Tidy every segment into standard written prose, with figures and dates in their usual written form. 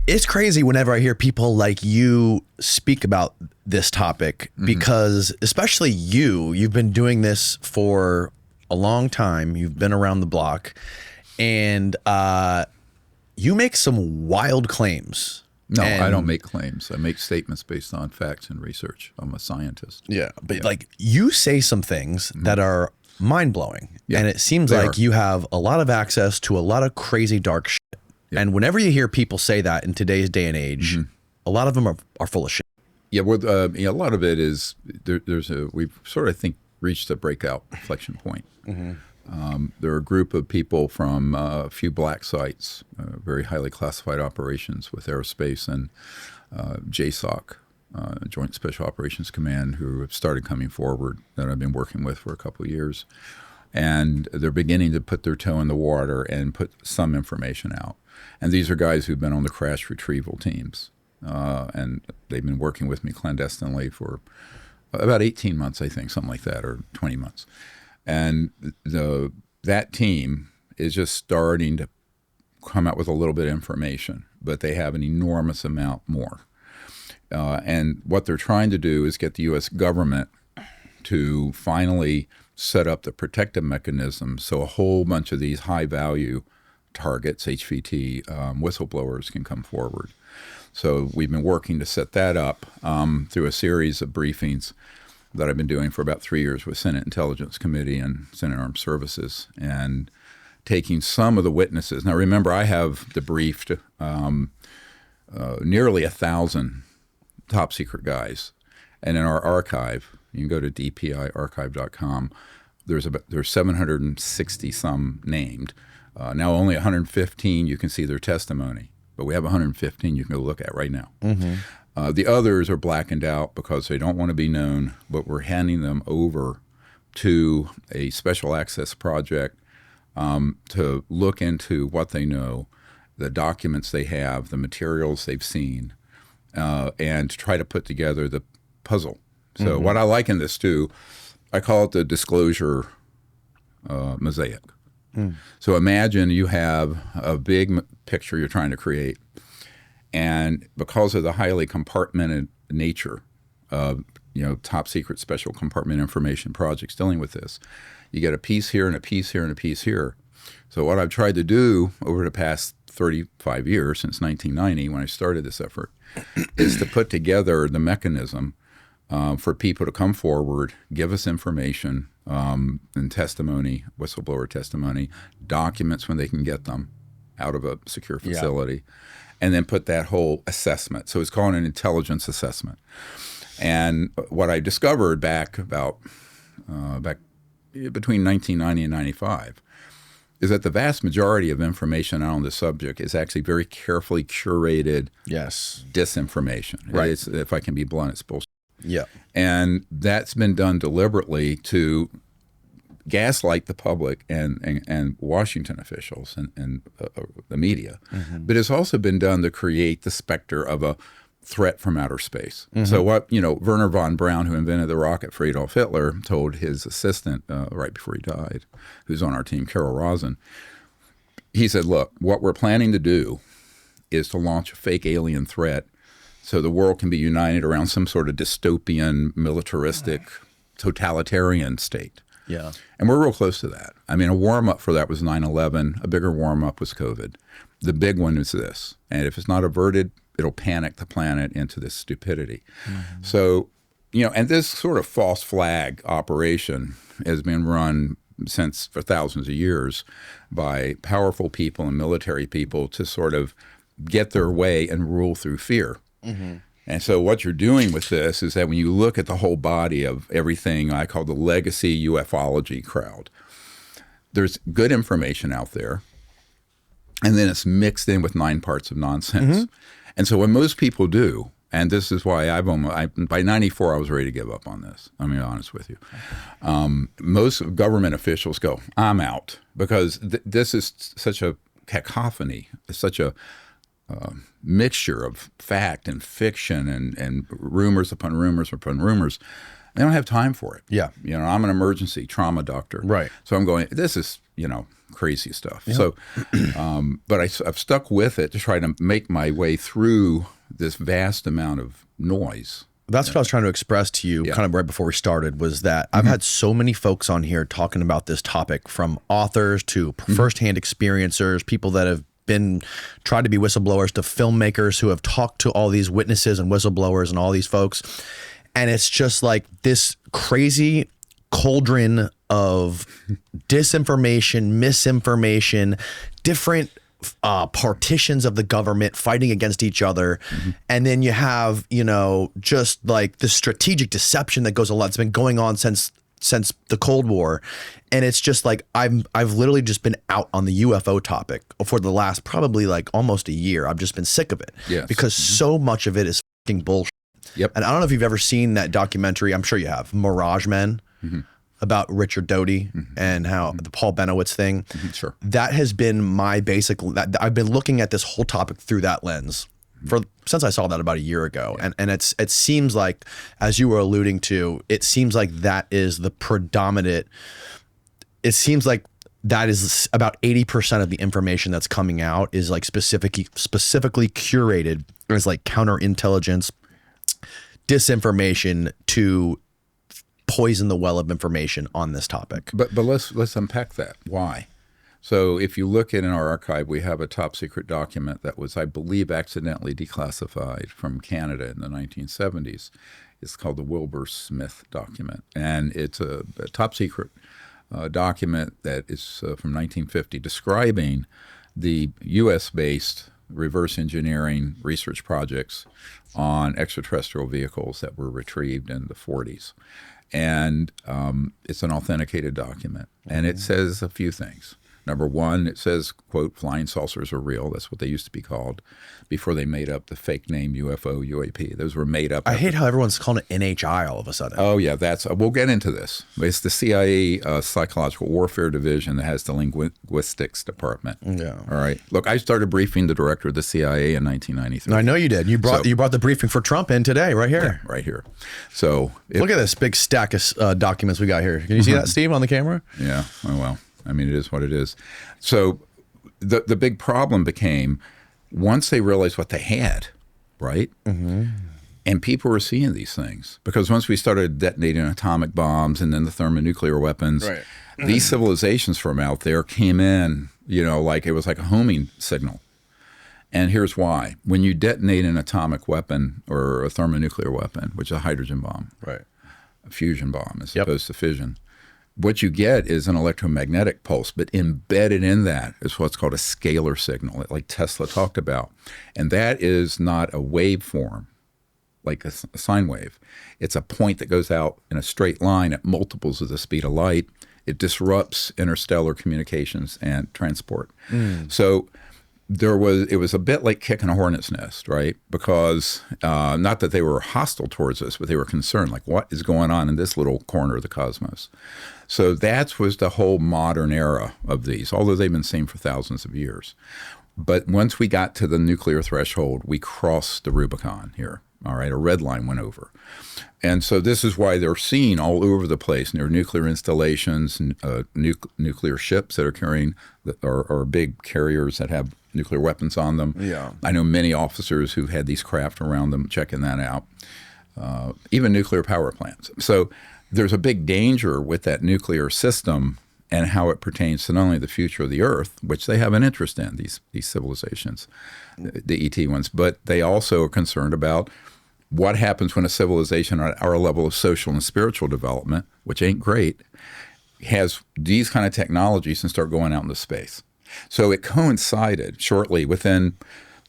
It's crazy whenever I hear people like you speak about this topic, because especially you've been doing this for a long time. You've been around the block, and you make some wild claims. No, I don't make claims. I make statements based on facts and research. I'm a scientist. Yeah, but like you say some things that are mind-blowing, and it seems like you have a lot of access to a lot of crazy dark shit. Yeah. And whenever you hear people say that in today's day and age, a lot of them are full of shit. Yeah, well, a lot of it is we've sort of, I think, reached a breakout inflection point. There are a group of people from a few black sites, very highly classified operations with aerospace and JSOC, Joint Special Operations Command, who have started coming forward that I've been working with for a couple of years. And they're beginning to put their toe in the water and put some information out. And these are guys who've been on the crash retrieval teams. And they've been working with me clandestinely for about 18 months, I think, something like that, or 20 months. And that team is just starting to come out with a little bit of information, but they have an enormous amount more. And what they're trying to do is get the U.S. government to finally set up the protective mechanism so a whole bunch of these high-value targets, HVT, whistleblowers can come forward. So we've been working to set that up through a series of briefings that I've been doing for about 3 years with Senate Intelligence Committee and Senate Armed Services, and taking some of the witnesses. Now, remember, I have debriefed nearly 1,000 top-secret guys. And in our archive, you can go to dpiarchive.com, there's 760-some named. Now only 115 you can see their testimony, but we have 115 you can go look at right now. The others are blackened out because they don't want to be known, but we're handing them over to a special access project to look into what they know, the documents they have, the materials they've seen, and to try to put together the puzzle. So what I liken this to, I call it the disclosure mosaic. So imagine you have a big picture you're trying to create, and because of the highly compartmented nature of top secret special compartment information projects dealing with this, you get a piece here and a piece here and a piece here. So what I've tried to do over the past 35 years, since 1990 when I started this effort, is to put together the mechanism for people to come forward, give us information and testimony, whistleblower testimony, documents when they can get them out of a secure facility, and then put that whole assessment. So it's called an intelligence assessment. And what I discovered back between 1990 and 95 is that the vast majority of information on the subject is actually very carefully curated disinformation. Right. It's, if I can be blunt, it's bullshit. Yeah. And that's been done deliberately to gaslight the public and Washington officials and the media. But it's also been done to create the specter of a threat from outer space. So what, Werner von Braun, who invented the rocket for Adolf Hitler, told his assistant right before he died, who's on our team, Carol Rosen, he said, look, what we're planning to do is to launch a fake alien threat so the world can be united around some sort of dystopian, militaristic, totalitarian state. Yeah. And we're real close to that. I mean, a warm-up for that was 9/11. A bigger warm-up was COVID. The big one is this. And if it's not averted, it'll panic the planet into this stupidity. So, and this sort of false flag operation has been run for thousands of years by powerful people and military people to sort of get their way and rule through fear. And so what you're doing with this is that when you look at the whole body of everything I call the legacy ufology crowd, there's good information out there, and then it's mixed in with 9 parts of nonsense. And so what most people do, and this is why by 94 I was ready to give up on this, I'm going to be honest with you. Most government officials go, I'm out, because this is such a cacophony, it's such a mixture of fact and fiction and rumors upon rumors upon rumors. They don't have time for it. Yeah. I'm an emergency trauma doctor. Right. So I'm going, this is crazy stuff. Yep. So, but I've stuck with it to try to make my way through this vast amount of noise. That's what I was trying to express to you kind of right before we started, was that I've had so many folks on here talking about this topic, from authors to firsthand experiencers, people that have tried to be whistleblowers, to filmmakers who have talked to all these witnesses and whistleblowers and all these folks. And it's just like this crazy cauldron of disinformation, misinformation, different partitions of the government fighting against each other. And then you have, just like the strategic deception that goes a lot. It's been going on since the Cold War. And it's just like, I've literally just been out on the UFO topic for the last probably like almost a year. I've just been sick of it because so much of it is fucking bullshit. Yep. And I don't know if you've ever seen that documentary. I'm sure you have, Mirage Men. About Richard Doty and how the Paul Benowitz thing. Sure. That has been my basic, I've been looking at this whole topic through that lens since I saw that about a year ago. And it seems like, as you were alluding to, it seems like that is the predominant, it seems like that is about 80% of the information that's coming out is like specifically curated as like counterintelligence, disinformation to poison the well of information on this topic. But let's unpack that. Why? So if you look in our archive, we have a top secret document that was, I believe, accidentally declassified from Canada in the 1970s. It's called the Wilbur Smith document, and it's a top secret document that is from 1950 describing the U.S.-based reverse engineering research projects on extraterrestrial vehicles that were retrieved in the 40s. And it's an authenticated document. And it says a few things. Number one, it says, quote, flying saucers are real. That's what they used to be called before they made up the fake name UFO, UAP. Those were made up. I hate how everyone's calling it NHI all of a sudden. Oh, yeah. We'll get into this. It's the CIA Psychological Warfare Division that has the linguistics department. Yeah. All right. Look, I started briefing the director of the CIA in 1993. I know you did. You brought the briefing for Trump in today, right here. Yeah, right here. So look at this big stack of documents we got here. Can you see that, Steve, on the camera? Yeah. Oh, well. I mean, it is what it is. So the big problem became once they realized what they had, right? And people were seeing these things. Because once we started detonating atomic bombs and then the thermonuclear weapons, these civilizations from out there came in, like it was like a homing signal. And here's why. When you detonate an atomic weapon or a thermonuclear weapon, which is a hydrogen bomb, a fusion bomb as opposed to fission, what you get is an electromagnetic pulse, but embedded in that is what's called a scalar signal, like Tesla talked about. And that is not a waveform, like a sine wave. It's a point that goes out in a straight line at multiples of the speed of light. It disrupts interstellar communications and transport. So it was a bit like kicking a hornet's nest, right? Because not that they were hostile towards us, but they were concerned, like what is going on in this little corner of the cosmos? So that was the whole modern era of these, although they've been seen for thousands of years. But once we got to the nuclear threshold, we crossed the Rubicon here. All right, a red line went over. And so this is why they're seen all over the place near nuclear installations, nuclear ships that are carrying, or big carriers that have nuclear weapons on them. Yeah, I know many officers who've had these craft around them checking that out, even nuclear power plants. So there's a big danger with that nuclear system and how it pertains to not only the future of the Earth, which they have an interest in, these civilizations, the ET ones, but they also are concerned about what happens when a civilization at our level of social and spiritual development, which ain't great, has these kind of technologies and start going out into space. So it coincided shortly within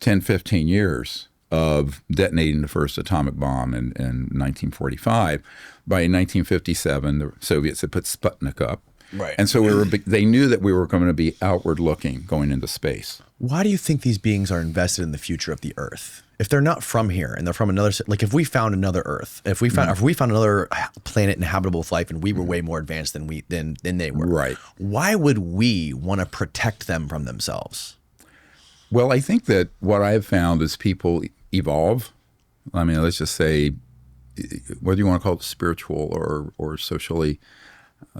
10, 15 years of detonating the first atomic bomb in 1945. By 1957, the Soviets had put Sputnik up. Right. And so they knew that we were going to be outward looking going into space. Why do you think these beings are invested in the future of the Earth? If they're not from here and they're from another, like if we found another Earth, if we found another planet inhabitable with life and we were way more advanced than they were, right? Why would we want to protect them from themselves? Well, I think that what I've found is people evolve. I mean, let's just say, whether you want to call it spiritual or socially,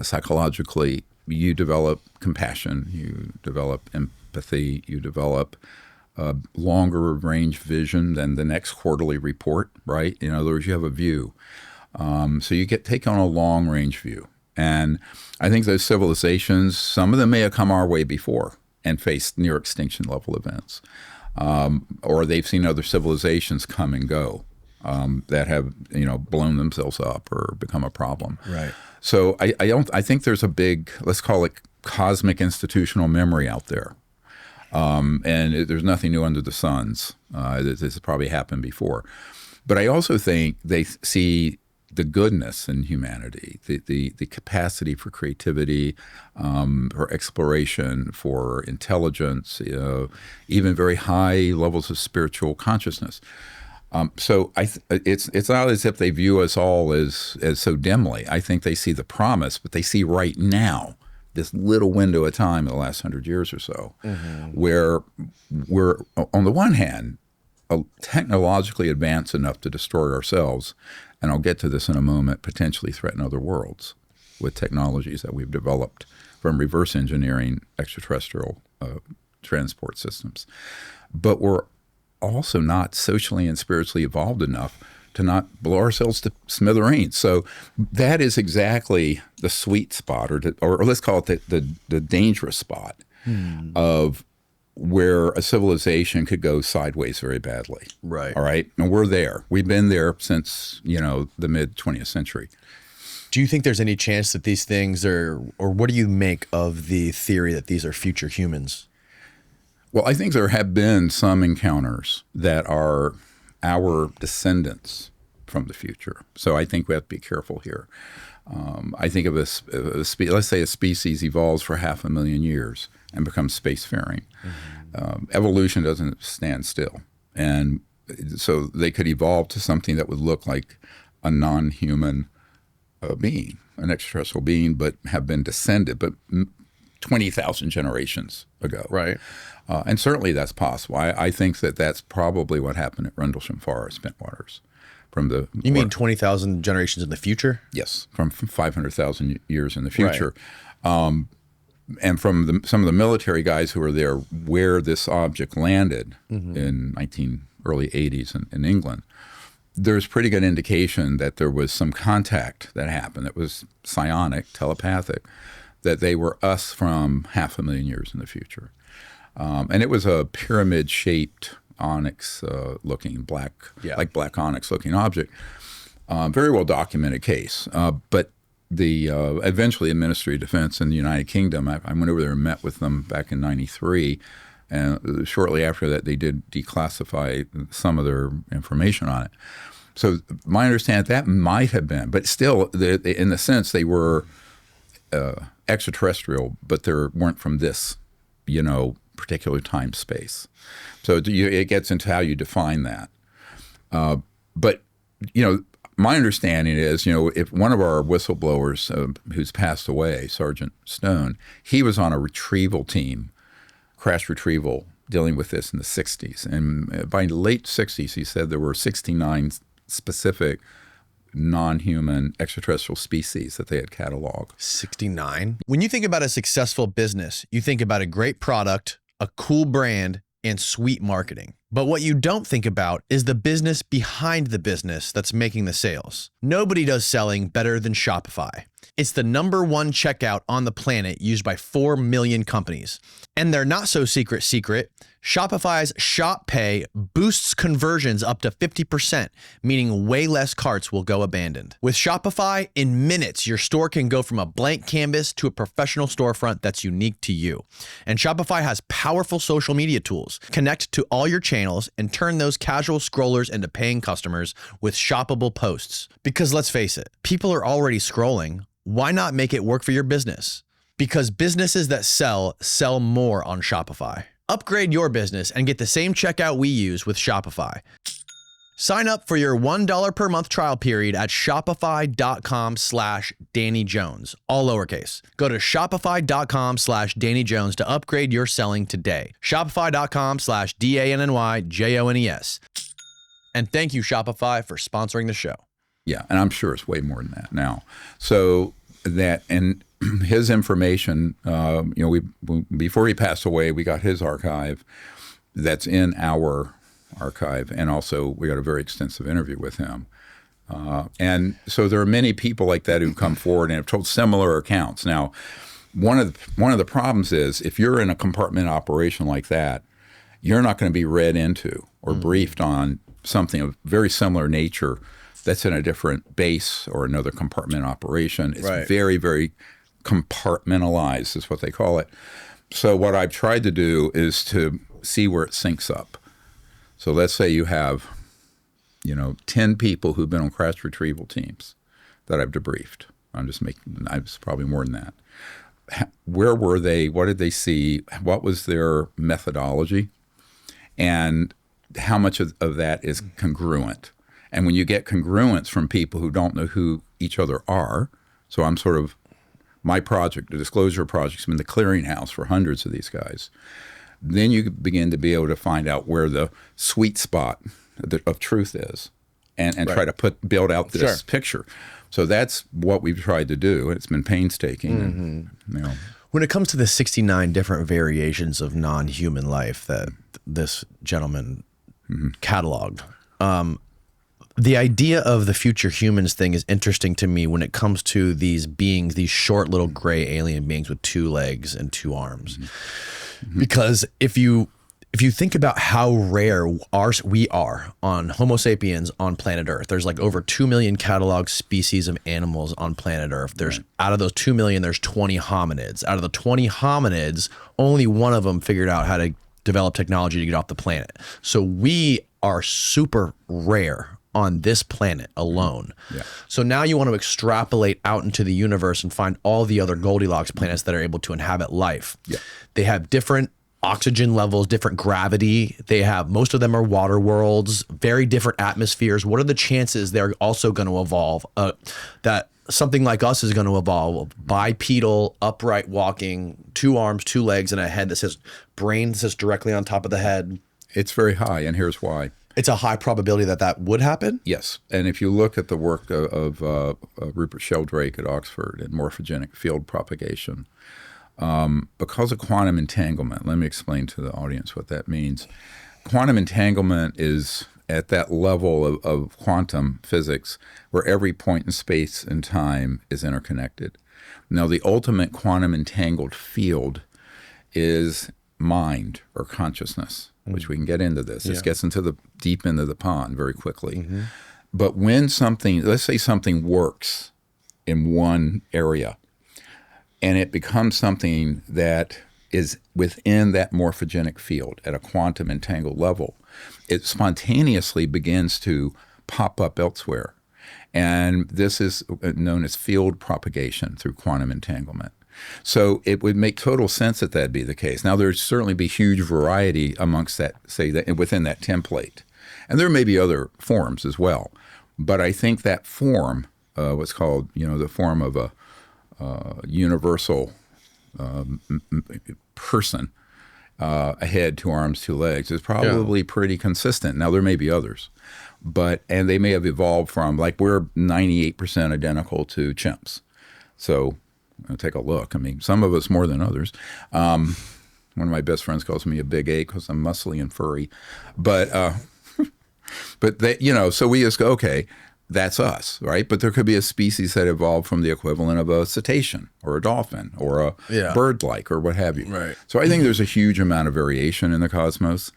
psychologically, you develop compassion, you develop empathy, you develop longer range vision than the next quarterly report, right? In other words, you have a view. So you take on a long range view. And I think those civilizations, some of them may have come our way before and faced near extinction level events. Or they've seen other civilizations come and go that have, blown themselves up or become a problem. Right. So I think there's a big, let's call it cosmic institutional memory out there. There's nothing new under the suns. This has probably happened before. But I also think they see the goodness in humanity, the capacity for creativity, for exploration, for intelligence, even very high levels of spiritual consciousness. So it's not as if they view us all as so dimly. I think they see the promise, but they see right now this little window of time in the last 100 years or so, where we're, on the one hand, technologically advanced enough to destroy ourselves, and I'll get to this in a moment, potentially threaten other worlds with technologies that we've developed from reverse engineering extraterrestrial transport systems. But we're also not socially and spiritually evolved enough to not blow ourselves to smithereens. So that is exactly the sweet spot, or let's call it the dangerous spot of where a civilization could go sideways very badly. Right. All right. And we're there. We've been there since, the mid 20th century. Do you think there's any chance that these things or what do you make of the theory that these are future humans? Well, I think there have been some encounters that are our descendants from the future. So I think we have to be careful here. I think of let's say a species evolves for 500,000 years and becomes spacefaring. Evolution doesn't stand still. And so they could evolve to something that would look like a non-human being, an extraterrestrial being, but have been descended, but 20,000 generations ago. Right. And certainly that's possible. I think that's probably what happened at Rendlesham Forest, Bentwaters. You mean 20,000 generations in the future? Yes, from 500,000 years in the future. Right. And from some of the military guys who were there where this object landed in early 80s in England, there's pretty good indication that there was some contact that happened that was psionic, telepathic, that they were us from 500,000 years in the future. And it was a pyramid-shaped onyx-looking like black onyx-looking object. Very well documented case. But eventually the Ministry of Defense in the United Kingdom, I went over there and met with them back in '93, and shortly after that they did declassify some of their information on it. So my understanding that might have been, but still, in the sense they were extraterrestrial, but they weren't from this, particular time space. So it gets into how you define that. But my understanding is, if one of our whistleblowers who's passed away, Sergeant Stone, he was on a retrieval team, crash retrieval, dealing with this in the 60s. And by the late 60s, he said there were 69 specific non-human extraterrestrial species that they had cataloged. 69? When you think about a successful business, you think about a great product, a cool brand, and sweet marketing. But what you don't think about is the business behind the business that's making the sales. Nobody does selling better than Shopify. It's the #1 checkout on the planet used by 4 million companies. And they're not so secret. Shopify's Shop Pay boosts conversions up to 50%, meaning way less carts will go abandoned. With Shopify, in minutes, your store can go from a blank canvas to a professional storefront that's unique to you. And Shopify has powerful social media tools. Connect to all your channels and turn those casual scrollers into paying customers with shoppable posts. Because let's face it, people are already scrolling. Why not make it work for your business? Because businesses that sell more on Shopify. Upgrade your business and get the same checkout we use with Shopify. Sign up for your $1 per month trial period at shopify.com/Danny Jones, all lowercase. Go to shopify.com/Danny Jones to upgrade your selling today. Shopify.com/DANNYJONES. And thank you, Shopify, for sponsoring the show. Yeah, and I'm sure it's way more than that now. So that, and his information, before he passed away, we got his archive that's in our archive, and also we got a very extensive interview with him. And so there are many people like that who come forward and have told similar accounts. Now, one of the problems is if you're in a compartment operation like that, you're not going to be read into or briefed on something of very similar nature that's in a different base or another compartment operation. It's very, very compartmentalized is what they call it. So what I've tried to do is to see where it syncs up. So let's say you have 10 people who've been on crash retrieval teams that I've debriefed. It's probably more than that. Where were they? What did they see? What was their methodology? And how much of that is congruent? And when you get congruence from people who don't know who each other are, so I'm sort of, my project, the Disclosure Project, has been the clearinghouse for hundreds of these guys. Then you begin to be able to find out where the sweet spot of truth is and try to build out this picture. So that's what we've tried to do. It's been painstaking. And, when it comes to the 69 different variations of non-human life that this gentleman cataloged, the idea of the future humans thing is interesting to me when it comes to these beings, these short little gray alien beings with 2 legs and 2 arms. Because if you think about how rare we are on Homo sapiens on planet Earth, there's like over 2 million cataloged species of animals on planet Earth. There's out of those 2 million, there's 20 hominids. Out of the 20 hominids, only one of them figured out how to develop technology to get off the planet. So we are super rare on this planet alone. So now you want to extrapolate out into the universe and find all the other Goldilocks planets that are able to inhabit life. They have different oxygen levels, different gravity. Most of them are water worlds, very different atmospheres. What are the chances they're also going to evolve? That something like us is going to evolve, bipedal, upright walking, 2 arms, 2 legs, and a head that says brain that sits directly on top of the head. It's very high, and here's why. It's a high probability that would happen? Yes. And if you look at the work of Rupert Sheldrake at Oxford and morphogenic field propagation, because of quantum entanglement, let me explain to the audience what that means. Quantum entanglement is at that level of quantum physics where every point in space and time is interconnected. Now, the ultimate quantum entangled field is mind or consciousness, which we can get into this. This gets into the deep end of the pond very quickly. But when let's say something works in one area and it becomes something that is within that morphogenic field at a quantum entangled level, it spontaneously begins to pop up elsewhere. And this is known as field propagation through quantum entanglement. So it would make total sense that that'd be the case. Now, there'd certainly be huge variety amongst that, within that template. And there may be other forms as well. But I think that form, what's called, the form of a universal person, a head, 2 arms, 2 legs, is probably pretty consistent. Now, there may be others. And they may have evolved from, like, we're 98% identical to chimps. So take a look. I mean, some of us more than others. One of my best friends calls me a big A because I'm muscly and furry. But they, so we just go, okay, that's us, right? But there could be a species that evolved from the equivalent of a cetacean or a dolphin or a bird-like or what have you. Right. So I think there's a huge amount of variation in the cosmos.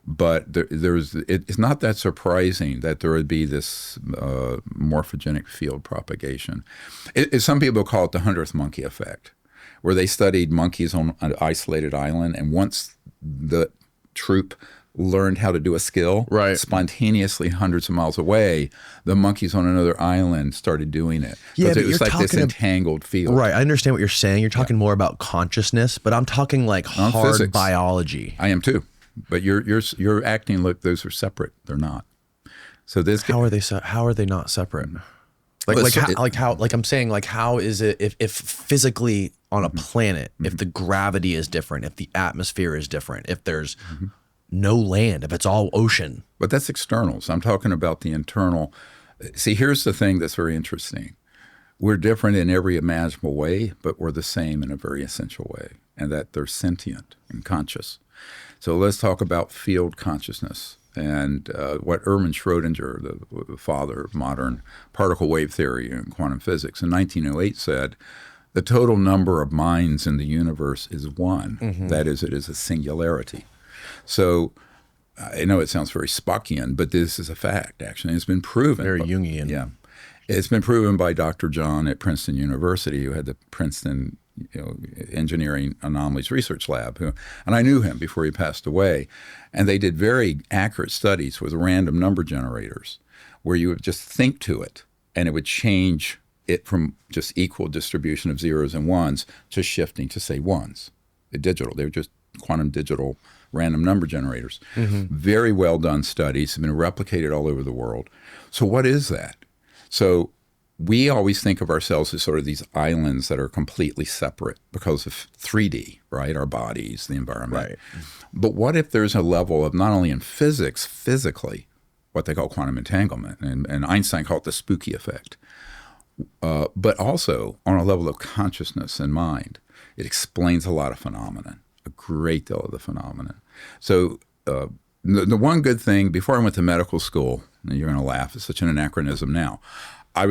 But it's not that surprising that there would be this morphogenic field propagation. Some people call it the 100th monkey effect, where they studied monkeys on an isolated island, and once the troop learned how to do a skill, spontaneously hundreds of miles away, the monkeys on another island started doing it. Yeah, but it was like this entangled field. Right, I understand what you're saying. You're talking more about consciousness, but I'm talking like hard physics. Biology. I am too. But you're acting like those are separate. They're not. So this how are they not separate? I'm saying, like, how is it if physically on a planet, if the gravity is different, if the atmosphere is different, if there's no land, if it's all ocean? But that's external. So I'm talking about the internal. See, here's the thing that's very interesting. we're different in every imaginable way, but we're the same in a very essential way, and that they're sentient and conscious. So let's talk about field consciousness and what Erwin Schrödinger, the father of modern particle wave theory and quantum physics, in 1908 said, the total number of minds in the universe is one. Mm-hmm. That is, it is a singularity. So I know it sounds very Spockian, but this is a fact, actually. It's been proven. Very Jungian. Yeah. It's been proven by Dr. John at Princeton University, who had the Princeton Engineering Anomalies Research Lab. And I knew him before he passed away. And they did very accurate studies with random number generators where you would just think to it, and it would change it from just equal distribution of zeros and ones to shifting to, say, ones. Digital. They were just quantum digital random number generators. Mm-hmm. Very well done studies, have been replicated all over the world. So what is that? So we always think of ourselves as sort of these islands that are completely separate because of 3D, right? Our bodies, the environment. Right. But what if there's a level of not only in physics, physically, what they call quantum entanglement, and Einstein called it the spooky effect, but also on a level of consciousness and mind. It explains a lot of phenomena, a great deal of the phenomenon. So the one good thing, before I went to medical school, and you're going to laugh, it's such an anachronism now, I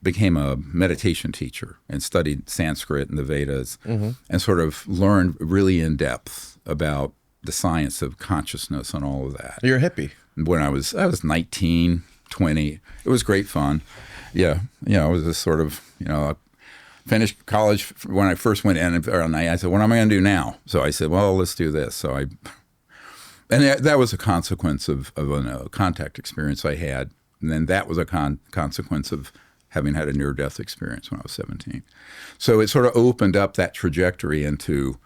became a meditation teacher and studied Sanskrit and the Vedas, mm-hmm. and sort of learned really in depth about the science of consciousness and all of that. You're a hippie. When I was 19, 20, it was great fun. Yeah, I was just sort of, I finished college when I first went in, and I said, what am I going to do now? So I said, well, let's do this. And that was a consequence of a contact experience I had. And then that was a consequence of having had a near-death experience when I was 17. So it sort of opened up that trajectory into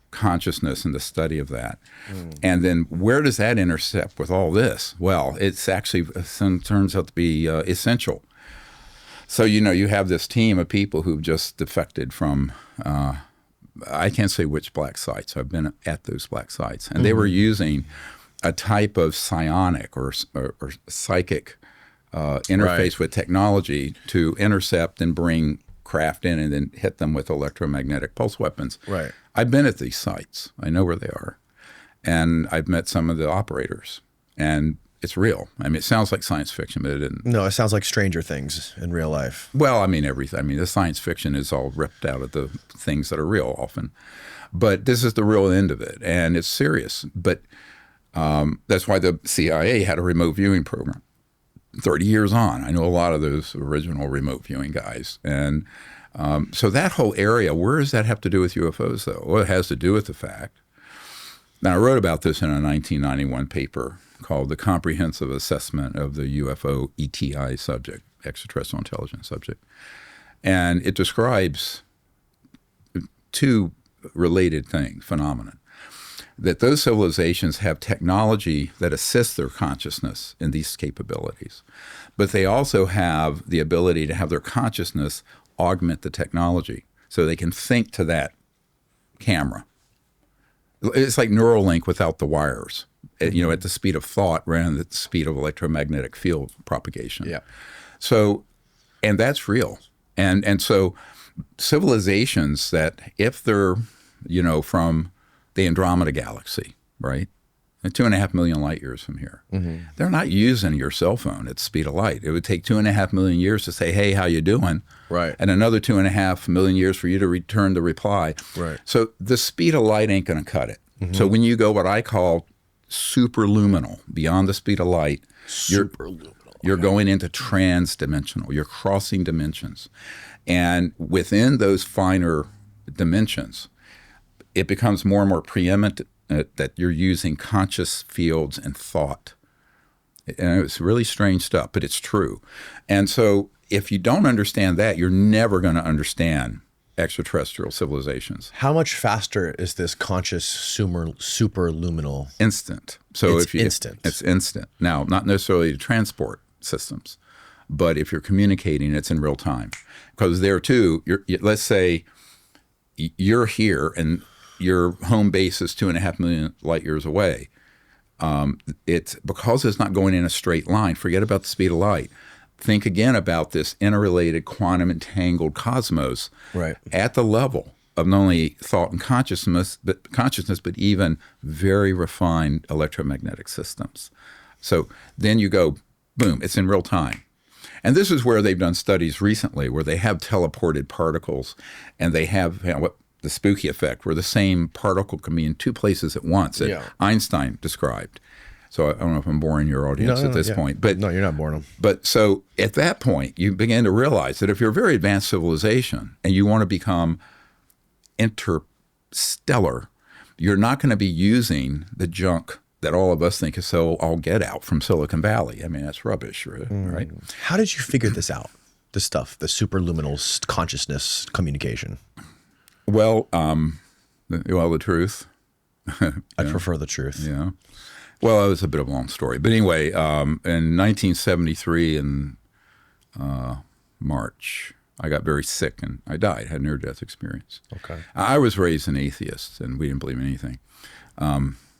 consciousness and the study of that. Mm. And then where does that intercept with all this? Well, it's actually turns out to be essential. So, you have this team of people who've just defected from, I can't say which black sites. I've been at those black sites. And mm-hmm. they were using a type of psionic or psychic interface right. with technology to intercept and bring craft in and then hit them with electromagnetic pulse weapons. Right. I've been at these sites. I know where they are. And I've met some of the operators. And it's real. I mean, it sounds like science fiction, but it isn't. No, it sounds like Stranger Things in real life. Well, I mean, everything. I mean, the science fiction is all ripped out of the things that are real often. But this is the real end of it, and it's serious. But that's why the CIA had a remote viewing program 30 years on. I know a lot of those original remote viewing guys. And so that whole area, where does that have to do with UFOs, though? Well, it has to do with the fact. Now, I wrote about this in a 1991 paper called The Comprehensive Assessment of the UFO ETI subject, extraterrestrial intelligence subject. And it describes two related phenomena. That those civilizations have technology that assists their consciousness in these capabilities. But they also have the ability to have their consciousness augment the technology so they can think to that camera. It's like Neuralink without the wires. At the speed of thought rather than the speed of electromagnetic field propagation. Yeah. So, and that's real. And so civilizations that if they're, from the Andromeda galaxy, right? And 2.5 million light years from here. Mm-hmm. They're not using your cell phone at the speed of light. It would take 2.5 million years to say, hey, how you doing? Right. And another 2.5 million years for you to return the reply. Right. So the speed of light ain't going to cut it. Mm-hmm. So when you go what I call superluminal, beyond the speed of light, you're going into transdimensional. You're crossing dimensions. And within those finer dimensions, it becomes more and more preeminent that you're using conscious fields and thought. And it's really strange stuff, but it's true. And so if you don't understand that, you're never going to understand extraterrestrial civilizations. How much faster is this conscious superluminal? Instant. So it's instant. It's instant. Now, not necessarily to transport systems, but if you're communicating, it's in real time. Because there too, let's say you're here and your home base is 2.5 million light years away. It's because it's not going in a straight line. Forget about the speed of light. think again about this interrelated, quantum entangled cosmos Right. at the level of not only thought and consciousness, but even very refined electromagnetic systems. So then you go, boom, it's in real time. And this is where they've done studies recently where they have teleported particles, and they have what the spooky effect, where the same particle can be in two places at once that Einstein described. So I don't know if I'm boring your audience at this point. But no, you're not boring them. But so at that point, you begin to realize that if you're a very advanced civilization and you want to become interstellar, you're not going to be using the junk that all of us think is so all get out from Silicon Valley. I mean, that's rubbish, right? How did you figure this out? This stuff, the superluminal consciousness communication. Well, the truth. I prefer the truth. Yeah. Well, it was a bit of a long story. But anyway, in 1973 in March, I got very sick and I died, had a near-death experience. Okay. I was raised an atheist, and we didn't believe in anything.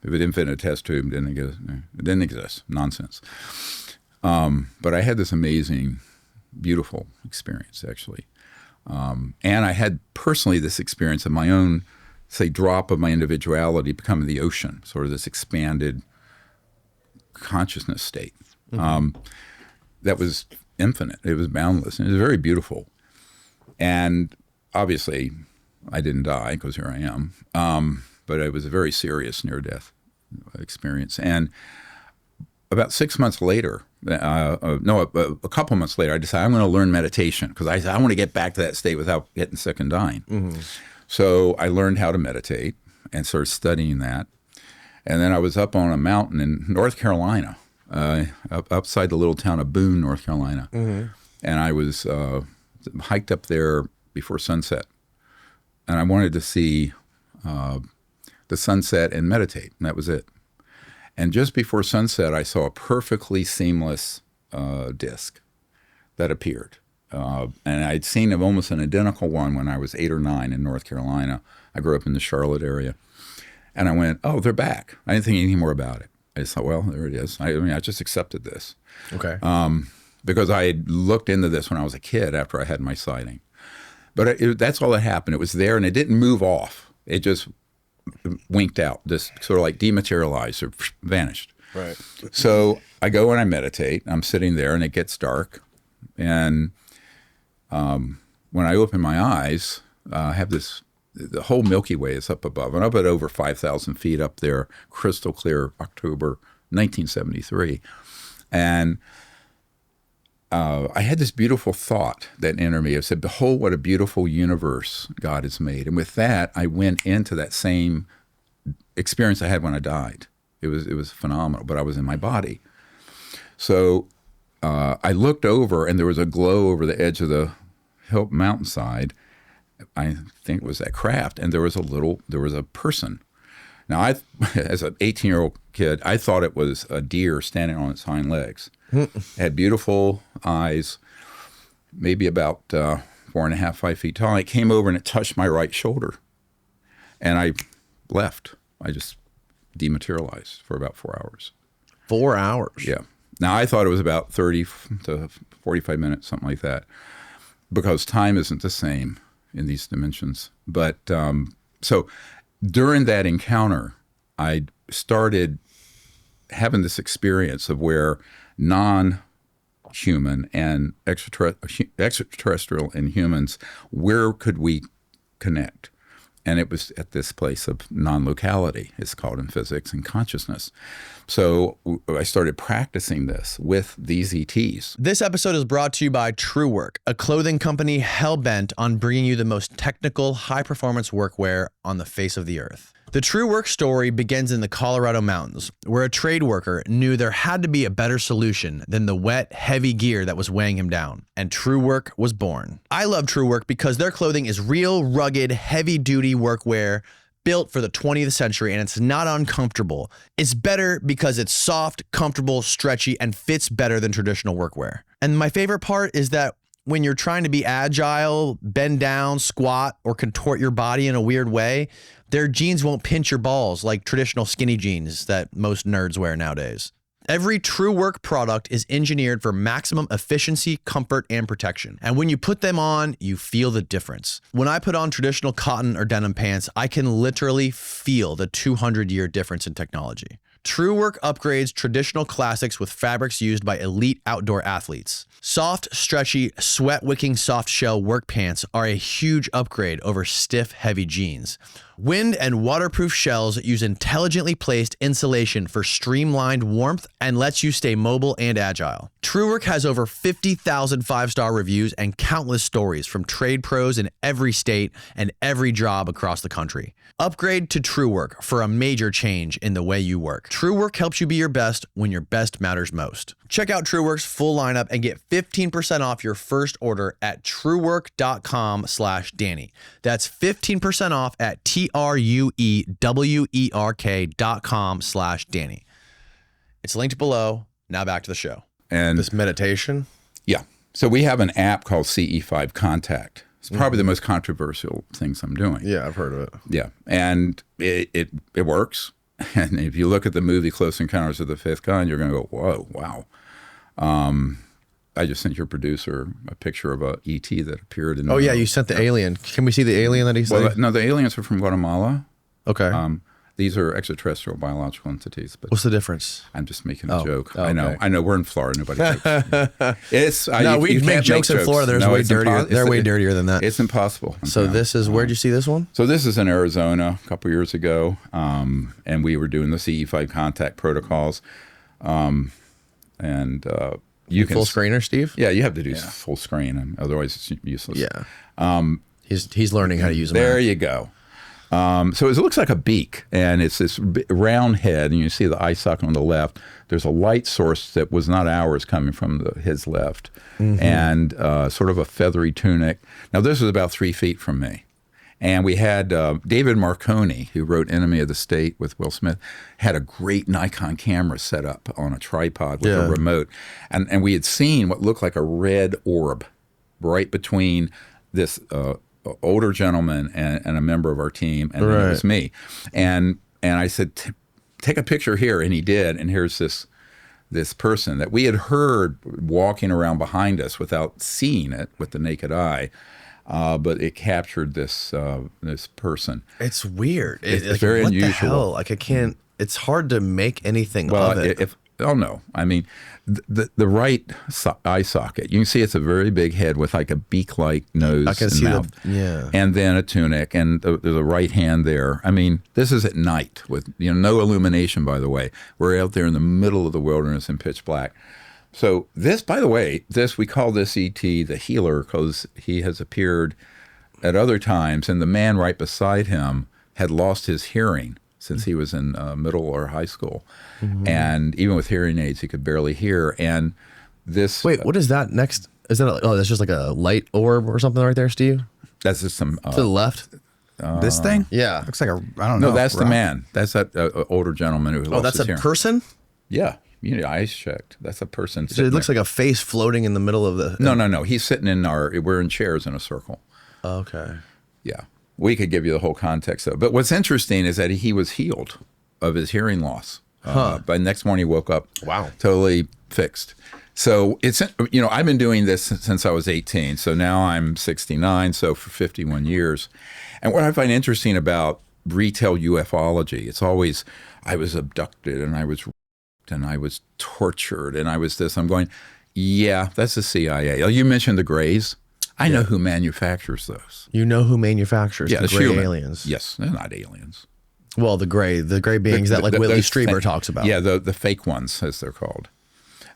If it didn't fit in a test tube, it didn't exist. Nonsense. But I had this amazing, beautiful experience, actually. And I had personally this experience of my own, say, drop of my individuality becoming the ocean, sort of this expanded consciousness state. That was infinite. It was boundless. And it was very beautiful. And obviously, I didn't die because here I am. But it was a very serious near-death experience. And about 6 months later, a couple months later, I decided I'm going to learn meditation because I want to get back to that state without getting sick and dying. Mm-hmm. So I learned how to meditate and started studying that. And then I was up on a mountain in North Carolina, outside the little town of Boone, North Carolina. Mm-hmm. And I was hiked up there before sunset. And I wanted to see the sunset and meditate, and that was it. And just before sunset, I saw a perfectly seamless disc that appeared. And I'd seen almost an identical one when I was 8 or 9 in North Carolina. I grew up in the Charlotte area. And I went, oh, they're back. I didn't think anything more about it. I just thought, well, there it is. I just accepted this. Okay. Because I had looked into this when I was a kid after I had my sighting. But that's all that happened. It was there, and it didn't move off. It just winked out, just sort of like dematerialized or vanished. Right. So I go and I meditate. I'm sitting there, and it gets dark. And when I open my eyes, I have this, the whole Milky Way is up above. And up at over 5,000 feet up there, crystal clear, October 1973. And I had this beautiful thought that entered me. I said, behold, what a beautiful universe God has made. And with that, I went into that same experience I had when I died. It was phenomenal, but I was in my body. So I looked over, and there was a glow over the edge of the mountainside. I think it was that craft, and there was a person. Now, as an 18-year-old kid, I thought it was a deer standing on its hind legs. It had beautiful eyes, maybe about 4.5, 5 feet tall. It came over and it touched my right shoulder, and I left. I just dematerialized for about 4 hours. 4 hours? Yeah. Now, I thought it was about 30 to 45 minutes, something like that, because time isn't the same in these dimensions. But so during that encounter, I started having this experience of where non-human and extraterrestrial and humans, where could we connect? And it was at this place of non-locality. It's called in physics and consciousness. So I started practicing this with these ETs. This episode is brought to you by TrueWork, a clothing company hell-bent on bringing you the most technical, high-performance workwear on the face of the earth. The TrueWork story begins in the Colorado mountains, where a trade worker knew there had to be a better solution than the wet, heavy gear that was weighing him down, and TrueWork was born. I love TrueWork because their clothing is real, rugged, heavy-duty workwear built for the 20th century, and it's not uncomfortable. It's better because it's soft, comfortable, stretchy, and fits better than traditional workwear. And my favorite part is that when you're trying to be agile, bend down, squat, or contort your body in a weird way, their jeans won't pinch your balls like traditional skinny jeans that most nerds wear nowadays. Every TrueWork product is engineered for maximum efficiency, comfort, and protection. And when you put them on, you feel the difference. When I put on traditional cotton or denim pants, I can literally feel the 200-year difference in technology. TrueWork upgrades traditional classics with fabrics used by elite outdoor athletes. Soft, stretchy, sweat-wicking soft shell work pants are a huge upgrade over stiff, heavy jeans. Wind and waterproof shells use intelligently placed insulation for streamlined warmth and lets you stay mobile and agile. TrueWork has over 50,000 five-star reviews and countless stories from trade pros in every state and every job across the country. Upgrade to TrueWork for a major change in the way you work. TrueWork helps you be your best when your best matters most. Check out TrueWork's full lineup and get 15% off your first order at truework.com/Danny. That's 15% off at truewerk.com/Danny. It's linked below. Now back to the show. And this meditation? Yeah. So we have an app called CE5 Contact. It's probably the most controversial things I'm doing. Yeah, I've heard of it. Yeah. And it works. And if you look at the movie Close Encounters of the Fifth Kind, you're going to go, whoa, wow. I just sent your producer a picture of a ET that appeared in. Oh, yeah, you sent the alien. Can we see the alien that he said? Well, no, the aliens are from Guatemala. Okay. These are extraterrestrial biological entities. But what's the difference? I'm just making a joke. Oh, okay. I know. We're in Florida. Nobody jokes. We make jokes in Florida. They're way dirtier. They're way dirtier than that. It's impossible. So this is, where'd you see this one? So this is in Arizona a couple years ago. And we were doing the CE5 contact protocols. You can full screener, Steve? Yeah, you have to do full screen. Otherwise it's useless. Yeah. He's learning how to use them. There you go. So it looks like a beak, and it's this round head, and you see the eye socket on the left. There's a light source that was not ours coming from his left, and sort of a feathery tunic. Now, this was about 3 feet from me. And we had David Marconi, who wrote Enemy of the State with Will Smith, had a great Nikon camera set up on a tripod with a remote. And we had seen what looked like a red orb right between this older gentleman and a member of our team, and then it was me. And I said, take a picture here, and he did. And here's this person that we had heard walking around behind us without seeing it with the naked eye, but it captured this person. It's weird. It's like, very what unusual. The hell? Like I can't. It's hard to make anything of it. Oh no! I mean, the right eye socket. You can see it's a very big head with like a beak-like nose and mouth, and then a tunic, and there's a right hand there. I mean, this is at night with no illumination. By the way, we're out there in the middle of the wilderness in pitch black. So this, by the way, we call this ET the healer because he has appeared at other times, and the man right beside him had lost his hearing since he was in middle or high school. And even with hearing aids, he could barely hear. And this... Wait, what is that next? Is that that's just like a light orb or something right there, Steve? That's just some... to the left? This thing? Yeah. Looks like I don't know. No, that's the man. That's that older gentleman who lost his hearing. Oh, that's a person? Yeah. Eyes checked. That's a person. So it looks like a face floating in the middle of the... No. He's sitting we're in chairs in a circle. Okay. Yeah. We could give you the whole context though. But what's interesting is that he was healed of his hearing loss. By next morning he woke up totally fixed. So it's, I've been doing this since I was 18. So now I'm 69. So for 51 years. And what I find interesting about retail ufology, it's always, I was abducted and I was raped and I was tortured and I was this. I'm going, yeah, that's the CIA. Oh, you mentioned the Greys. I know who manufactures those. You know who manufactures the gray aliens? Yes, they're not aliens. Well, the gray beings that Whitley Strieber talks about. Yeah, the fake ones, as they're called.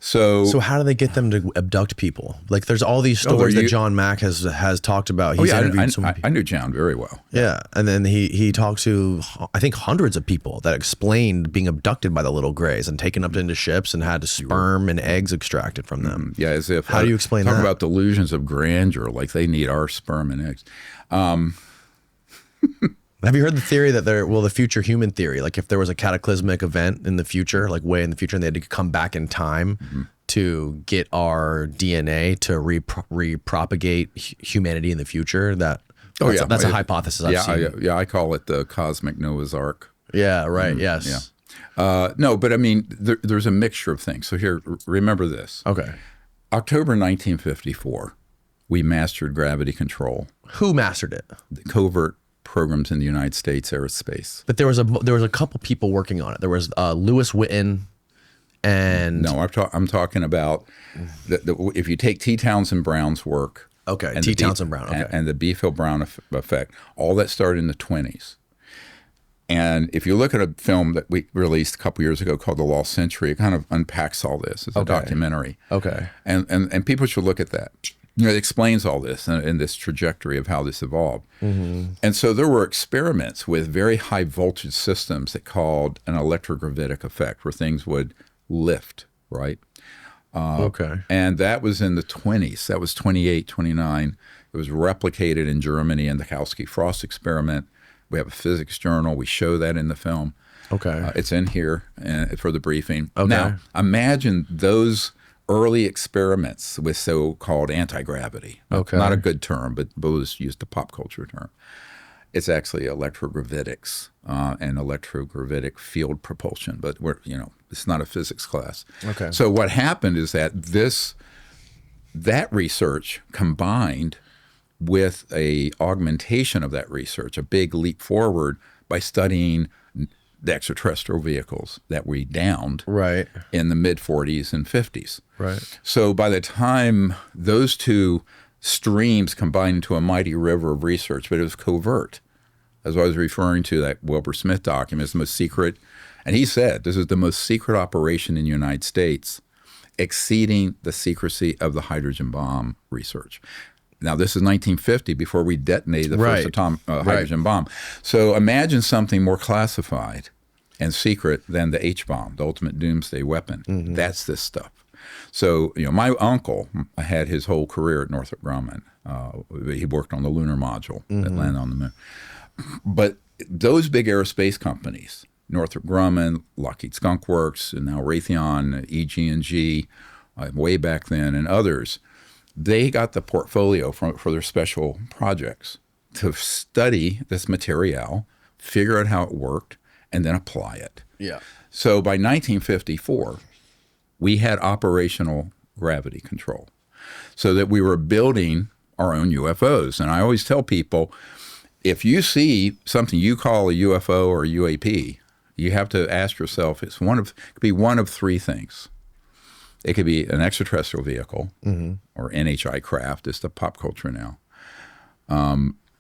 So how do they get them to abduct people? Like, there's all these stories that John Mack has talked about. He's interviewed some people. I knew John very well. Yeah, and then he talked to, I think, hundreds of people that explained being abducted by the little grays and taken up into ships and had sperm and eggs extracted from them. Yeah, as if... How do you explain that? Talk about delusions of grandeur, like they need our sperm and eggs. Have you heard the theory that the future human theory, like if there was a cataclysmic event in the future, like way in the future, and they had to come back in time to get our DNA to repropagate humanity in the future? That's a hypothesis I've seen. Yeah, I call it the cosmic Noah's Ark. Yeah, right. Yes. Yeah. No, but I mean, there's a mixture of things. So here, remember this. Okay. October 1954, we mastered gravity control. Who mastered it? The covert programs in the United States aerospace. But there was a couple people working on it. There was Lewis Whitten and No, I'm talking about if you take T. Townsend Brown's work. Okay, and T. Townsend Brown. Okay. And the Beefhill-Brown effect, all that started in the 20s. And if you look at a film that we released a couple years ago called The Lost Century, it kind of unpacks all this. It's a documentary. Okay. And people should look at that. You know, it explains all this and this trajectory of how this evolved. Mm-hmm. And so there were experiments with very high voltage systems that called an electrogravitic effect, where things would lift, right? Okay. And that was in the 20s. That was 28, 29. It was replicated in Germany in the Kautsky-Frost experiment. We have a physics journal. We show that in the film. Okay. It's in here for the briefing. Okay. Now, imagine those early experiments with so-called anti-gravity. Okay. Not a good term, but we'll just use the pop culture term. It's actually electrogravitics and electrogravitic field propulsion, but it's not a physics class. Okay. So what happened is that that research combined with a augmentation of that research, a big leap forward by studying the extraterrestrial vehicles that we downed right in the mid 40s and 50s. Right. So by the time those two streams combined into a mighty river of research, but it was covert. As I was referring to that Wilbur Smith document, it's the most secret. And he said, this is the most secret operation in the United States, exceeding the secrecy of the hydrogen bomb research. Now, this is 1950, before we detonated the first hydrogen bomb. So imagine something more classified and secret than the H-bomb, the ultimate doomsday weapon. Mm-hmm. That's this stuff. So, my uncle had his whole career at Northrop Grumman. He worked on the lunar module that landed on the moon. But those big aerospace companies, Northrop Grumman, Lockheed Skunk Works, and now Raytheon, EG&G, way back then, and others, they got the portfolio for their special projects to study this material, figure out how it worked, and then apply it. Yeah. So by 1954, we had operational gravity control, so that we were building our own UFOs. And I always tell people, if you see something you call a UFO or a UAP, you have to ask yourself, it could be one of three things. It could be an extraterrestrial vehicle or NHI craft. It's the pop culture now.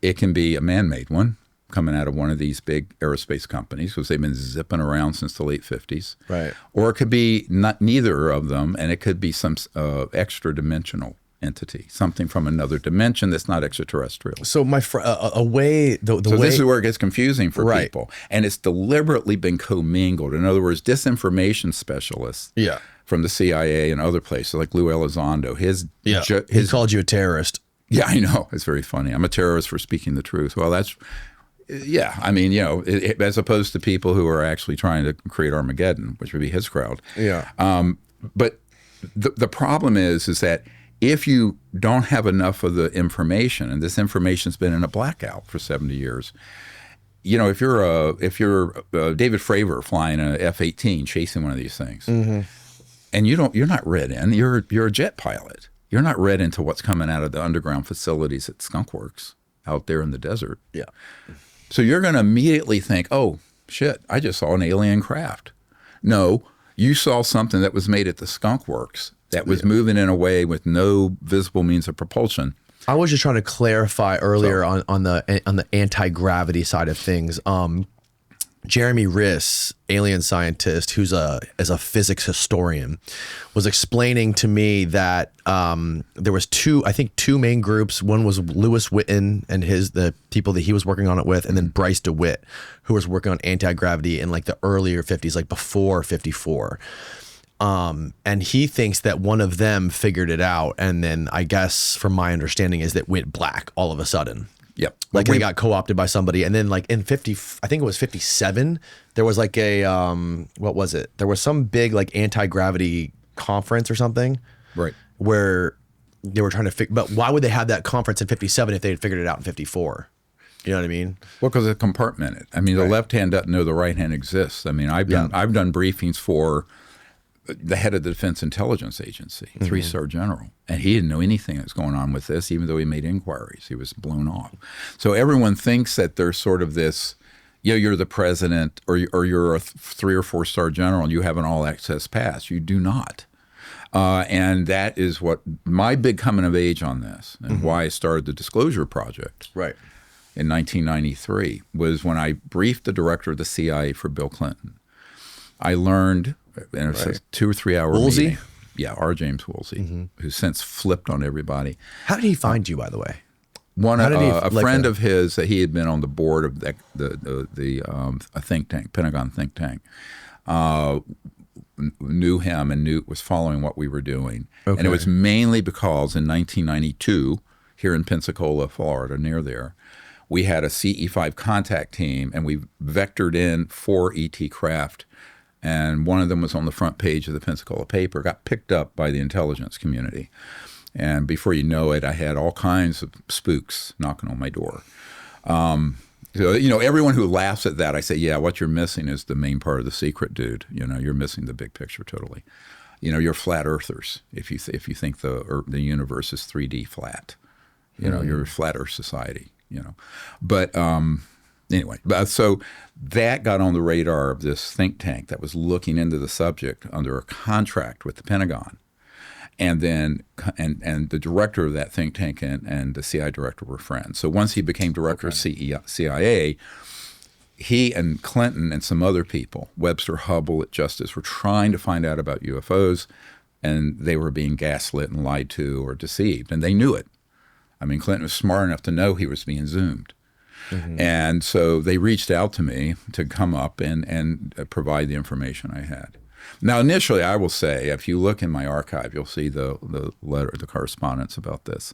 It can be a man-made one coming out of one of these big aerospace companies, because they've been zipping around since the late 50s. Right. Or it could be neither of them, and it could be some extra-dimensional entity, something from another dimension that's not extraterrestrial. So my way this is where it gets confusing for people, and it's deliberately been commingled. In other words, disinformation specialists from the CIA and other places, like Lou Elizondo, he called you a terrorist. Yeah, I know. It's very funny. I'm a terrorist for speaking the truth. Well, that's I mean, as opposed to people who are actually trying to create Armageddon, which would be his crowd. Yeah. But the problem is that if you don't have enough of the information, and this information's been in a blackout for 70 years, if you're David Fravor flying an F-18 chasing one of these things, and you're not read in, you're a jet pilot. You're not read into what's coming out of the underground facilities at Skunk Works out there in the desert. Yeah. So you're going to immediately think, oh, shit, I just saw an alien craft. No, you saw something that was made at the Skunk Works that was moving in a way with no visible means of propulsion. I was just trying to clarify earlier on the anti-gravity side of things. Jeremy Riss, alien scientist, who's a physics historian, was explaining to me that there was two main groups. One was Lewis Whitten and the people that he was working on it with, and then Bryce DeWitt, who was working on anti-gravity in like the earlier 50s, like before 54. And he thinks that one of them figured it out, and then I guess, from my understanding, is that went black all of a sudden. Yep. Like they got co-opted by somebody. And then like in 50, I think it was 57, there was like a, what was it? There was some big like anti-gravity conference or something. Right. Where they were trying to figure, but why would they have that conference in 57 if they had figured it out in 54? You know what I mean? Well, because it's compartmented. I mean, the left hand doesn't know the right hand exists. I mean, I've done briefings for the head of the Defense Intelligence Agency, 3-star general, and he didn't know anything that's going on with this, even though he made inquiries. He was blown off. So everyone thinks that there's sort of this, you're the president or you're a 3 or 4-star general and you have an all-access pass. You do not. And that is what my big coming of age on this and why I started the Disclosure Project. Right. In 1993 was when I briefed the director of the CIA for Bill Clinton. I learned, and it was a 2 or 3 hour meeting. Yeah, R. James Woolsey, who's since flipped on everybody. How did he find you, by the way? A friend of his, he had been on the board of a think tank, Pentagon think tank, knew him and was following what we were doing. Okay. And it was mainly because in 1992, here in Pensacola, Florida, near there, we had a CE5 contact team, and we vectored in 4 ET craft, and one of them was on the front page of the Pensacola paper, got picked up by the intelligence community. And before you know it, I had all kinds of spooks knocking on my door. So, everyone who laughs at that, I say, yeah, what you're missing is the main part of the secret, dude. You're missing the big picture totally. You're flat earthers if you think the universe is 3D flat. You're a flat earth society. But anyway, so that got on the radar of this think tank that was looking into the subject under a contract with the Pentagon. And then and the director of that think tank and the CIA director were friends. So once he became director of CIA, he and Clinton and some other people, Webster Hubbell at Justice, were trying to find out about UFOs, and they were being gaslit and lied to or deceived, and they knew it. I mean, Clinton was smart enough to know he was being zoomed. And so they reached out to me to come up and provide the information I had. Now, initially, I will say, if you look in my archive, you'll see the letter, the correspondence about this.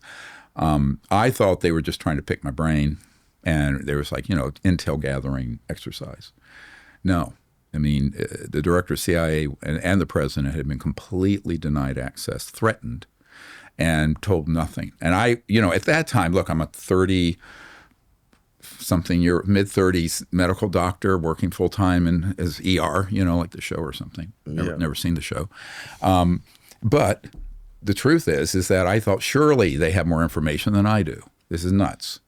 I thought they were just trying to pick my brain, and there was intel gathering exercise. No. I mean, the director of CIA and the president had been completely denied access, threatened, and told nothing. And I, at that time, look, I'm a 30-something year, mid-30s medical doctor working full-time as ER, like the show or something. Never seen the show. But the truth is that I thought surely they have more information than I do. This is nuts.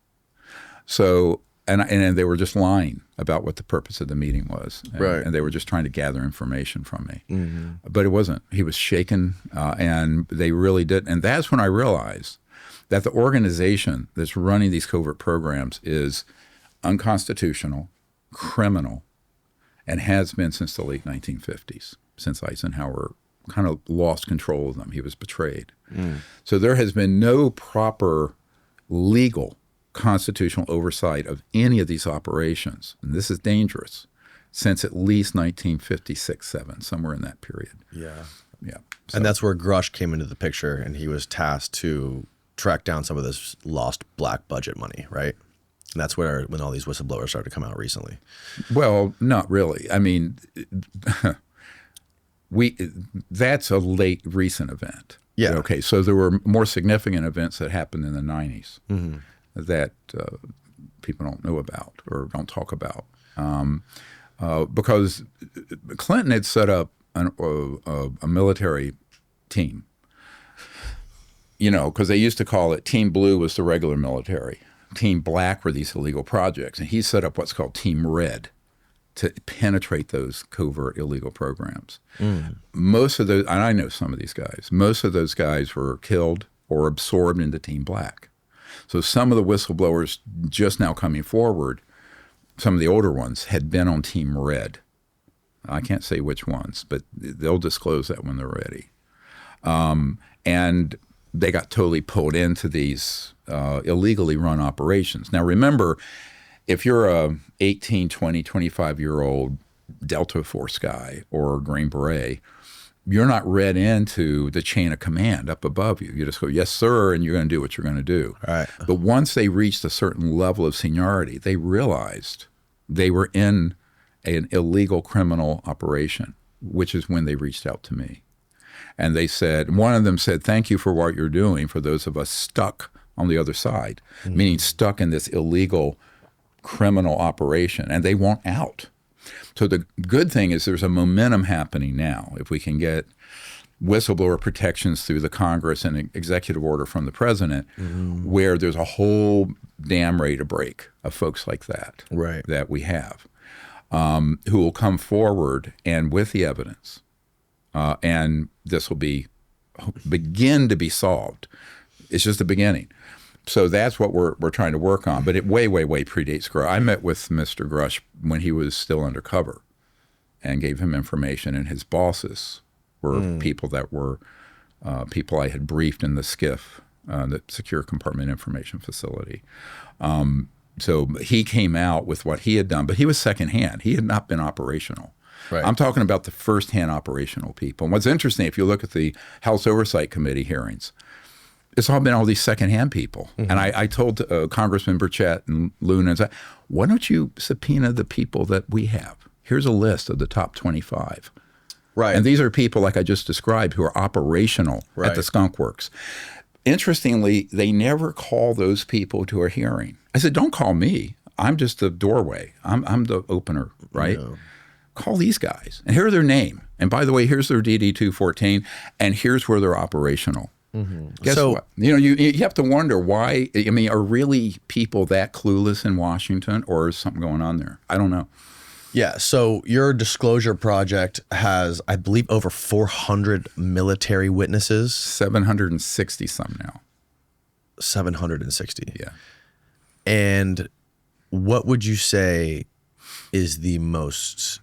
So, and they were just lying about what the purpose of the meeting was. And they were just trying to gather information from me. But it wasn't. He was shaken, and they really didn't. And that's when I realized that the organization that's running these covert programs is unconstitutional, criminal, and has been since the late 1950s, since Eisenhower kind of lost control of them. He was betrayed. So there has been no proper legal constitutional oversight of any of these operations, and this is dangerous, since at least 1956-7, somewhere in that period. Yeah. So, and that's where Grush came into the picture, and he was tasked to track down some of this lost black budget money, right? And that's when all these whistleblowers started to come out recently. Well, not really. I mean, that's a recent event. Yeah. Okay, so there were more significant events that happened in the 90s. That people don't know about or don't talk about, because Clinton had set up a military team, because they used to call it Team Blue was the regular military, Team Black were these illegal projects, and he set up what's called Team Red to penetrate those covert illegal programs. Most of those, and I know some of these guys, most of those guys were killed or absorbed into Team Black. So some of the whistleblowers just now coming forward, some of the older ones, had been on Team Red. I can't say which ones, but they'll disclose that when they're ready. And they got totally pulled into these illegally run operations. Now remember, if you're a 18, 20, 25-year-old Delta Force guy or Green Beret, you're not read into the chain of command up above you. You just go, yes, sir, and you're going to do what you're going to do. Right. But once they reached a certain level of seniority, they realized they were in an illegal criminal operation, which is when they reached out to me. And they said, one of them said, thank you for what you're doing for those of us stuck on the other side, meaning stuck in this illegal criminal operation, and they want out. So the good thing is there's a momentum happening now. If we can get whistleblower protections through the Congress and an executive order from the president, where there's a whole dam ready to break of folks like that, Right. that we have, who will come forward and with the evidence, and this will begin to be solved. It's just the beginning. So that's what we're trying to work on. But it way predates Grush. I met with Mr. Grush when he was still undercover and gave him information, and his bosses were people that were people I had briefed in the SCIF, the Secure Compartment Information Facility. So he came out with what he had done, but he was secondhand. He had not been operational. Right. I'm talking about the firsthand operational people. And what's interesting, if you look at the House Oversight Committee hearings, it's all been all these secondhand people. And I told Congressman Burchett and Luna, why don't you subpoena the people that we have? Here's a list of the top 25. Right. And these are people like I just described who are operational at the Skunk Works. Interestingly, they never call those people to a hearing. I said, don't call me. I'm just the doorway. I'm the opener, right? No. Call these guys. And here's their name. And by the way, here's their DD-214, and here's where they're operational. Guess what? You know, you have to wonder why. I mean, are really people that clueless in Washington, or is something going on there? I don't know. Yeah. So your disclosure project has, I believe, over 400 military witnesses. 760 some now. 760. Yeah. And what would you say is the most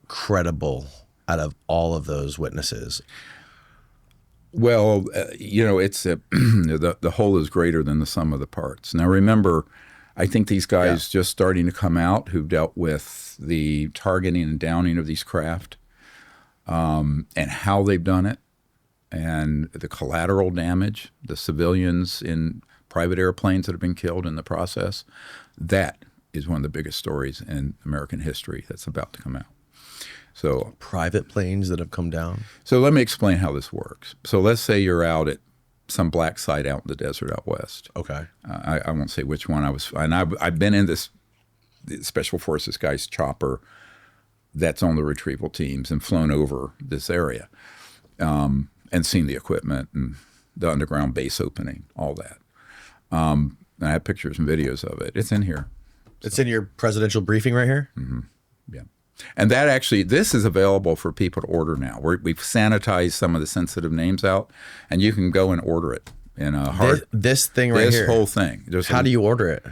credible out of all of those witnesses? Well, you know, it's the whole is greater than the sum of the parts. Now, remember, I think these guys just starting to come out who've dealt with the targeting and downing of these craft, and how they've done it, and the collateral damage, the civilians in private airplanes that have been killed in the process. That is one of the biggest stories in American history that's about to come out. So private planes that have come down. So let me explain how this works. So let's say you're out at some black site out in the desert out west. Okay. I won't say which one I was. And I've been in this Special Forces guy's chopper that's on the retrieval teams and flown over this area, and seen the equipment and the underground base opening, all that. And I have pictures and videos of it. It's in here. It's in your presidential briefing right here? Yeah. And that actually, this is available for people to order now. We've sanitized some of the sensitive names out, and you can go and order it in a hard. This thing right here. This whole thing. How do you order it?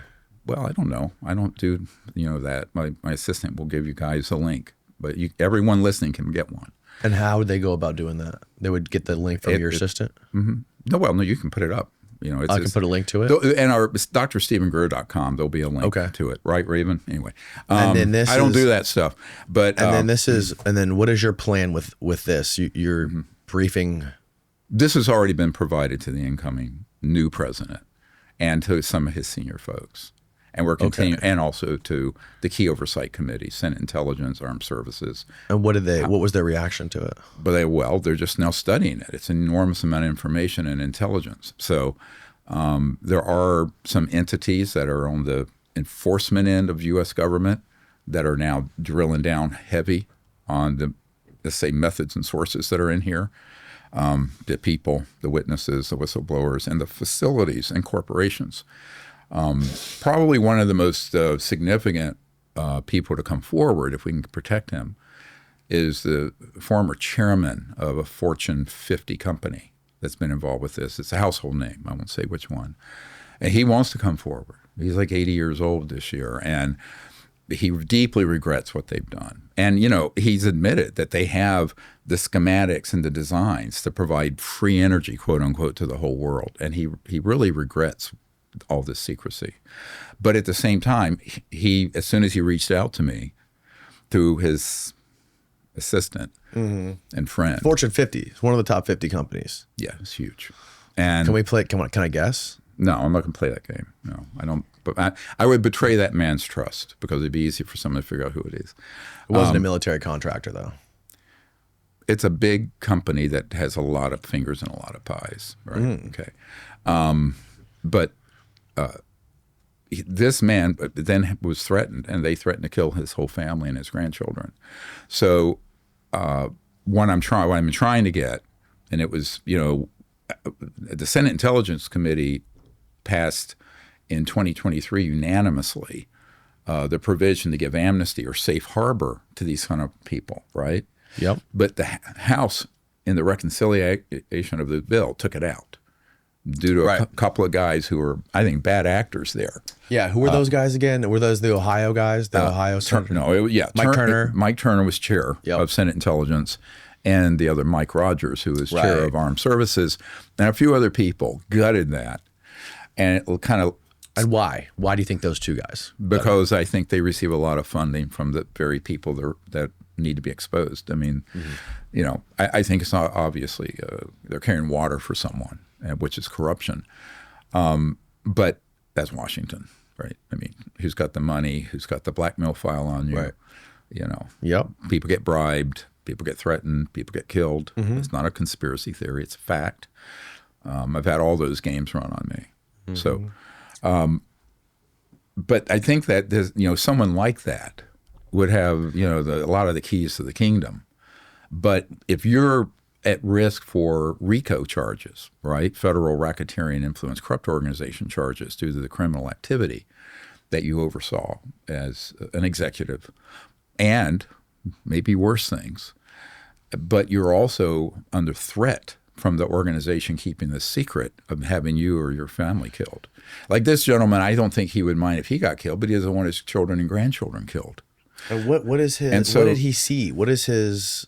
Well, I don't know. I don't do that. My assistant will give you guys a link, but everyone listening can get one. And how would they go about doing that? They would get the link from your assistant? No, you can put it up. You know, I can put a link to it? And our drstephen.greer.com, there'll be a link to it. Right, Raven? Anyway. And then this I don't do that stuff. But and then what is your plan with this? You're briefing? This has already been provided to the incoming new president and to some of his senior folks. And we're continuing, and also to the key oversight committee, Senate Intelligence, Armed Services. And what was their reaction to it? But they're just now studying it. It's an enormous amount of information and intelligence. So there are some entities that are on the enforcement end of U.S. government that are now drilling down heavy on the, let's say, methods and sources that are in here. The people, the witnesses, the whistleblowers, and the facilities and corporations. Probably one of the most significant people to come forward, if we can protect him, is the former chairman of a Fortune 50 company that's been involved with this. It's a household name. I won't say which one. And he wants to come forward. He's like 80 years old this year, and he deeply regrets what they've done. And, he's admitted that they have the schematics and the designs to provide free energy, quote unquote, to the whole world. And he really regrets all this secrecy. But at the same time, he, as soon as he reached out to me through his assistant and friend. Fortune 50, it's one of the top 50 companies. Yeah, it's huge. And can we play? Can I guess? No, I'm not going to play that game. No, I don't. But I would betray that man's trust because it'd be easy for someone to figure out who it is. It wasn't a military contractor, though. It's a big company that has a lot of fingers and a lot of pies, right? Okay. But this man then was threatened, and they threatened to kill his whole family and his grandchildren. So what I'm trying to get, and it was, the Senate Intelligence Committee passed in 2023 unanimously the provision to give amnesty or safe harbor to these kind of people, right? Yep. But the House, in the reconciliation of the bill, took it out due to a couple of guys who were, I think, bad actors there. Yeah, who were those guys again? Were those the Ohio guys? The Ohio Senator? Mike Turner. Mike Turner was chair of Senate Intelligence, and the other Mike Rogers, who was chair of Armed Services, and a few other people gutted that. And it kind of... And why? Why do you think those two guys? Because I think they receive a lot of funding from the very people that need to be exposed. I mean, I think it's not obviously they're carrying water for someone, which is corruption. But that's Washington, right? I mean, who's got the money? Who's got the blackmail file on you? Right. Yep. People get bribed. People get threatened. People get killed. It's not a conspiracy theory. It's a fact. I've had all those games run on me. So, but I think that there's, someone like that would have, a lot of the keys to the kingdom. But if you're at risk for RICO charges, right, federal racketeering influence corrupt organization charges due to the criminal activity that you oversaw as an executive, and maybe worse things, but you're also under threat from the organization keeping the secret of having you or your family killed. Like this gentleman, I don't think he would mind if he got killed, but he doesn't want his children and grandchildren killed. And what is his? And so, what did he see? What is his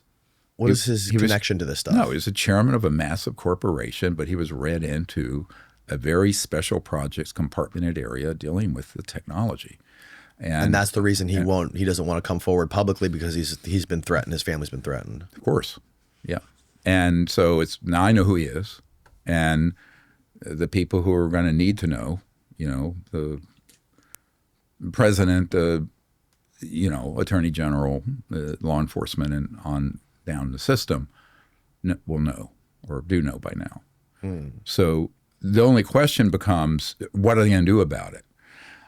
connection to this stuff? No, he was a chairman of a massive corporation, but he was read into a very special projects compartmented area dealing with the technology. And that's the reason he doesn't want to come forward publicly, because he's been threatened. His family's been threatened. Of course. Yeah. And so now I know who he is, and the people who are going to need to know, the president, attorney general, law enforcement, and on down the system will know, or do know by now. So the only question becomes, what are they going to do about it?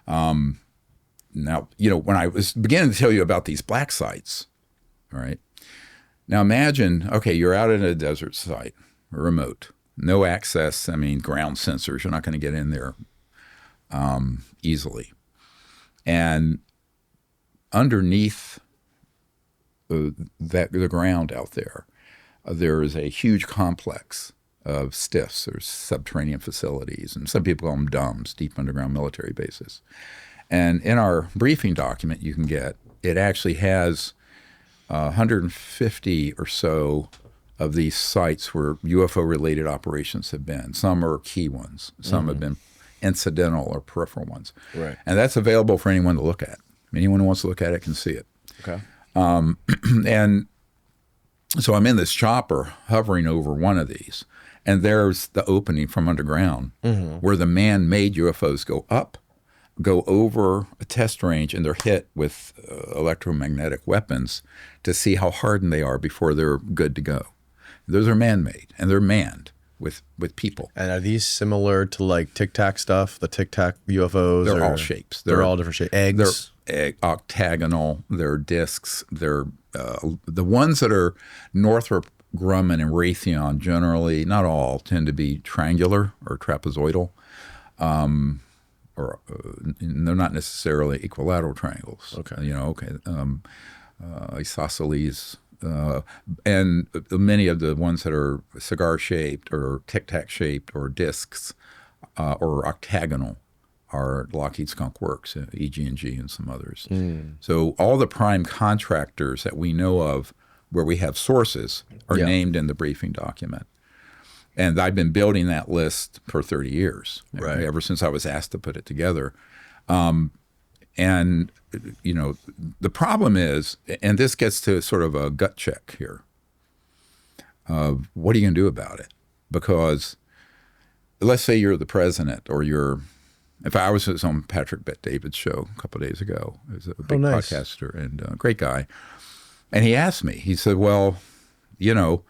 Now, when I was beginning to tell you about these black sites, all right, now imagine, okay, you're out in a desert site, remote, no access, ground sensors, you're not going to get in there easily. And underneath the ground out there, there is a huge complex of STIFs, or subterranean facilities, and some people call them DUMBs, deep underground military bases. And in our briefing document you can get, it actually has 150 or so of these sites where UFO-related operations have been. Some are key ones. Some have been incidental or peripheral ones. Right. And that's available for anyone to look at. Anyone who wants to look at it can see it. Okay. And so I'm in this chopper hovering over one of these, and there's the opening from underground where the man-made UFOs go over a test range, and they're hit with electromagnetic weapons to see how hardened they are before they're good to go. Those are man-made, and they're manned with people. And are these similar to like Tic Tac stuff, the Tic Tac UFOs? They're all shapes. They're all different shapes. Eggs? They're octagonal. They're discs. They're the ones that are Northrop Grumman and Raytheon generally, not all, tend to be triangular or trapezoidal. Or they're not necessarily equilateral triangles. Okay. Isosceles, and many of the ones that are cigar-shaped or tic-tac shaped or discs or octagonal are Lockheed Skunk Works, EG&G, and some others. So all the prime contractors that we know of where we have sources are named in the briefing document. And I've been building that list for 30 years, ever since I was asked to put it together. And, the problem is, and this gets to sort of a gut check here, of what are you going to do about it? Because let's say you're the president, or if I was on Patrick Bet-David's show a couple of days ago, he was a big podcaster and a great guy. And he asked me, he said, well, do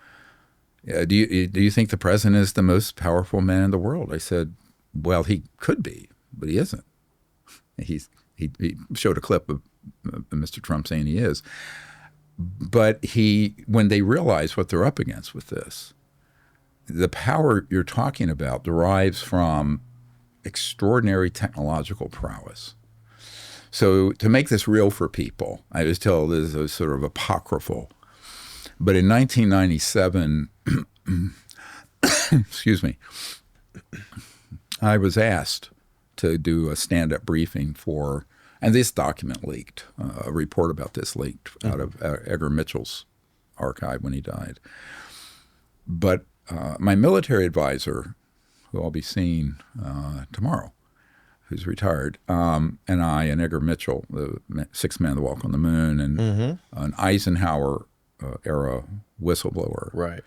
you think the president is the most powerful man in the world? I said, well, he could be, but he isn't. He showed a clip of Mr. Trump saying he is. But when they realize what they're up against with this, the power you're talking about derives from extraordinary technological prowess. So to make this real for people, I was told this is sort of apocryphal. But in 1997, excuse me, I was asked to do a stand-up briefing for, and this document leaked, a report about this leaked out of Edgar Mitchell's archive when he died. But my military advisor, who I'll be seeing tomorrow, who's retired, and I and Edgar Mitchell, the sixth man to walk on the moon, and an Eisenhower era whistleblower, Right.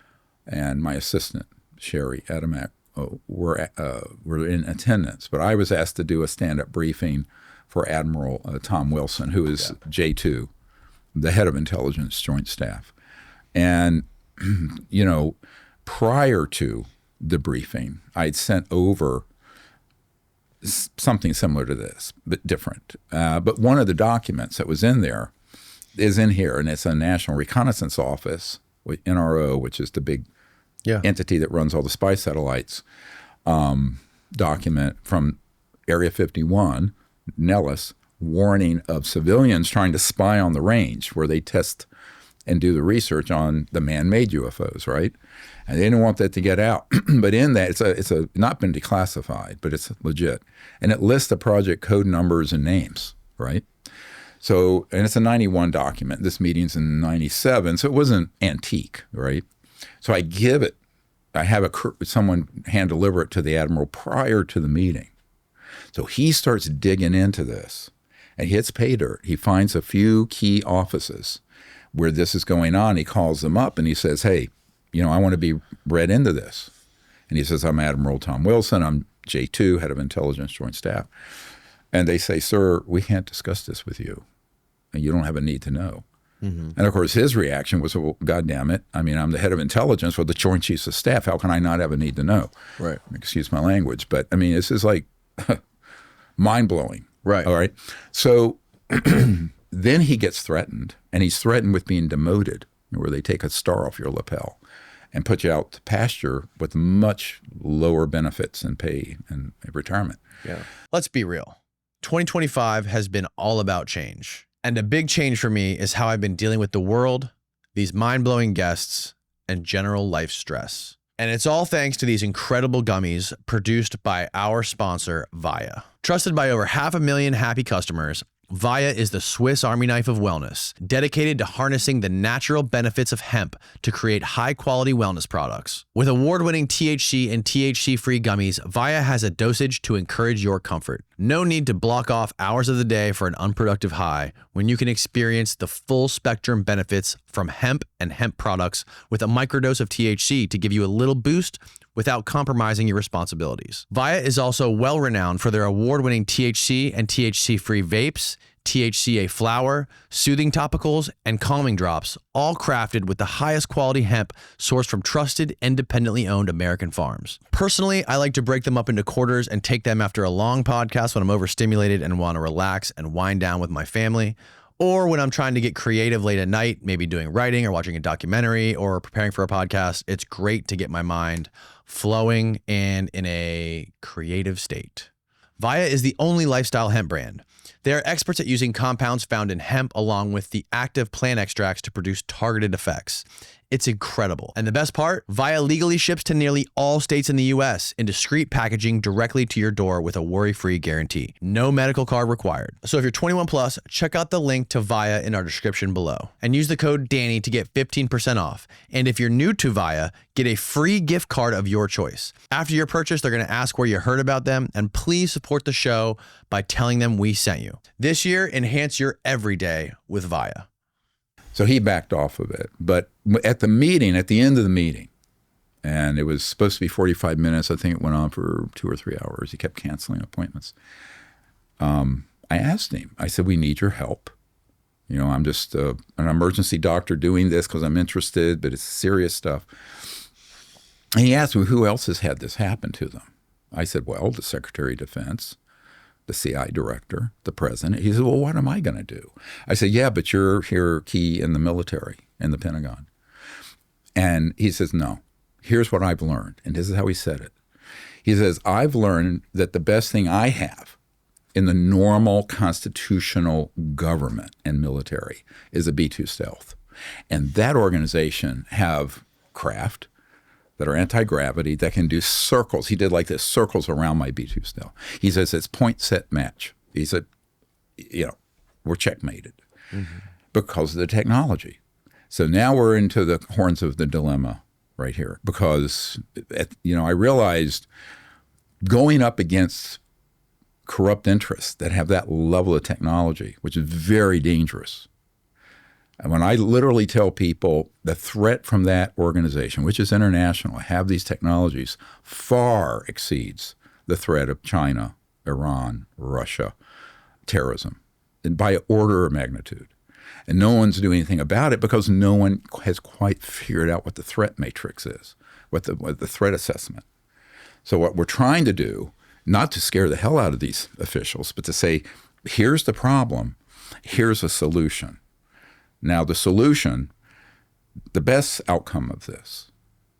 and my assistant Sherry Adamak were in attendance. But I was asked to do a stand-up briefing for Admiral Tom Wilson, who is J2, the head of intelligence joint staff, and prior to the briefing, I'd sent over something similar to this, but different. But one of the documents that was in there is in here, and it's a National Reconnaissance Office, NRO, which is the big entity that runs all the spy satellites, document from Area 51, Nellis, warning of civilians trying to spy on the range where they test and do the research on the man-made UFOs, right? And they didn't want that to get out. But in that, it's not been declassified, but it's legit. And it lists the project code numbers and names, right? So, and it's a 91 document. This meeting's in 97, so it wasn't antique, right? So I have someone hand deliver it to the admiral prior to the meeting. So he starts digging into this, and he hits pay dirt. He finds a few key offices where this is going on. He calls them up and he says, hey, I want to be read into this. And he says, I'm Admiral Tom Wilson. I'm J2, head of intelligence joint staff. And they say, sir, we can't discuss this with you. And you don't have a need to know. Mm-hmm. And of course, his reaction was, well, God damn it. I mean, I'm the head of intelligence with the Joint Chiefs of Staff. How can I not have a need to know? Right. Excuse my language. But I mean, this is like mind blowing. Right. All right. So then he gets threatened, and he's threatened with being demoted, where they take a star off your lapel and put you out to pasture with much lower benefits and pay and retirement. Yeah. Let's be real. 2025 has been all about change. And a big change for me is how I've been dealing with the world, these mind-blowing guests, and general life stress. And it's all thanks to these incredible gummies produced by our sponsor, Via. Trusted by over 500,000 happy customers, Via is the Swiss Army knife of wellness, dedicated to harnessing the natural benefits of hemp to create high-quality wellness products. With award-winning THC and THC-free gummies, Via has a dosage to encourage your comfort. No need to block off hours of the day for an unproductive high when you can experience the full spectrum benefits from hemp and hemp products with a microdose of THC to give you a little boost without compromising your responsibilities. Via is also well-renowned for their award-winning THC and THC-free vapes, THCA flower, soothing topicals, and calming drops, all crafted with the highest quality hemp sourced from trusted, independently owned American farms. Personally, I like to break them up into quarters and take them after a long podcast when I'm overstimulated and want to relax and wind down with my family, or when I'm trying to get creative late at night, maybe doing writing or watching a documentary or preparing for a podcast. It's great to get my mind flowing and in a creative state. Via is the only lifestyle hemp brand. They are experts at using compounds found in hemp along with the active plant extracts to produce targeted effects. It's incredible. And the best part, Via legally ships to nearly all states in the US in discreet packaging directly to your door with a worry-free guarantee. No medical card required. So if you're 21 plus, check out the link to Via in our description below and use the code Danny to get 15% off. And if you're new to Via, get a free gift card of your choice. After your purchase, they're going to ask where you heard about them, and please support the show by telling them we sent you. This year, enhance your everyday with Via. So he backed off of it. But at the meeting, at the end of the meeting, and it was supposed to be 45 minutes. I think it went on for 2 or 3 hours. He kept canceling appointments. I asked him, I said, we need your help. I'm just an emergency doctor doing this because I'm interested, but it's serious stuff. And he asked me, who else has had this happen to them? I said, well, the Secretary of Defense, the CI director, the president. He said, well, what am I going to do? I said, yeah, but you're here key in the military, in the Pentagon. And he says, no, here's what I've learned. And this is how he said it. He says, I've learned that the best thing I have in the normal constitutional government and military is a B-2 stealth. And that organization have craft that are anti-gravity that can do circles. He did like this, circles around my B-2 stealth. He says it's point, set, match. He said, we're checkmated because of the technology. So now we're into the horns of the dilemma right here because, I realized going up against corrupt interests that have that level of technology, which is very dangerous. And when I literally tell people the threat from that organization, which is international, have these technologies, far exceeds the threat of China, Iran, Russia, terrorism, and by order of magnitude. And no one's doing anything about it because no one has quite figured out what the threat matrix is, what the threat assessment. So what we're trying to do, not to scare the hell out of these officials, but to say, here's the problem, here's a solution. Now, the solution, the best outcome of this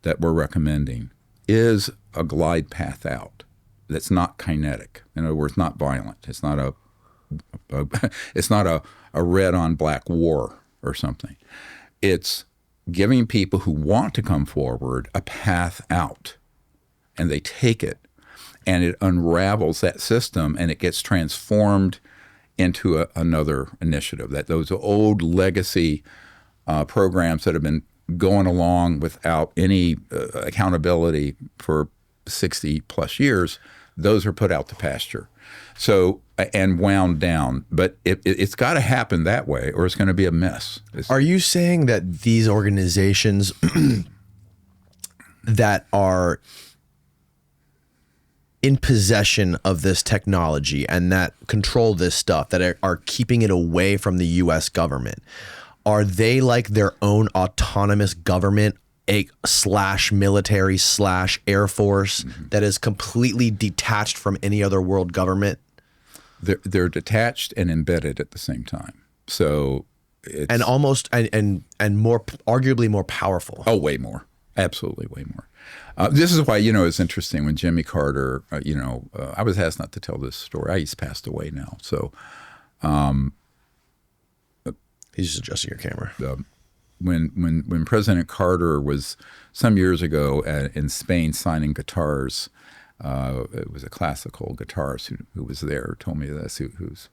that we're recommending is a glide path out that's not kinetic. In other words, not violent. It's not a red on black war or something. It's giving people who want to come forward a path out, and they take it, and it unravels that system, and it gets transformed into another initiative. That those old legacy programs that have been going along without any accountability for 60 plus years, those are put out to pasture. So, and wound down. But it's got to happen that way or it's going to be a mess. Are you saying that these organizations that are in possession of this technology and that control this stuff, that are keeping it away from the U.S. government, are they like their own autonomous government, slash military slash Air Force that is completely detached from any other world government? They're detached and embedded at the same time. So it's, and almost and more, arguably more powerful. Oh, way more. Absolutely way more. This is why, it's interesting when Jimmy Carter, I was asked not to tell this story. He's passed away now. So he's just adjusting your camera. When President Carter was some years ago in Spain signing guitars, it was a classical guitarist who was there, told me this, who's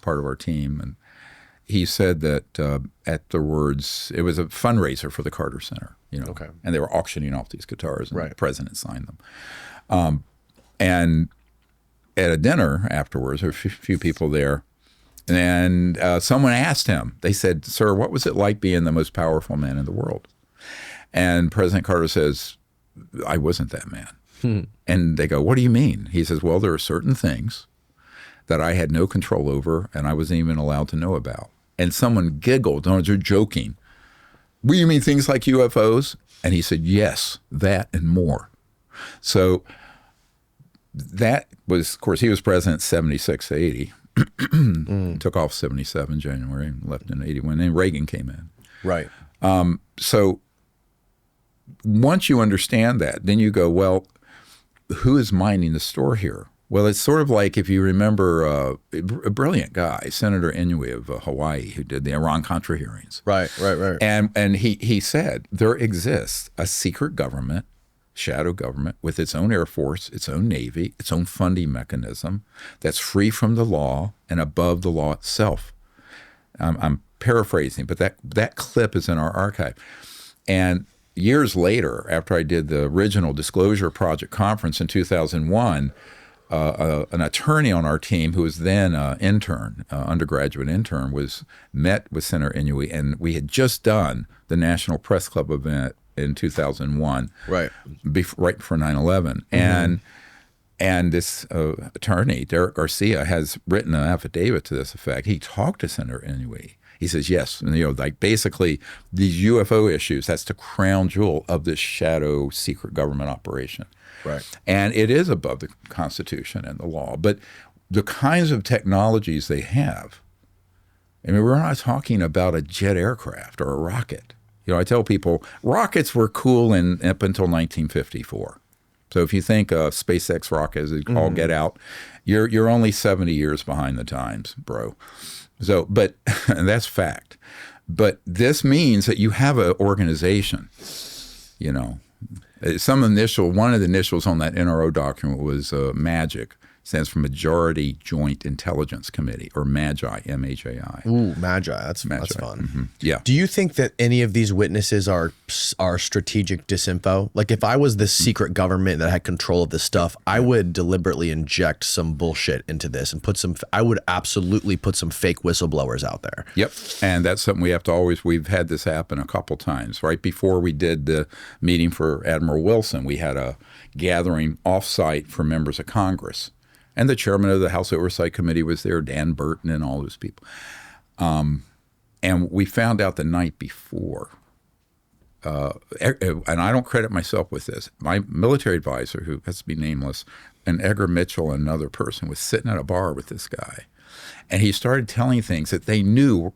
part of our team. And he said that afterwards, it was a fundraiser for the Carter Center, Okay. And they were auctioning off these guitars, and the president signed them. And at a dinner afterwards, there were a few people there, and someone asked him, they said, "Sir, what was it like being the most powerful man in the world?" And President Carter says, "I wasn't that man." And they go, "What do you mean?" He says, "Well, there are certain things that I had no control over and I wasn't even allowed to know about." And someone giggled, "No, you're joking. Well, you mean things like UFOs?" And he said, "Yes, that and more." So that was, of course, he was president 76 to 80. Took off 77 January and left in 81. And Reagan came in. Right. So once you understand that, then you go, well, who is minding the store here? Well, it's sort of like if you remember a brilliant guy, Senator Inouye of Hawaii, who did the Iran-Contra hearings. Right. And he said there exists a secret government, shadow government, with its own Air Force, its own Navy, its own funding mechanism that's free from the law and above the law itself. I'm paraphrasing, but that clip is in our archive. And years later, after I did the original Disclosure Project conference in 2001, an attorney on our team who was then an intern, undergraduate intern, met with Senator Inouye, and we had just done the National Press Club event in 2001, right before 9/11, and this attorney, Derek Garcia, has written an affidavit to this effect. He talked to Senator Inouye. He says, yes, and, like basically these UFO issues, that's the crown jewel of this shadow secret government operation. Right. And it is above the Constitution and the law. But the kinds of technologies they have. I mean, we're not talking about a jet aircraft or a rocket. You know, I tell people rockets were cool up until 1954. So if you think a SpaceX rocket, as it all get out, you're only 70 years behind the times, bro. So, but and that's fact. But this means that you have an organization. You know, one of the initials on that NRO document was MAGIC. Stands for Majority Joint Intelligence Committee, or MAGI, M-A-J-I. Ooh, Magi. That's fun. Mm-hmm. Yeah. Do you think that any of these witnesses are strategic disinfo? Like, if I was the secret government that had control of this stuff, I would deliberately inject some bullshit into this and I would absolutely put some fake whistleblowers out there. Yep. And that's something we have to we've had this happen a couple times. Right before we did the meeting for Admiral Wilson, we had a gathering offsite for members of Congress. And the chairman of the House Oversight Committee was there, Dan Burton, and all those people. And we found out the night before, and I don't credit myself with this, my military advisor, who has to be nameless, and Edgar Mitchell, another person, was sitting at a bar with this guy. And he started telling things that they knew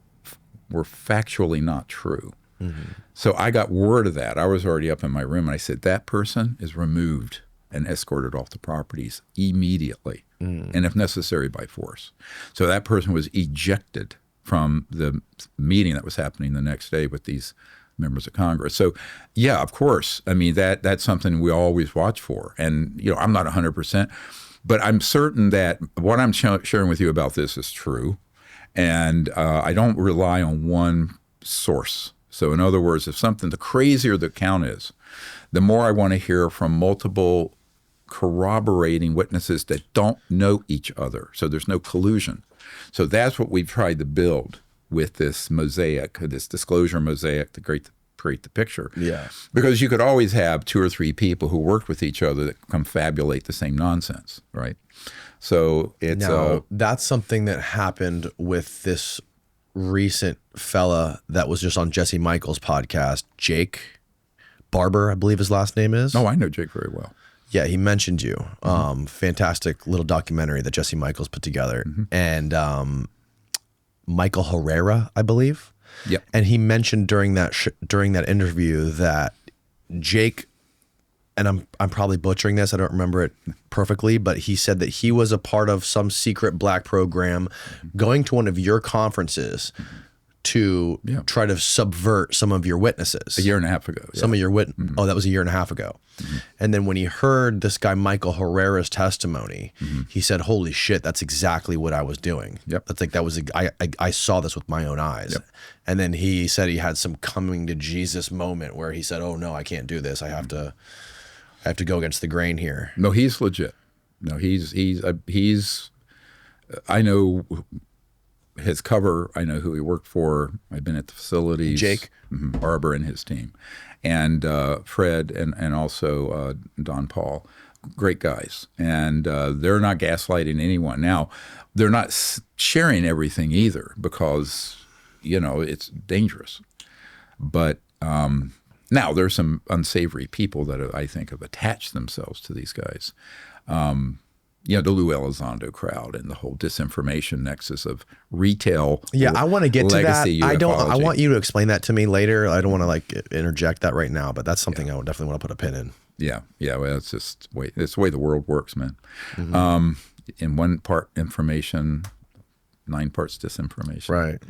were factually not true. Mm-hmm. So I got word of that. I was already up in my room, and I said, that person is removed and escorted off the properties immediately, and if necessary, by force. So that person was ejected from the meeting that was happening the next day with these members of Congress. So, yeah, of course. I mean, that's something we always watch for. And, you know, I'm not 100%, but I'm certain that what I'm sharing with you about this is true. And I don't rely on one source. So, in other words, the crazier the count is, the more I want to hear from multiple corroborating witnesses that don't know each other. So there's no collusion. So that's what we've tried to build with this mosaic, this disclosure mosaic to create the picture. Yeah. Because you could always have 2 or 3 people who worked with each other that confabulate the same nonsense, right? So it's now, that's something that happened with this recent fella that was just on Jesse Michaels' podcast, Jake Barber, I believe his last name is. Oh, I know Jake very well. Yeah, he mentioned you. Fantastic little documentary that Jesse Michaels put together. And Michael Herrera, I believe. Yep. And he mentioned during that interview that Jake, and I'm probably butchering this, I don't remember it perfectly, but he said that he was a part of some secret black program going to one of your conferences to try to subvert some of your witnesses. A year and a half ago. Some of your Oh, that was a year and a half ago. And then when he heard this guy Michael Herrera's testimony, he said, "Holy shit, that's exactly what I was doing." Yep. That's like I saw this with my own eyes. Yep. And then he said he had some coming to Jesus moment where he said, "Oh no, I can't do this. I have to go against the grain here." No, he's legit. No, he's I know his cover. I know who he worked for. I've been at the facilities. Jake Barber and his team, and Fred and also Don Paul. Great guys, and they're not gaslighting anyone. Now, they're not sharing everything either because it's dangerous. But now there's some unsavory people that I think have attached themselves to these guys. The Lou Elizondo crowd and the whole disinformation nexus of retail. Yeah, I want to get to that. Ufology. I want you to explain that to me later. I don't want to interject that right now, but that's something I would definitely want to put a pin in. Yeah. Well, it's just it's the way the world works, man. In 1 part information, 9 parts disinformation. Right.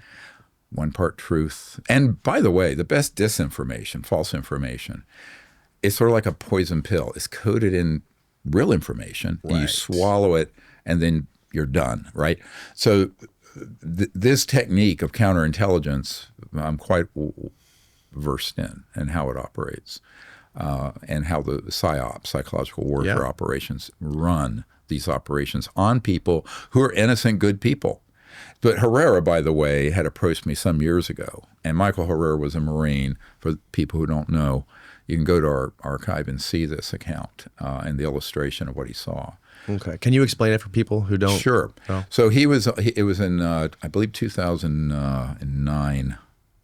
1 part truth. And by the way, the best disinformation, false information, is sort of like a poison pill. It's coated in real information, and you swallow it, and then you're done, right? So this technique of counterintelligence, I'm quite versed in, and how it operates, and how the PSYOP, psychological warfare operations, run these operations on people who are innocent, good people. But Herrera, by the way, had approached me some years ago, and Michael Herrera was a Marine. For people who don't know, you can go to our archive and see this account and the illustration of what he saw. Okay. Can you explain it for people who don't? Sure. know? So it was in, I believe, 2009.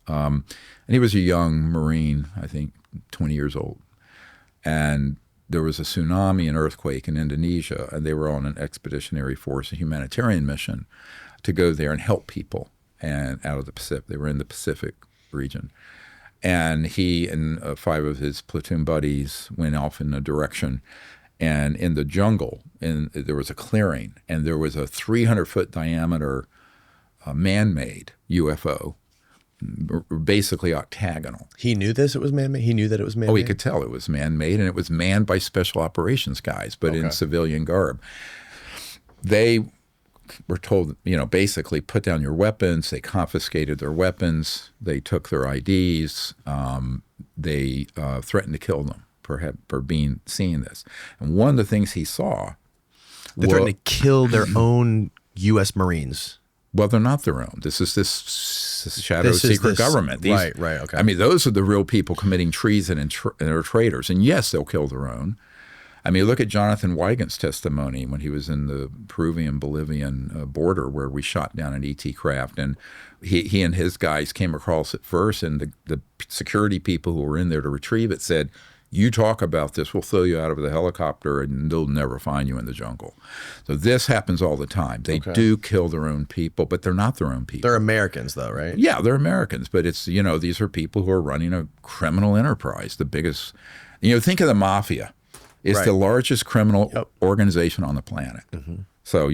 And he was a young Marine, I think 20 years old. And there was a tsunami and earthquake in Indonesia, and they were on an expeditionary force, a humanitarian mission, to go there and help people and out of the Pacific. They were in the Pacific region. And he and 5 of his platoon buddies went off in a direction. And in the jungle, there was a clearing, and there was a 300-foot diameter man-made UFO, basically octagonal. He knew this, it was man-made? He knew that it was man-made? Oh, he could tell it was man-made, and it was manned by special operations guys, but in civilian garb. They were told, basically put down your weapons. They confiscated their weapons. They took their IDs. They threatened to kill them for seeing this. And one of the things he saw, they threatened to kill their own U.S. Marines. Well, they're not their own. This is this shadow secret government. Right, okay. I mean, those are the real people committing treason and are traitors. And yes, they'll kill their own. I mean, look at Jonathan Weigand's testimony when he was in the Peruvian-Bolivian border where we shot down an ET craft. And he and his guys came across it first, and the security people who were in there to retrieve it said, you talk about this, we'll throw you out of the helicopter and they'll never find you in the jungle. So this happens all the time. They do kill their own people, but they're not their own people. They're Americans though, right? Yeah, they're Americans, but it's, these are people who are running a criminal enterprise, the biggest, think of the mafia. It's the largest criminal organization on the planet. Mm-hmm. So,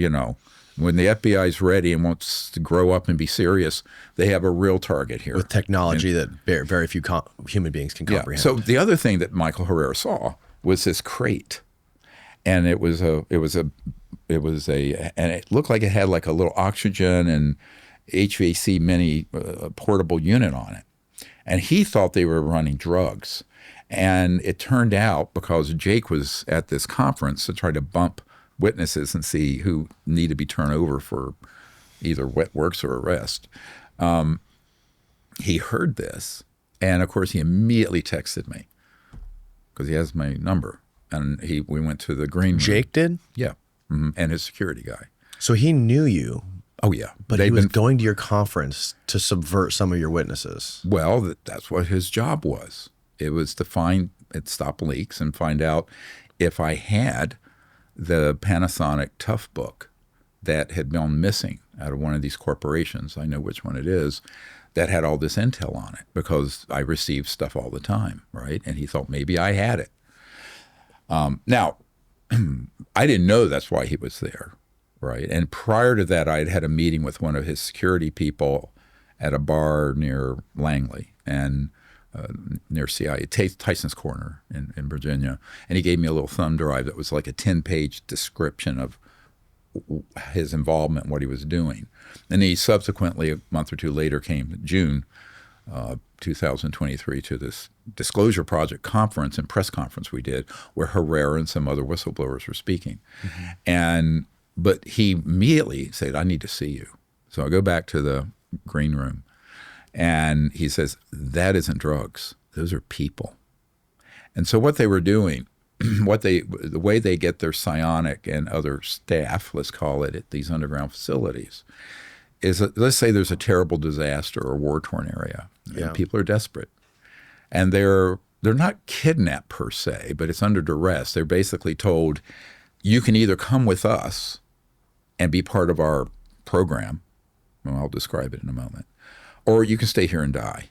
when the FBI is ready and wants to grow up and be serious, they have a real target here. With technology that very few human beings can comprehend. So the other thing that Michael Herrera saw was this crate. And it looked like it had like a little oxygen and HVAC mini portable unit on it. And he thought they were running drugs. And it turned out, because Jake was at this conference to try to bump witnesses and see who need to be turned over for either wet works or arrest, he heard this. And, of course, he immediately texted me because he has my number. And we went to the green room. Jake did? Yeah. Mm-hmm. And his security guy. So he knew you. Oh, yeah. But he was going to your conference to subvert some of your witnesses. Well, that's what his job was. It was to stop leaks and find out if I had the Panasonic Tough book that had gone missing out of one of these corporations. I know which one it is, that had all this intel on it because I received stuff all the time, right? And he thought maybe I had it. Now, I didn't know that's why he was there, right? And prior to that, I had had a meeting with one of his security people at a bar near Langley and near CIA, Tyson's Corner in Virginia. And he gave me a little thumb drive that was like a 10-page description of his involvement and what he was doing. And he subsequently, a month or two later, came June 2023 to this Disclosure Project conference and press conference we did where Herrera and some other whistleblowers were speaking. Mm-hmm. But he immediately said, I need to see you. So I go back to the green room. And he says, that isn't drugs. Those are people. And so what they were doing, the way they get their psionic and other staff, let's call it, at these underground facilities, is that, let's say there's a terrible disaster or war-torn area. Yeah. And people are desperate. And they're not kidnapped per se, but it's under duress. They're basically told, you can either come with us and be part of our program, well, I'll describe it in a moment, or you can stay here and die.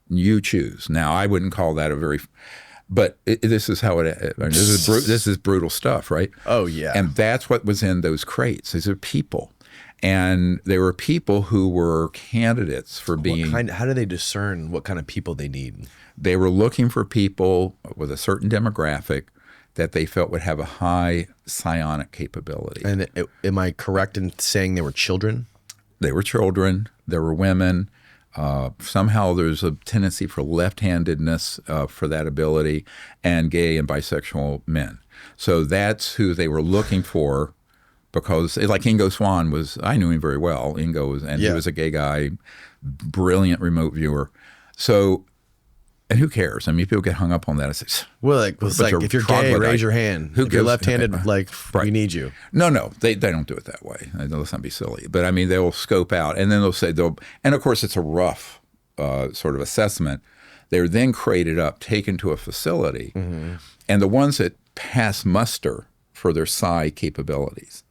You choose. Now, I wouldn't call that but this is how this is brutal stuff, right? Oh, yeah. And that's what was in those crates. These are people. And there were people who were candidates for being... How do they discern what kind of people they need? They were looking for people with a certain demographic that they felt would have a high psionic capability. And am I correct in saying they were children? They were children. There were women. Somehow there's a tendency for left-handedness for that ability, and gay and bisexual men. So that's who they were looking for, because like Ingo Swann was, I knew him very well. He was a gay guy, brilliant remote viewer. So, and who cares? I mean, people get hung up on that. It's like if you're gay, raise your hand. If you're left-handed, we need you. No, they don't do it that way. Let's not be silly. But I mean, they will scope out, and then they'll say and of course it's a rough sort of assessment. They're then crated up, taken to a facility, mm-hmm. and the ones that pass muster for their psychic capabilities,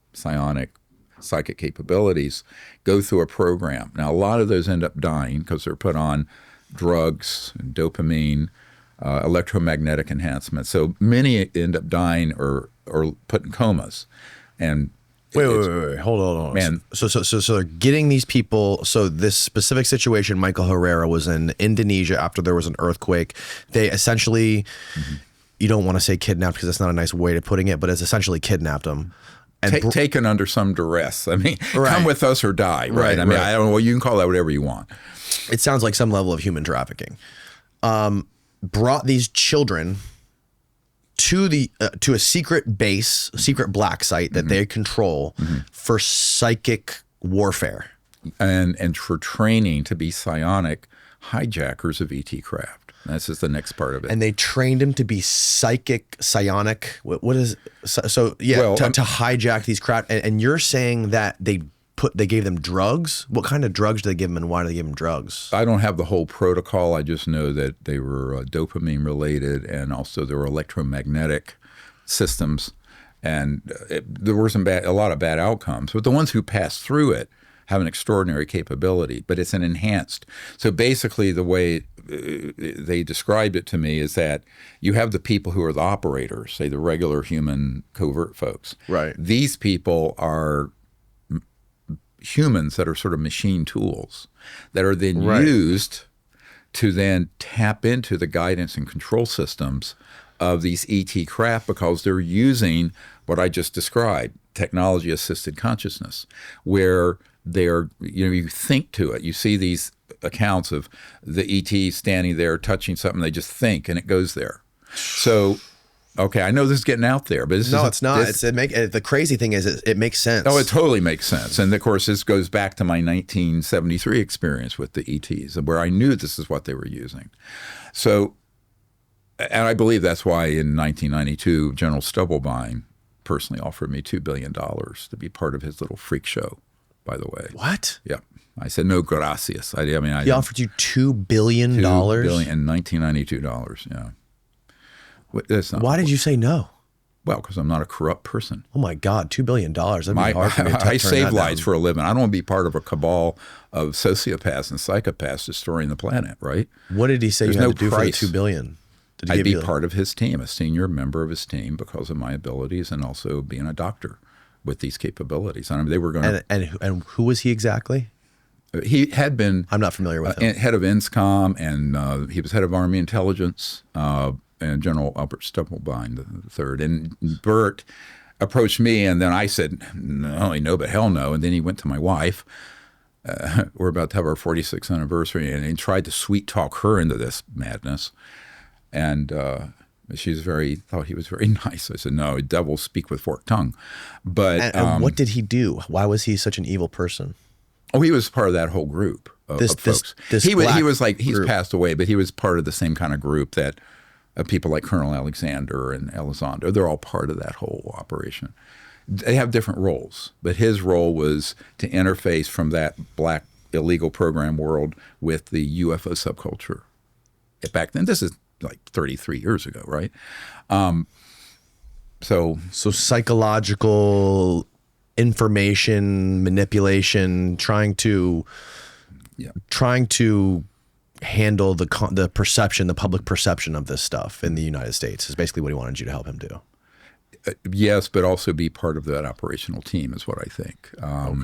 go through a program. Now, a lot of those end up dying because they're put on drugs, and dopamine, electromagnetic enhancement. So many end up dying or put in comas. And Wait, hold on. Man. So they're getting these people. So this specific situation, Michael Herrera was in Indonesia after there was an earthquake. They essentially, you don't want to say kidnapped because that's not a nice way of putting it, but it's essentially kidnapped him. And taken under some duress. I mean, Right. come with us or die, right? I mean, right. I don't know. Well, you can call that whatever you want. It sounds like some level of human trafficking. Brought these children to a secret base, a secret black site that they control for psychic warfare. And for training to be psionic hijackers of ET craft. That's just the next part of it. And they trained him to be psionic. What is so? Yeah, Well, to hijack these craft. And you're saying that they gave them drugs. What kind of drugs do they give them, and why do they give them drugs? I don't have the whole protocol. I just know that they were dopamine related, and also there were electromagnetic systems, and there were a lot of bad outcomes. But the ones who passed through it have an extraordinary capability, but it's an enhanced. So basically, the way they described it to me is that you have the people who are the operators, say the regular human covert folks. Right. These people are humans that are sort of machine tools that are then used to then tap into the guidance and control systems of these ET craft because they're using what I just described, technology-assisted consciousness, where they're, you think to it. You see these accounts of the ET standing there touching something, they just think, and it goes there. So, okay, I know this is getting out there, but it's not. The crazy thing is, it makes sense. Oh, it totally makes sense. And of course, this goes back to my 1973 experience with the ETs, where I knew this is what they were using. So, and I believe that's why in 1992, General Stubblebine personally offered me $2 billion to be part of his little freak show, by the way. What? Yeah. I said, no gracias. I mean, He offered you $2 billion? $2 billion in $1992, yeah. That's not Why did you say no? Well, because I'm not a corrupt person. Oh my God, $2 billion. That'd be hard for me to I turn save that lives down. for a living. I don't want to be part of a cabal of sociopaths and psychopaths destroying the planet, right? What did he say There's you had no to do price. for the $2 billion? Did he I'd give be you part of his team, a senior member of his team because of my abilities and also being a doctor with these capabilities. I mean, they were going to... And who was he exactly? He had been... I'm not familiar with him. Head of INSCOM, and he was head of Army Intelligence, and General Albert Stubblebine III. And Bert approached me, and then I said, not only no, but hell no. And then he went to my wife. We're about to have our 46th anniversary, and he tried to sweet talk her into this madness. And thought he was very nice. I said, no, devils speak with forked tongue. But and what did he do? Why was he such an evil person? Oh, he was part of that whole group of folks. He was like, he's passed away, but he was part of the same kind of group that people like Colonel Alexander and Elizondo, they're all part of that whole operation. They have different roles, but his role was to interface from that black illegal program world with the UFO subculture. Back then, this is like 33 years ago, right? So psychological information manipulation, trying to handle the perception, the public perception of this stuff in the United States is basically what he wanted you to help him do. Yes, but also be part of that operational team is what I think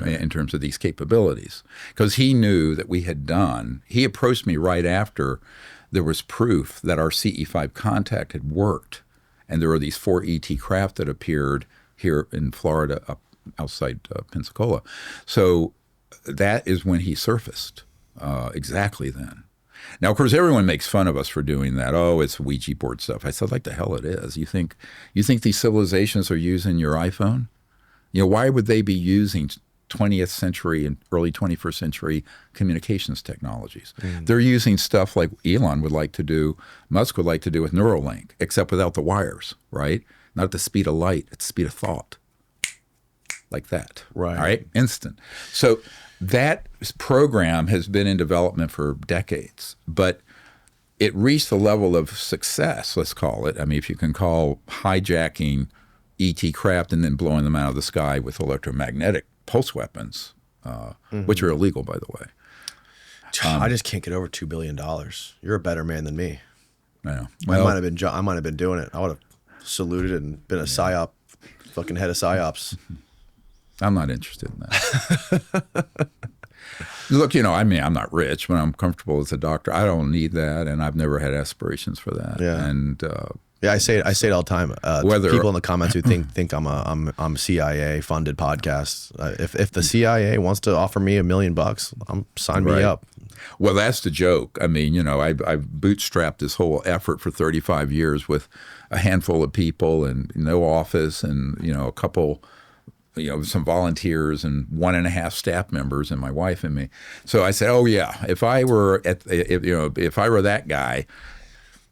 in terms of these capabilities. Because he knew that we had done, he approached me right after there was proof that our CE5 contact had worked. And there were these 4 ET craft that appeared here in Florida up outside Pensacola. So that is when he surfaced, exactly then. Now, of course, everyone makes fun of us for doing that. Oh, it's Ouija board stuff. I said, like the hell it is. You think these civilizations are using your iPhone? Why would they be using 20th century and early 21st century communications technologies? They're using stuff like Elon would like to do, Musk would like to do with Neuralink, except without the wires, right? Not at the speed of light, at the speed of thought. Like that. Right. All right. Instant. So that program has been in development for decades, but it reached the level of success, let's call it. I mean, if you can call hijacking ET craft and then blowing them out of the sky with electromagnetic pulse weapons, which are illegal, by the way. I just can't get over $2 billion. You're a better man than me. Yeah. I might have been doing it. I would have saluted and been a psyop, fucking head of psyops. I'm not interested in that. Look, I mean, I'm not rich, but I'm comfortable as a doctor. I don't need that, and I've never had aspirations for that. Yeah. And I say it all the time. People in the comments who think I'm CIA funded podcast. If the CIA wants to offer me $1 million, sign me up. Well, that's the joke. I mean, I've bootstrapped this whole effort for 35 years with a handful of people and no office and, a couple, some volunteers and 1.5 staff members and my wife and me. So I said, oh yeah, if I were if I were that guy,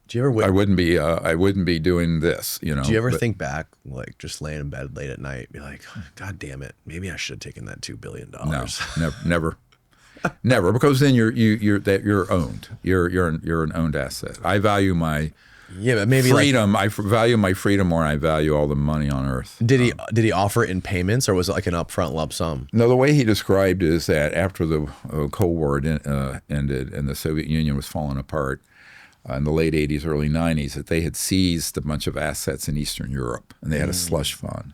do you ever? I wouldn't be doing this. Do you ever think back, like just laying in bed late at night, be like, God damn it, maybe I should have taken that $2 billion? No, never. Never, because then you're owned. You're an owned asset. I value my freedom. I value my freedom more than I value all the money on earth. Did he offer it in payments, or was it like an upfront lump sum? No, the way he described it is that after the Cold War ended and the Soviet Union was falling apart in the late 80s, early 90s, that they had seized a bunch of assets in Eastern Europe, and they had a slush fund,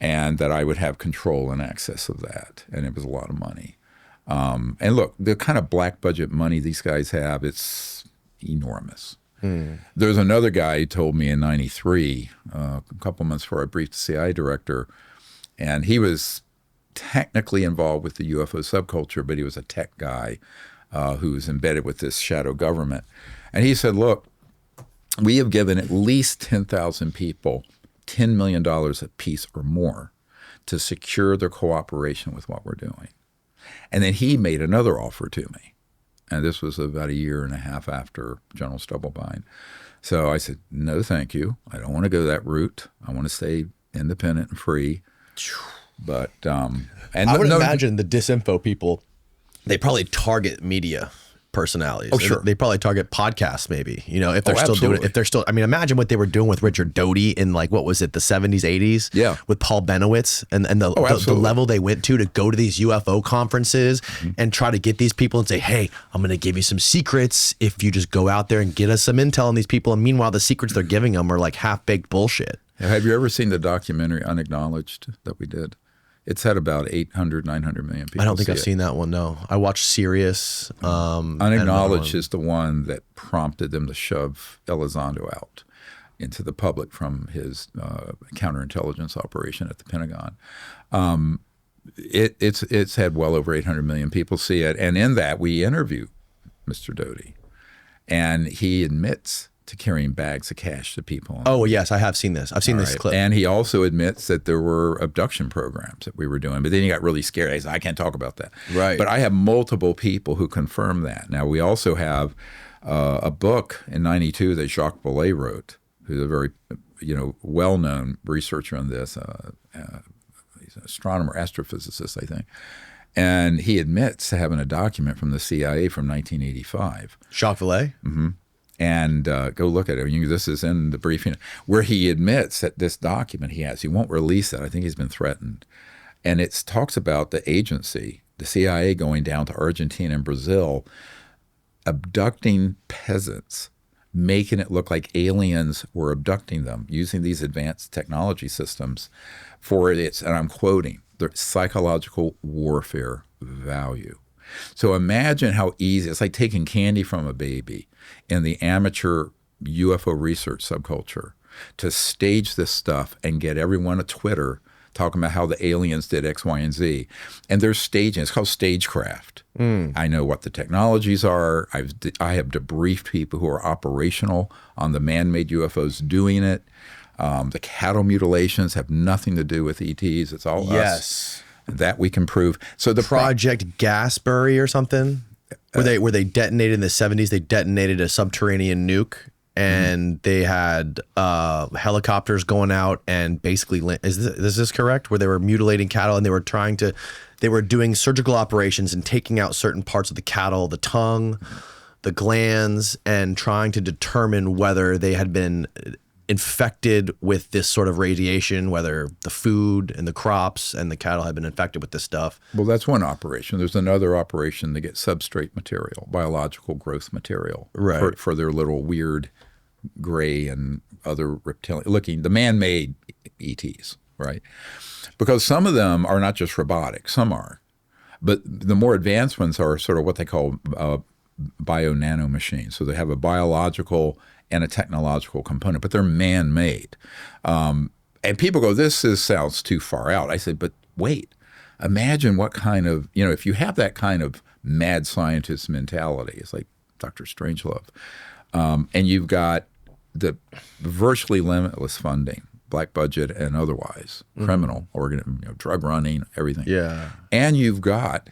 and that I would have control and access of that, and it was a lot of money. And look, the kind of black budget money these guys have, it's enormous. There's another guy who told me in '93, a couple months before I briefed the CIA director, and he was technically involved with the UFO subculture, but he was a tech guy who was embedded with this shadow government. And he said, look, we have given at least 10,000 people $10 million a piece or more to secure their cooperation with what we're doing. And then he made another offer to me. And this was about 1.5 years after General Stubblebine. So I said, no, thank you. I don't want to go that route. I want to stay independent and free. But and I would imagine the disinfo people, they probably target media personalities. Oh, sure. They probably target podcasts, maybe, if they're still doing it. If they're still, I mean, imagine what they were doing with Richard Doty in what was it, the 70s, 80s? Yeah. With Paul Benowitz and the level they went to go to these UFO conferences and try to get these people and say, hey, I'm going to give you some secrets if you just go out there and get us some intel on these people. And meanwhile, the secrets they're giving them are like half-baked bullshit. Have you ever seen the documentary Unacknowledged that we did? It's had about 800, 900 million people. I don't think I've seen that one, no. I watched Sirius. Unacknowledged is the one that prompted them to shove Elizondo out into the public from his counterintelligence operation at the Pentagon. It's had well over 800 million people see it. And in that, we interview Mr. Doty. And he admits to carrying bags of cash to people. Oh, yes, I have seen this. I've seen this clip. And he also admits that there were abduction programs that we were doing. But then he got really scared. He said, I can't talk about that. Right. But I have multiple people who confirm that. Now, we also have a book in '92 that Jacques Vallée wrote, who's a very well-known researcher on this. He's an astronomer, astrophysicist, I think. And he admits to having a document from the CIA from 1985. Jacques Vallée? Mm-hmm. And go look at it. This is in the briefing where he admits that this document he won't release it. I think he's been threatened. And it talks about the agency, the CIA, going down to Argentina and Brazil, abducting peasants, making it look like aliens were abducting them, using these advanced technology systems for its, and I'm quoting, the psychological warfare value. So imagine how easy, it's like taking candy from a baby in the amateur UFO research subculture to stage this stuff and get everyone at Twitter talking about how the aliens did X, Y, and Z. And they're staging, it's called stagecraft. I know what the technologies are. I have debriefed people who are operational on the man-made UFOs doing it. The cattle mutilations have nothing to do with ETs. It's all us. That we can prove. So the Project Gasbury or something, where they detonated in the 70s. They detonated a subterranean nuke, and they had helicopters going out and basically is this correct? Where they were mutilating cattle and they were doing surgical operations and taking out certain parts of the cattle, the tongue, the glands and trying to determine whether they had been infected with this sort of radiation, whether the food and the crops and the cattle had been infected with this stuff. Well, that's one operation. There's another operation to get substrate material, biological growth material, Right. for their little weird gray and other reptilian looking, the man-made ETs, right? Because some of them are not just robotic, some are. But the more advanced ones are sort of what they call bio-nano machines. So they have a biological and a technological component, but they're man-made. And people go, sounds too far out. I said, but wait, imagine what kind of, if you have that kind of mad scientist mentality, it's like Dr. Strangelove, and you've got the virtually limitless funding, black budget and otherwise, criminal, drug running, everything. Yeah. And you've got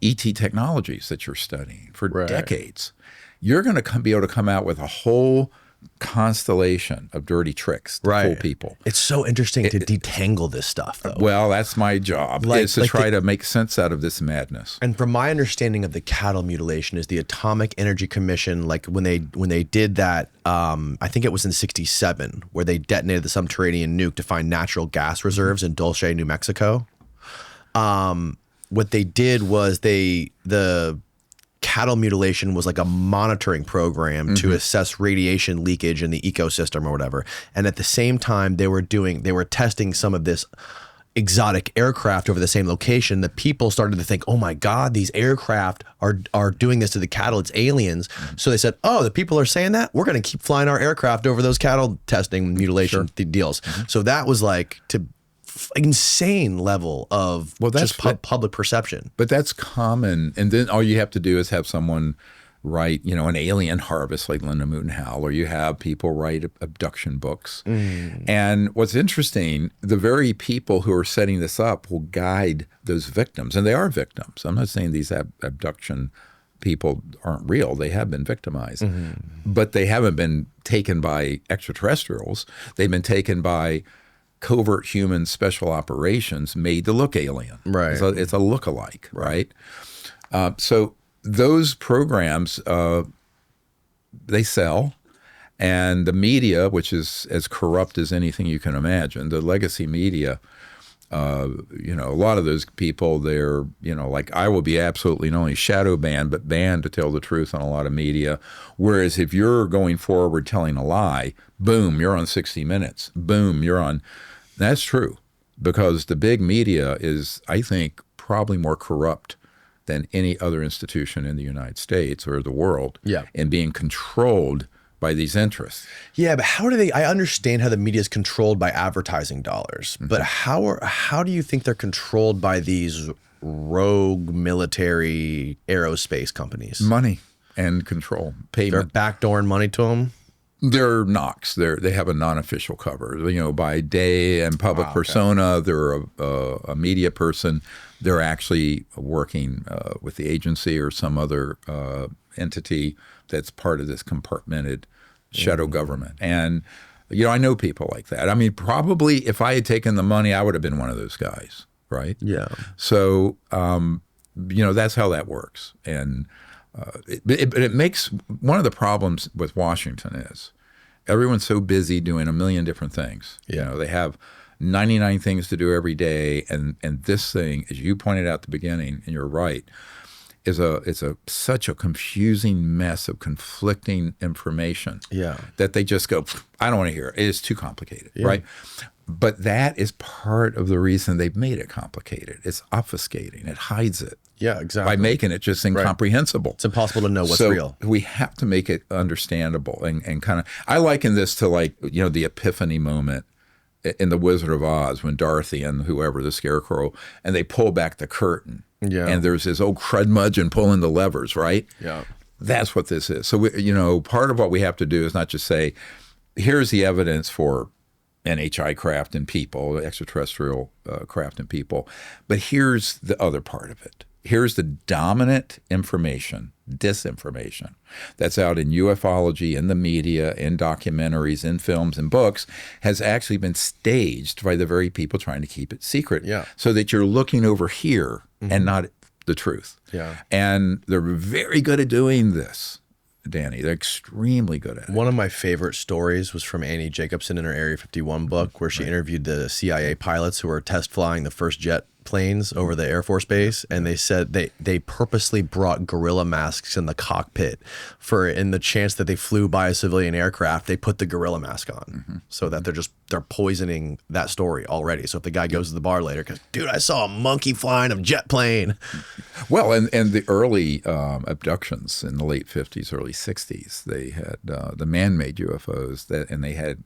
ET technologies that you're studying for decades. You're going to be able to come out with a whole constellation of dirty tricks to fool people. It's so interesting to detangle this stuff, though. Well, that's my job, is to try to make sense out of this madness. And from my understanding of the cattle mutilation is the Atomic Energy Commission, like when they did that, I think it was in '67, where they detonated the subterranean nuke to find natural gas reserves in Dulce, New Mexico. What they did was the cattle mutilation was like a monitoring program to assess radiation leakage in the ecosystem or whatever. And at the same time, they were testing some of this exotic aircraft over the same location. The people started to think, oh my God, these aircraft are doing this to the cattle. It's aliens. So they said, oh, the people are saying that? We're going to keep flying our aircraft over those cattle testing mutilation deals. So that was like insane level of just public perception. But that's common. And then all you have to do is have someone write, an alien harvest like Linda Moulton Howe, or you have people write abduction books. And what's interesting, the very people who are setting this up will guide those victims. And they are victims. I'm not saying these abduction people aren't real. They have been victimized. But they haven't been taken by extraterrestrials. They've been taken by covert human special operations made to look alien. Right. It's a look-alike, right? So those programs, they sell, and the media, which is as corrupt as anything you can imagine, the legacy media, a lot of those people, they're, like I will be absolutely not only shadow banned, but banned to tell the truth on a lot of media. Whereas if you're going forward telling a lie, boom, you're on 60 Minutes. Boom, you're on. That's true, because the big media is, I think, probably more corrupt than any other institution in the United States or the world in being controlled by these interests. Yeah, but I understand how the media is controlled by advertising dollars, but how do you think they're controlled by these rogue military aerospace companies? Money and control, payment. They're backdooring money to them? They're Knox. They have a non-official cover. By day and public persona, they're a media person. They're actually working with the agency or some other entity that's part of this compartmented shadow government. And I know people like that. I mean, probably if I had taken the money, I would have been one of those guys, right? Yeah. So that's how that works. And it makes one of the problems with Washington is everyone's so busy doing a million different things. They have 99 things to do every day, and this thing, as you pointed out at the beginning, and you're right, is such a confusing mess of conflicting information. That they just go, I don't want to hear it. It is too complicated, right? But that is part of the reason they've made it complicated. It's obfuscating. It hides it. Yeah, exactly. By making it just incomprehensible. It's impossible to know what's real. We have to make it understandable and kind of. I liken this to the epiphany moment in The Wizard of Oz when Dorothy and whoever, the Scarecrow, and they pull back the curtain. And there's this old crudmudgeon pulling the levers, right? That's what this is. So part of what we have to do is not just say, here's the evidence for NHI craft and people, extraterrestrial craft and people, but here's the other part of it. Here's the dominant information, disinformation, that's out in ufology, in the media, in documentaries, in films and books, has actually been staged by the very people trying to keep it secret. So that you're looking over here and not the truth. Yeah. And they're very good at doing this, Danny. They're extremely good at it. One of my favorite stories was from Annie Jacobson in her Area 51 book, where she interviewed the CIA pilots who were test flying the first jet planes over the Air Force Base, and they said they purposely brought gorilla masks in the cockpit for, in the chance that they flew by a civilian aircraft, they put the gorilla mask on, so that they're poisoning that story already. So if the guy goes to the bar later, because dude, I saw a monkey flying a jet plane. Well, and the early abductions in the late 50s, early 60s, they had the man-made UFOs and they had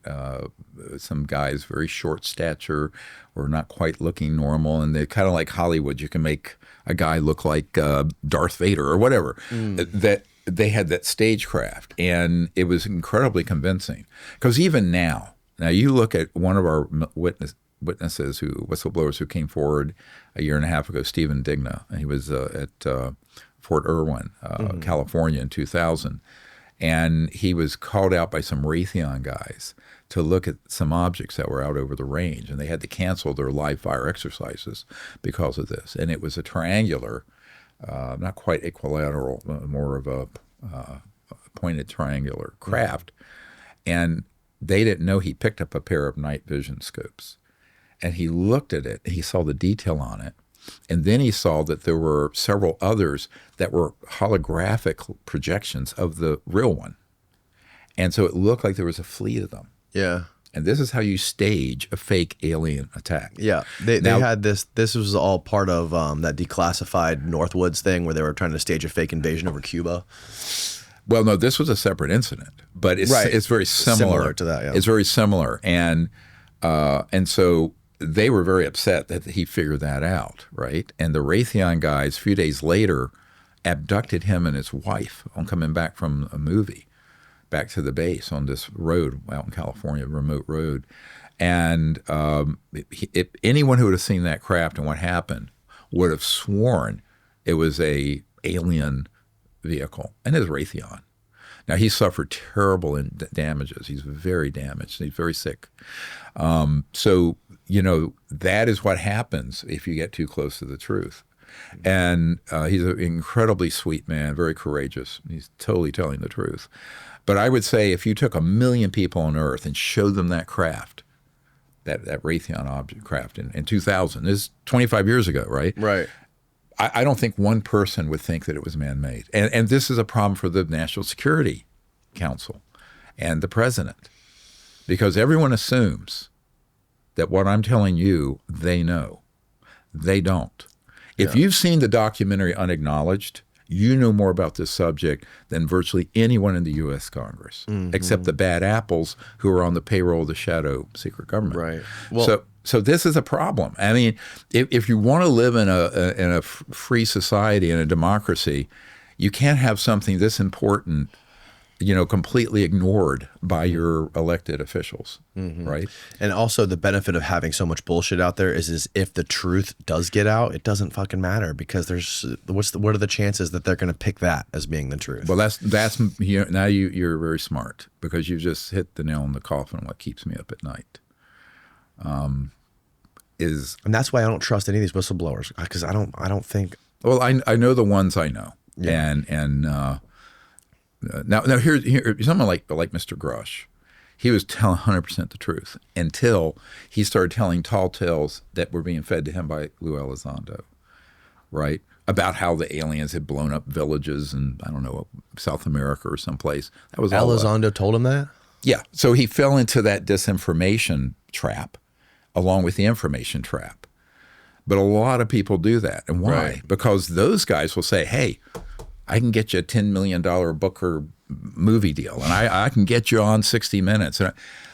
some guys very short stature or not quite looking normal, and they're kind of like Hollywood. You can make a guy look like Darth Vader or whatever. That they had that stagecraft, and it was incredibly convincing. Because even now you look at one of our witnesses, whistleblowers who came forward a year and a half ago, Stephen Digna, and he was at Fort Irwin, California in 2000. And he was called out by some Raytheon guys to look at some objects that were out over the range, and they had to cancel their live fire exercises because of this. And it was a triangular, not quite equilateral, more of a pointed triangular craft. And they didn't know he picked up a pair of night vision scopes. And he looked at it, and he saw the detail on it. And then he saw that there were several others that were holographic projections of the real one. And so it looked like there was a fleet of them. Yeah. And this is how you stage a fake alien attack. Yeah. They had this was all part of that declassified Northwoods thing where they were trying to stage a fake invasion over Cuba. Well, no, this was a separate incident, but it's very similar to that. Yeah. It's very similar. And so they were very upset that he figured that out, right? And the Raytheon guys, a few days later, abducted him and his wife on coming back from a movie, back to the base on this road out in California, remote road. And if anyone who would have seen that craft and what happened would have sworn it was a alien vehicle, and it's Raytheon. Now, he suffered terrible damages. He's very damaged. He's very sick. So, that is what happens if you get too close to the truth. And he's an incredibly sweet man, very courageous. He's totally telling the truth. But I would say if you took 1 million people on Earth and showed them that craft, that Raytheon object craft in 2000, this is 25 years ago, right? Right. I don't think one person would think that it was man-made. And this is a problem for the National Security Council and the president, because everyone assumes that what I'm telling you, they know. They don't. If you've seen the documentary Unacknowledged, you know more about this subject than virtually anyone in the U.S. Congress, except the bad apples who are on the payroll of the shadow secret government. Right. Well, So this is a problem. I mean, if you want to live in a free society, in a democracy, you can't have something this important, completely ignored by your elected officials, right? And also the benefit of having so much bullshit out there is if the truth does get out, it doesn't fucking matter, because what are the chances that they're going to pick that as being the truth? Well, that's now you're very smart, because you just hit the nail on the coffin. What keeps me up at night. And that's why I don't trust any of these whistleblowers, because I don't think. Well, I know the ones I know, and now here's someone like Mr. Grush. He was telling 100% the truth until he started telling tall tales that were being fed to him by Lou Elizondo, right? About how the aliens had blown up villages in, I don't know, South America or someplace. That was all. Elizondo told him that? Yeah. So he fell into that disinformation trap along with the information trap. But a lot of people do that. And why? Right. Because those guys will say, hey, I can get you a $10 million book or movie deal, and I can get you on 60 Minutes.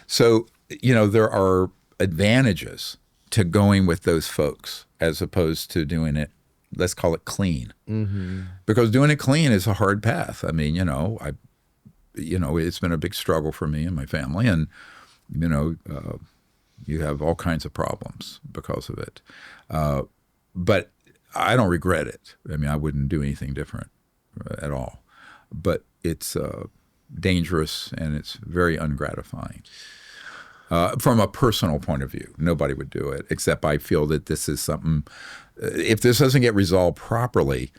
So, there are advantages to going with those folks as opposed to doing it, let's call it clean. Because doing it clean is a hard path. I mean, it's been a big struggle for me and my family, and, you have all kinds of problems because of it. But I don't regret it. I mean, I wouldn't do anything different at all. But it's dangerous, and it's very ungratifying. From a personal point of view, nobody would do it, except I feel that this is something, if this doesn't get resolved properly,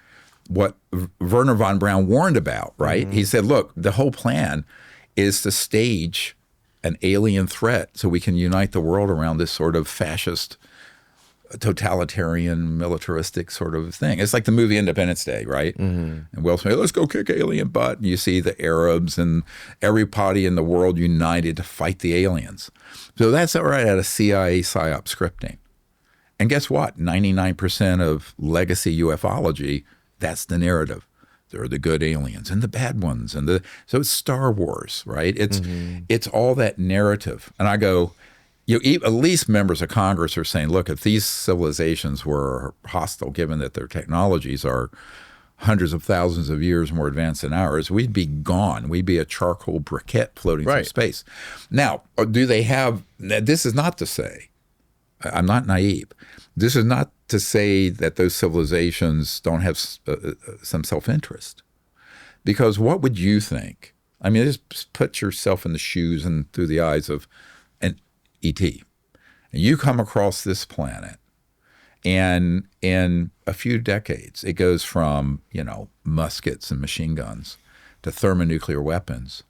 what Werner von Braun warned about, right? He said, look, the whole plan is to stage an alien threat so we can unite the world around this sort of fascist, totalitarian, militaristic sort of thing. It's like the movie Independence Day, right? And Will Smith, let's go kick alien butt. And you see the Arabs and everybody in the world united to fight the aliens. So that's right out of CIA PSYOP scripting. And guess what? 99% of legacy ufology, that's the narrative. There are the good aliens and the bad ones, so it's Star Wars, right? It's all that narrative. And I go, at least members of Congress are saying, look, if these civilizations were hostile, given that their technologies are hundreds of thousands of years more advanced than ours, we'd be gone. We'd be a charcoal briquette floating through space. Now, do they have? This is not to say, I'm not naive. This is not to say that those civilizations don't have some self-interest. Because what would you think? I mean, just put yourself in the shoes and through the eyes of an ET. And you come across this planet, and in a few decades, it goes from, muskets and machine guns to thermonuclear weapons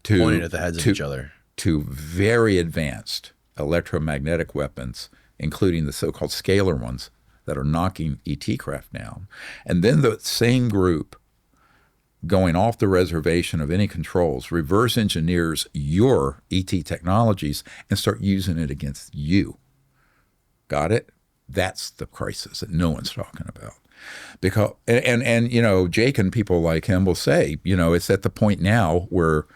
to pointing at the heads of each other to very advanced electromagnetic weapons, including the so-called scalar ones that are knocking ET craft down. And then the same group going off the reservation of any controls reverse engineers your ET technologies and start using it against you. Got it? That's the crisis that no one's talking about. Because and Jake and people like him will say, it's at the point now where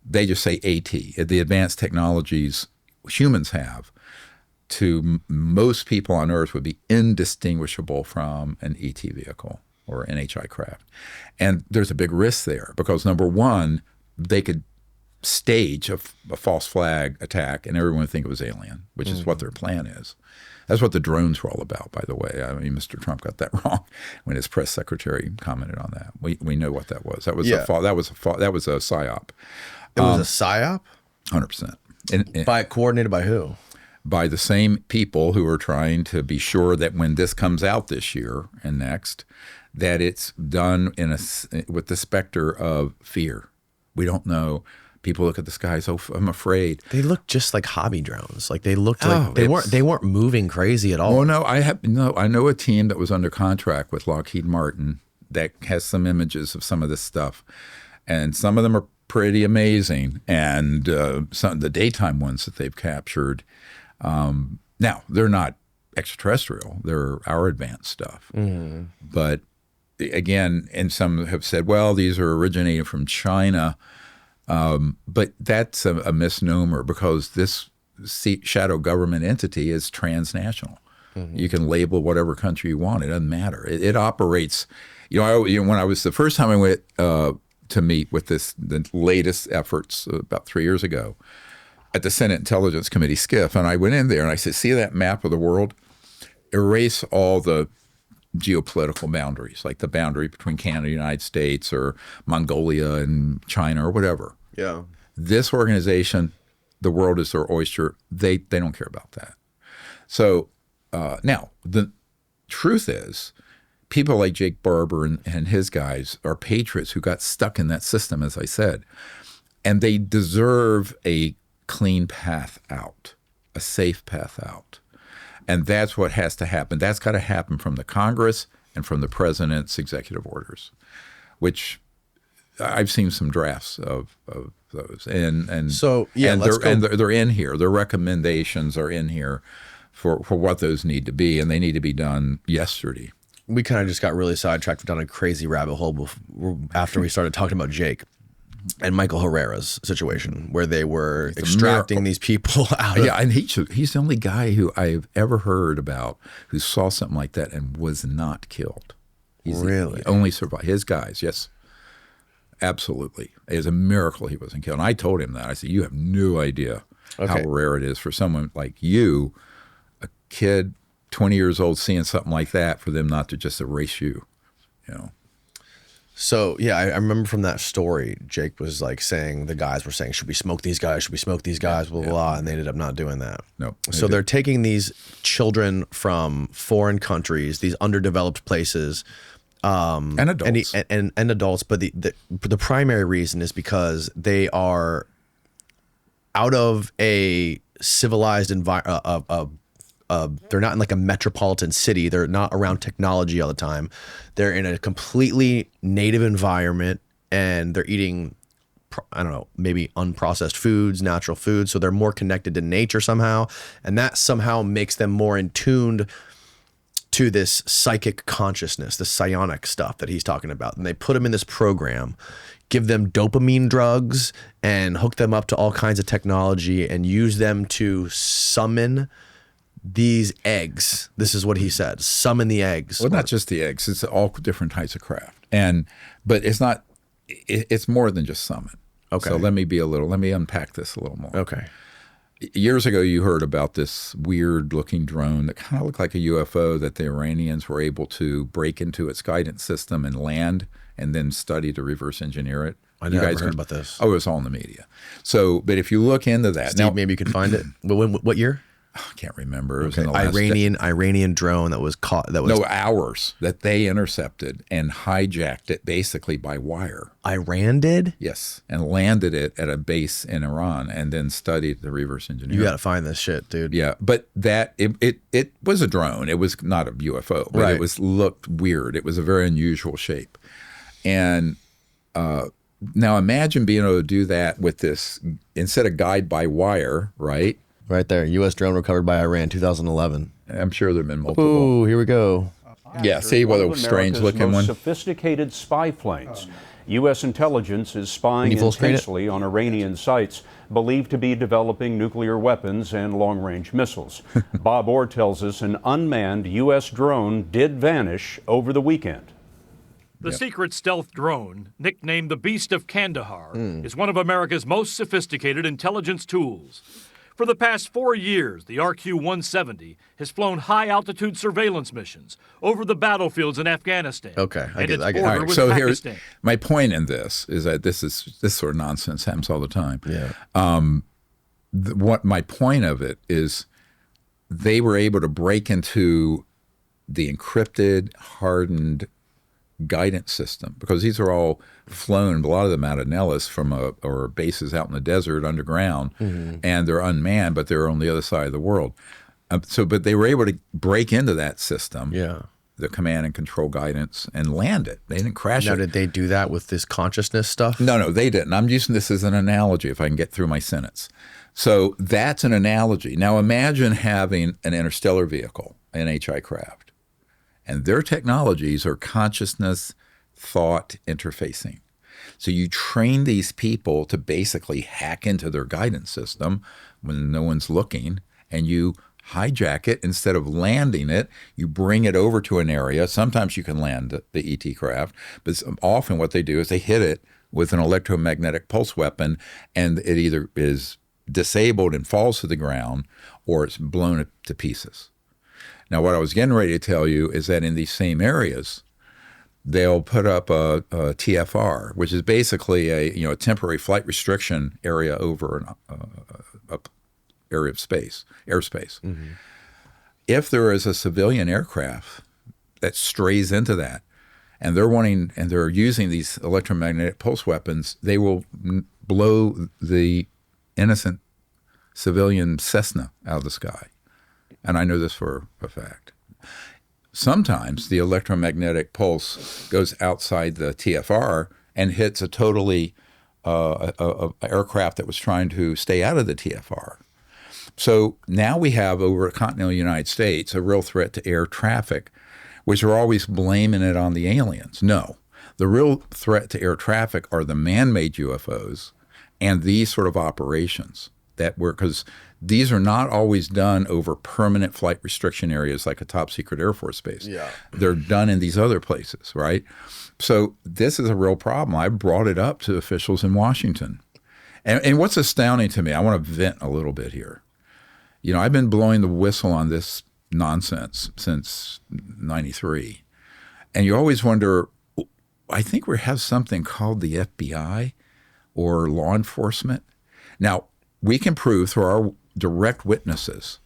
they just say AT, the advanced technologies humans have, to most people on Earth would be indistinguishable from an ET vehicle or NHI craft. And there's a big risk there because, number one, they could stage a false flag attack and everyone would think it was alien, which is what their plan is. That's what the drones were all about, by the way. I mean, Mr. Trump got that wrong when his press secretary commented on that. We know what that was. That was a PSYOP. It was a PSYOP? 100%. Coordinated by who? By the same people who are trying to be sure that when this comes out this year and next, that it's done with the specter of fear. We don't know. People look at the skies. Oh, I'm afraid. They look just like hobby drones. Like they looked like they weren't moving crazy at all. Oh no, I know a team that was under contract with Lockheed Martin that has some images of some of this stuff, and some of them are pretty amazing. And some of the daytime ones that they've captured. Now, they're not extraterrestrial. They're our advanced stuff. But again, and some have said, well, these are originating from China. But that's a misnomer because this shadow government entity is transnational. You can label whatever country you want. It doesn't matter. It operates. When I was the first time I went to meet with the latest efforts about 3 years ago, at the Senate Intelligence Committee, SCIF, and I went in there and I said, see that map of the world? Erase all the geopolitical boundaries, like the boundary between Canada and the United States or Mongolia and China or whatever. Yeah. This organization, the world is their oyster. They don't care about that. So now, the truth is, people like Jake Barber and his guys are patriots who got stuck in that system, as I said, and they deserve a clean path out, a safe path out. And that's what has to happen. That's got to happen from the Congress and from the president's executive orders, which I've seen some drafts of those. And so, yeah, they're in here. Their recommendations are in here for what those need to be, and they need to be done yesterday. We kind of just got really sidetracked down a crazy rabbit hole after we started talking about Jake and Michael Herrera's situation, where they were extracting these people out of... Yeah, and he's the only guy who I've ever heard about who saw something like that and was not killed. He's really? The only survivor. His guys, yes. Absolutely. It was a miracle he wasn't killed. And I told him that. I said, you have no idea how rare it is for someone like you, a kid, 20 years old, seeing something like that, for them not to just erase you, So yeah, I remember from that story, Jake was like saying, the guys were saying, should we smoke these guys? Should we smoke these guys? Blah, blah, blah. And they ended up not doing that. No. So they're taking these children from foreign countries, these underdeveloped places, and adults. And adults. But the primary reason is because they are out of a civilized environment, they're not in like a metropolitan city. They're not around technology all the time. They're in a completely native environment, and they're eating, I don't know, maybe unprocessed foods, natural foods. So they're more connected to nature somehow. And that somehow makes them more in tune to this psychic consciousness, the psionic stuff that he's talking about. And they put them in this program, give them dopamine drugs, and hook them up to all kinds of technology and use them to summon these eggs. This is what he said. Summon the eggs. Well, not just the eggs. It's all different types of craft. But it's not. It's more than just summon. Okay. So let me unpack this a little more. Okay. Years ago, you heard about this weird-looking drone that kind of looked like a UFO that the Iranians were able to break into its guidance system and land, and then study to reverse engineer it. I never heard about this. Oh, it was all in the media. So, but if you look into that, Steve, maybe you could find it. What year? I can't remember. It was in the last Iranian drone that was caught. That was ours that they intercepted and hijacked it basically by wire. Iran did? Yes, and landed it at a base in Iran, and then studied the reverse engineering. You got to find this shit, dude. Yeah, but that it was a drone. It was not a UFO, but right. It looked weird. It was a very unusual shape, and now imagine being able to do that with this instead of guide by wire, right? Right there. U.S. drone recovered by Iran, 2011. I'm sure there have been multiple. Ooh, here we go. Yeah, see what a strange-looking one. Sophisticated spy planes. U.S. intelligence is spying intensely on Iranian sites believed to be developing nuclear weapons and long-range missiles. Bob Orr tells us an unmanned U.S. drone did vanish over the weekend. The secret stealth drone, nicknamed the Beast of Kandahar, is one of America's most sophisticated intelligence tools. For the past 4 years, the RQ-170 has flown high-altitude surveillance missions over the battlefields in Afghanistan. Okay, I and get its it. border with so Pakistan. here's my point in this is that this sort of nonsense happens all the time. Yeah. What my point of it is, they were able to break into the encrypted, hardened guidance system, because these are all flown, a lot of them out of Nellis or bases out in the desert underground, and they're unmanned, but they're on the other side of the world. But they were able to break into that system, the command and control guidance, and land it. They didn't crash it. Now, did they do that with this consciousness stuff? No, they didn't. I'm using this as an analogy if I can get through my sentence. So that's an analogy. Now imagine having an interstellar vehicle, an HI craft, and their technologies are consciousness, thought interfacing. So you train these people to basically hack into their guidance system when no one's looking, and you hijack it. Instead of landing it, you bring it over to an area. Sometimes you can land the ET craft, but often what they do is they hit it with an electromagnetic pulse weapon, and it either is disabled and falls to the ground, or it's blown to pieces. Now, what I was getting ready to tell you is that in these same areas, they'll put up a TFR, which is basically a temporary flight restriction area over an area of airspace. Mm-hmm. If there is a civilian aircraft that strays into that, and they're using these electromagnetic pulse weapons, they will blow the innocent civilian Cessna out of the sky. And I know this for a fact. Sometimes the electromagnetic pulse goes outside the TFR and hits a totally aircraft that was trying to stay out of the TFR. So now we have over the continental United States a real threat to air traffic, which are always blaming it on the aliens. No, the real threat to air traffic are the man-made UFOs and these sort of operations because these are not always done over permanent flight restriction areas like a top secret Air Force base. Yeah. They're done in these other places, right? So this is a real problem. I brought it up to officials in Washington. And what's astounding to me, I want to vent a little bit here. You know, I've been blowing the whistle on this nonsense since 93. And you always wonder, I think we have something called the FBI or law enforcement. Now, we can prove through our direct witnesses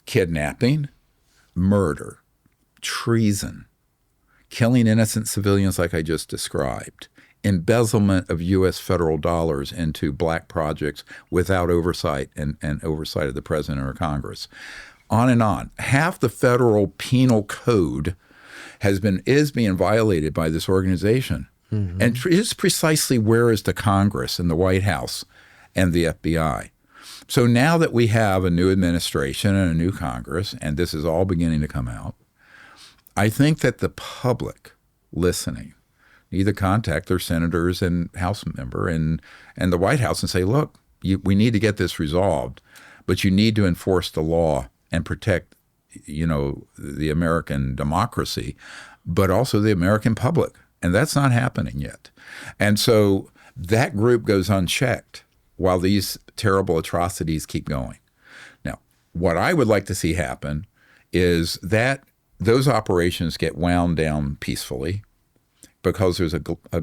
kidnapping, murder, treason, killing innocent civilians like I just described, embezzlement of U.S. federal dollars into black projects without oversight and oversight of the president or Congress. On and on. Half the federal penal code is being violated by this organization. Mm-hmm. And it's precisely where is the Congress and the White House and the FBI. So now that we have a new administration and a new Congress, and this is all beginning to come out, I think that the public listening need to contact their senators and House member and the White House and say, look, we need to get this resolved, but you need to enforce the law and protect, the American democracy, but also the American public. And that's not happening yet. And so that group goes unchecked while these terrible atrocities keep going. Now, what I would like to see happen is that those operations get wound down peacefully because there's,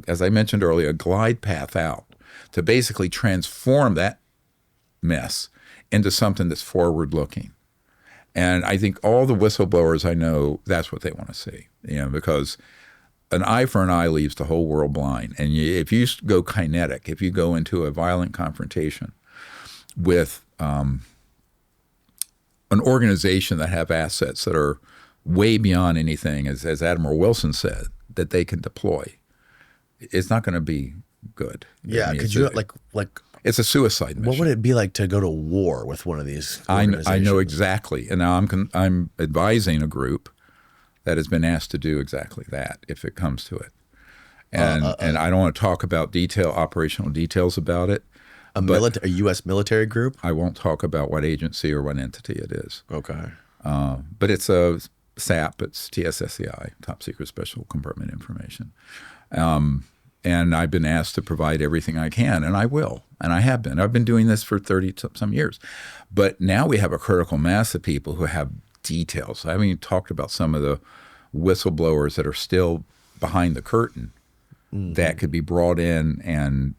as I mentioned earlier, a glide path out to basically transform that mess into something that's forward-looking. And I think all the whistleblowers I know, that's what they want to see, because an eye for an eye leaves the whole world blind. And if you go kinetic, if you go into a violent confrontation with an organization that have assets that are way beyond anything, as Admiral Wilson said, that they can deploy, it's not going to be good. Yeah, could you like it's a suicide mission. What would it be like to go to war with one of these organizations? I know exactly. And now I'm advising a group that has been asked to do exactly that if it comes to it. And I don't want to talk about operational details about it. A U.S. military group? I won't talk about what agency or what entity it is. Okay. But it's a SAP, it's TSSCI, Top Secret Special Compartment Information. And I've been asked to provide everything I can, and I will. And I have been. I've been doing this for 30-some years. But now we have a critical mass of people who have details. I haven't even talked about some of the whistleblowers that are still behind the curtain that could be brought in and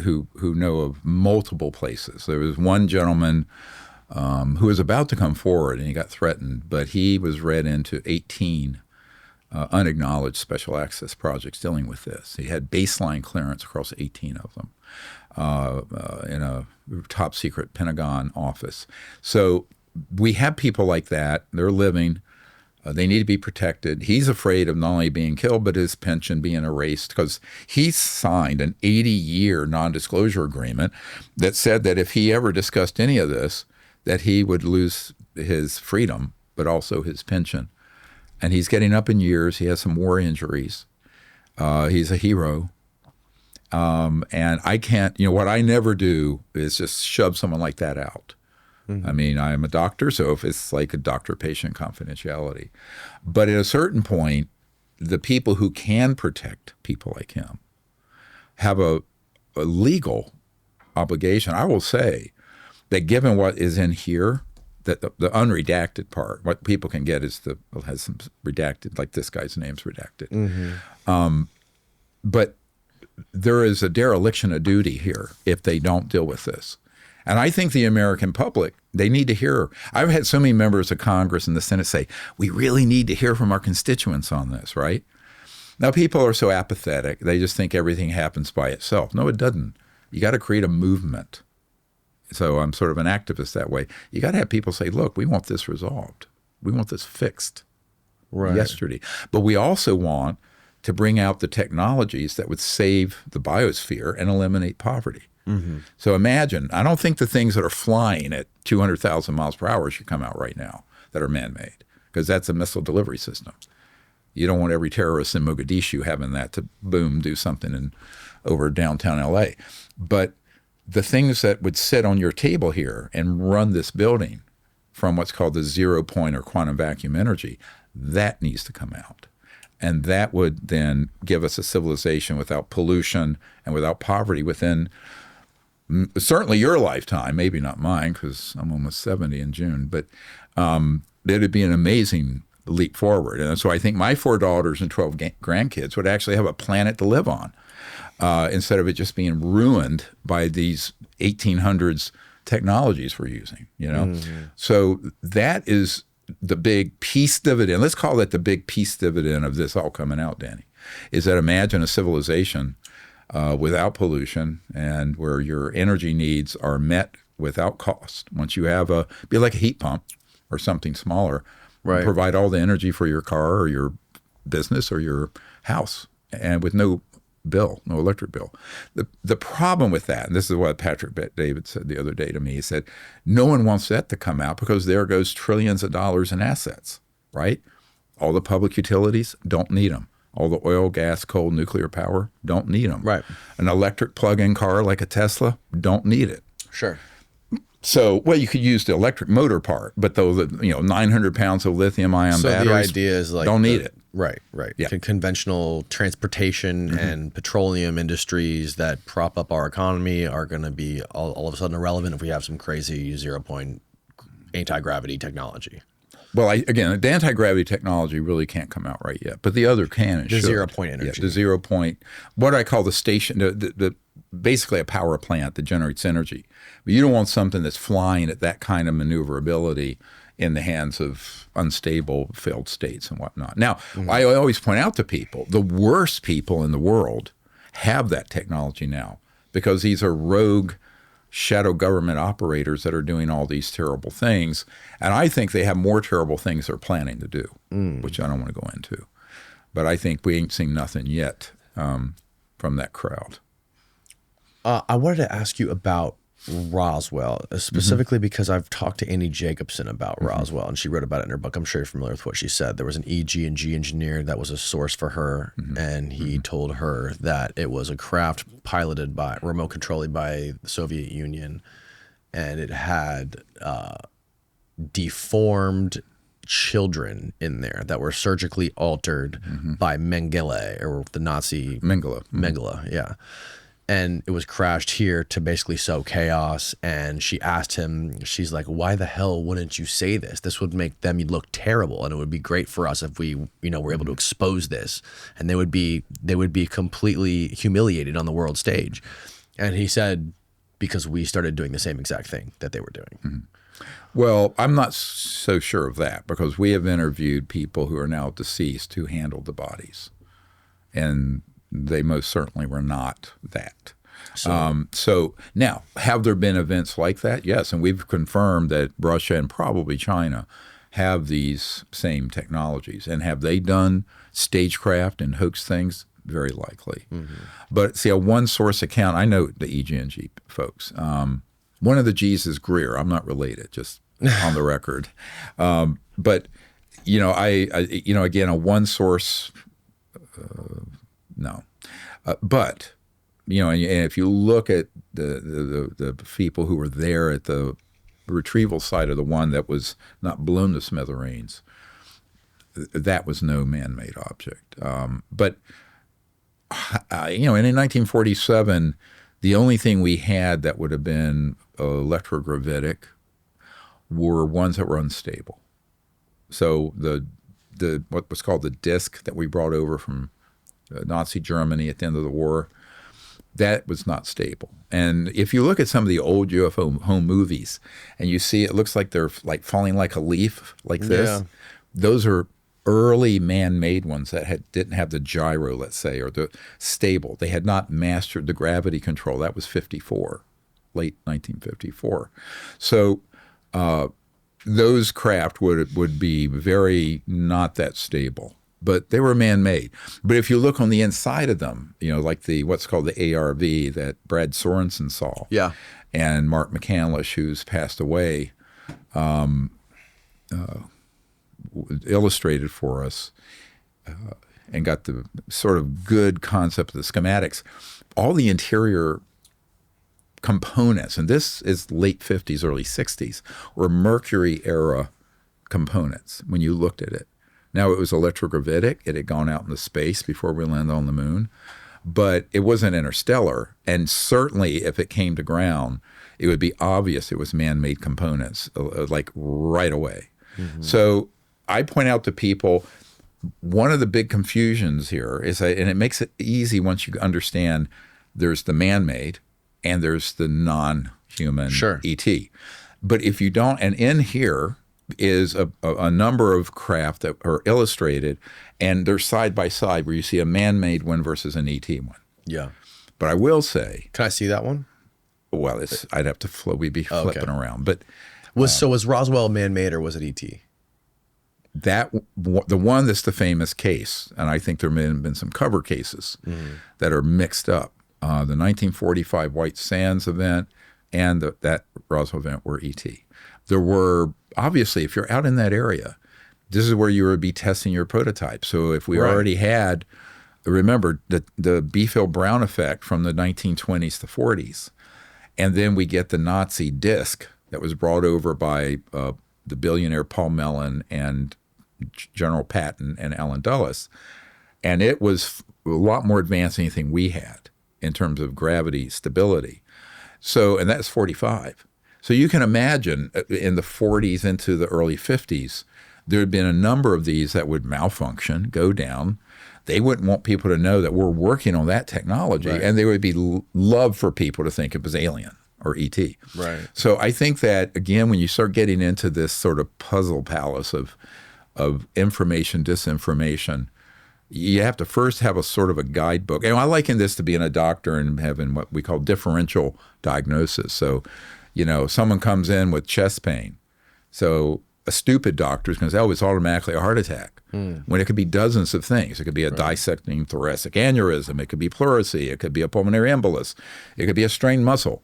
who know of multiple places. There was one gentleman who was about to come forward, and he got threatened, but he was read into 18 unacknowledged special access projects dealing with this. He had baseline clearance across 18 of them in a top secret Pentagon office. So we have people like that. They're living. They need to be protected. He's afraid of not only being killed, but his pension being erased because he signed an 80-year non-disclosure agreement that said that if he ever discussed any of this, that he would lose his freedom, but also his pension. And he's getting up in years. He has some war injuries. He's a hero. And I can't, what I never do is just shove someone like that out. Mm-hmm. I mean, I am a doctor, so if it's like a doctor-patient confidentiality. But at a certain point, the people who can protect people like him have a legal obligation. I will say that given what is in here, that the unredacted part, what people can get has some redacted, like this guy's name's redacted. Mm-hmm. But there is a dereliction of duty here if they don't deal with this. And I think the American public, they need to hear. I've had so many members of Congress and the Senate say, we really need to hear from our constituents on this, right? Now, people are so apathetic. They just think everything happens by itself. No, it doesn't. You got to create a movement. So I'm sort of an activist that way. You got to have people say, look, we want this resolved. We want this fixed yesterday. But we also want to bring out the technologies that would save the biosphere and eliminate poverty. Mm-hmm. So imagine, I don't think the things that are flying at 200,000 miles per hour should come out right now that are man-made, because that's a missile delivery system. You don't want every terrorist in Mogadishu having that to, boom, do something over downtown L.A. But the things that would sit on your table here and run this building from what's called the 0 point or quantum vacuum energy, that needs to come out. And that would then give us a civilization without pollution and without poverty within certainly your lifetime, maybe not mine because I'm almost 70 in June, but it would be an amazing leap forward. And so I think my 4 daughters and 12 grandkids would actually have a planet to live on instead of it just being ruined by these 1800s technologies we're using, So that is the big peace dividend. Let's call that the big peace dividend of this all coming out, Danny, is that imagine a civilization without pollution and where your energy needs are met without cost. Once you have be like a heat pump or something smaller, right, provide all the energy for your car or your business or your house and with no bill, no electric bill. The problem with that, and this is what Patrick David said the other day to me, he said, no one wants that to come out because there goes trillions of dollars in assets, right? All the public utilities don't need them. All the oil, gas, coal, nuclear power don't need them. Right. An electric plug-in car like a Tesla don't need it. Sure. So, well, you could use the electric motor part, but though 900 pounds of lithium-ion batteries, the idea is like don't need it. Right. Yeah. Conventional transportation and petroleum industries that prop up our economy are going to be all of a sudden irrelevant if we have some crazy 0-point anti-gravity technology. Well, again, the anti-gravity technology really can't come out right yet, but the other can and the should. 0-point energy. Yeah, the 0-point, what I call the station, basically a power plant that generates energy. But you don't want something that's flying at that kind of maneuverability in the hands of unstable, failed states and whatnot. Now, I always point out to people, the worst people in the world have that technology now because these are rogue shadow government operators that are doing all these terrible things. And I think they have more terrible things they're planning to do, which I don't want to go into. But I think we ain't seen nothing yet from that crowd. I wanted to ask you about Roswell, specifically because I've talked to Annie Jacobson about Roswell, and she wrote about it in her book. I'm sure you're familiar with what she said. There was an EG&G engineer that was a source for her, and he told her that it was a craft piloted by, remote controlled by the Soviet Union, and it had deformed children in there that were surgically altered by Mengele, or the Nazi Mengele, yeah. And it was crashed here to basically sow chaos. And she asked him, she's like, why the hell wouldn't you say this? This would make them look terrible. And it would be great for us if we, were able to expose this. And they would be completely humiliated on the world stage. And he said, because we started doing the same exact thing that they were doing. Well, I'm not so sure of that because we have interviewed people who are now deceased who handled the bodies. And they most certainly were not that. So now, have there been events like that? Yes, and we've confirmed that Russia and probably China have these same technologies. And have they done stagecraft and hoax things? Very likely. But see, a one-source account, I know the EG&G folks. One of the G's is Greer. I'm not related, just on the record. But, again, a one-source no. But, and if you look at the people who were there at the retrieval site of the one that was not blown to smithereens, that was no man-made object. But in 1947, the only thing we had that would have been electrogravitic were ones that were unstable. So the what was called the disc that we brought over from Nazi Germany at the end of the war, that was not stable. And if you look at some of the old UFO home movies and you see it looks like they're like falling like a leaf like this, those are early man-made ones that didn't have the gyro, let's say, or the stable. They had not mastered the gravity control. That was 54, late 1954. So those craft would be very not that stable. But they were man-made. But if you look on the inside of them, like what's called the ARV that Brad Sorensen saw, and Mark McCandlish, who's passed away, illustrated for us and got the sort of good concept of the schematics. All the interior components, and this is late 50s, early 60s, were Mercury-era components when you looked at it. Now, it was electrogravitic. It had gone out into space before we landed on the moon. But it wasn't interstellar. And certainly, if it came to ground, it would be obvious it was man-made components, like right away. So I point out to people, one of the big confusions here is that, and it makes it easy once you understand there's the man-made and there's the non-human ET. But if you don't, and in here is a number of craft that are illustrated, and they're side by side where you see a man-made one versus an ET one. Yeah. But I will say, can I see that one? Well, I'd have to we'd be flipping around. But was Roswell man-made or was it ET? The one that's the famous case, and I think there may have been some cover cases that are mixed up. The 1945 White Sands event and that Roswell event were ET. There were, obviously, if you're out in that area, this is where you would be testing your prototype. So if we already had, remember, the Beefhill-Brown effect from the 1920s to 40s, and then we get the Nazi disc that was brought over by the billionaire Paul Mellon and General Patton and Allen Dulles, and it was a lot more advanced than anything we had in terms of gravity stability. So, and that's 45. So you can imagine in the 40s into the early 50s, there had been a number of these that would malfunction, go down. They wouldn't want people to know that we're working on that technology, and they would be love for people to think it was alien or ET. Right. So I think that, again, when you start getting into this sort of puzzle palace of information, disinformation, you have to first have a sort of a guidebook. And I liken this to being a doctor and having what we call differential diagnosis. So, someone comes in with chest pain. So a stupid doctor is going to say, oh, it's automatically a heart attack, when it could be dozens of things. It could be a dissecting thoracic aneurysm. It could be pleurisy. It could be a pulmonary embolus. It could be a strained muscle.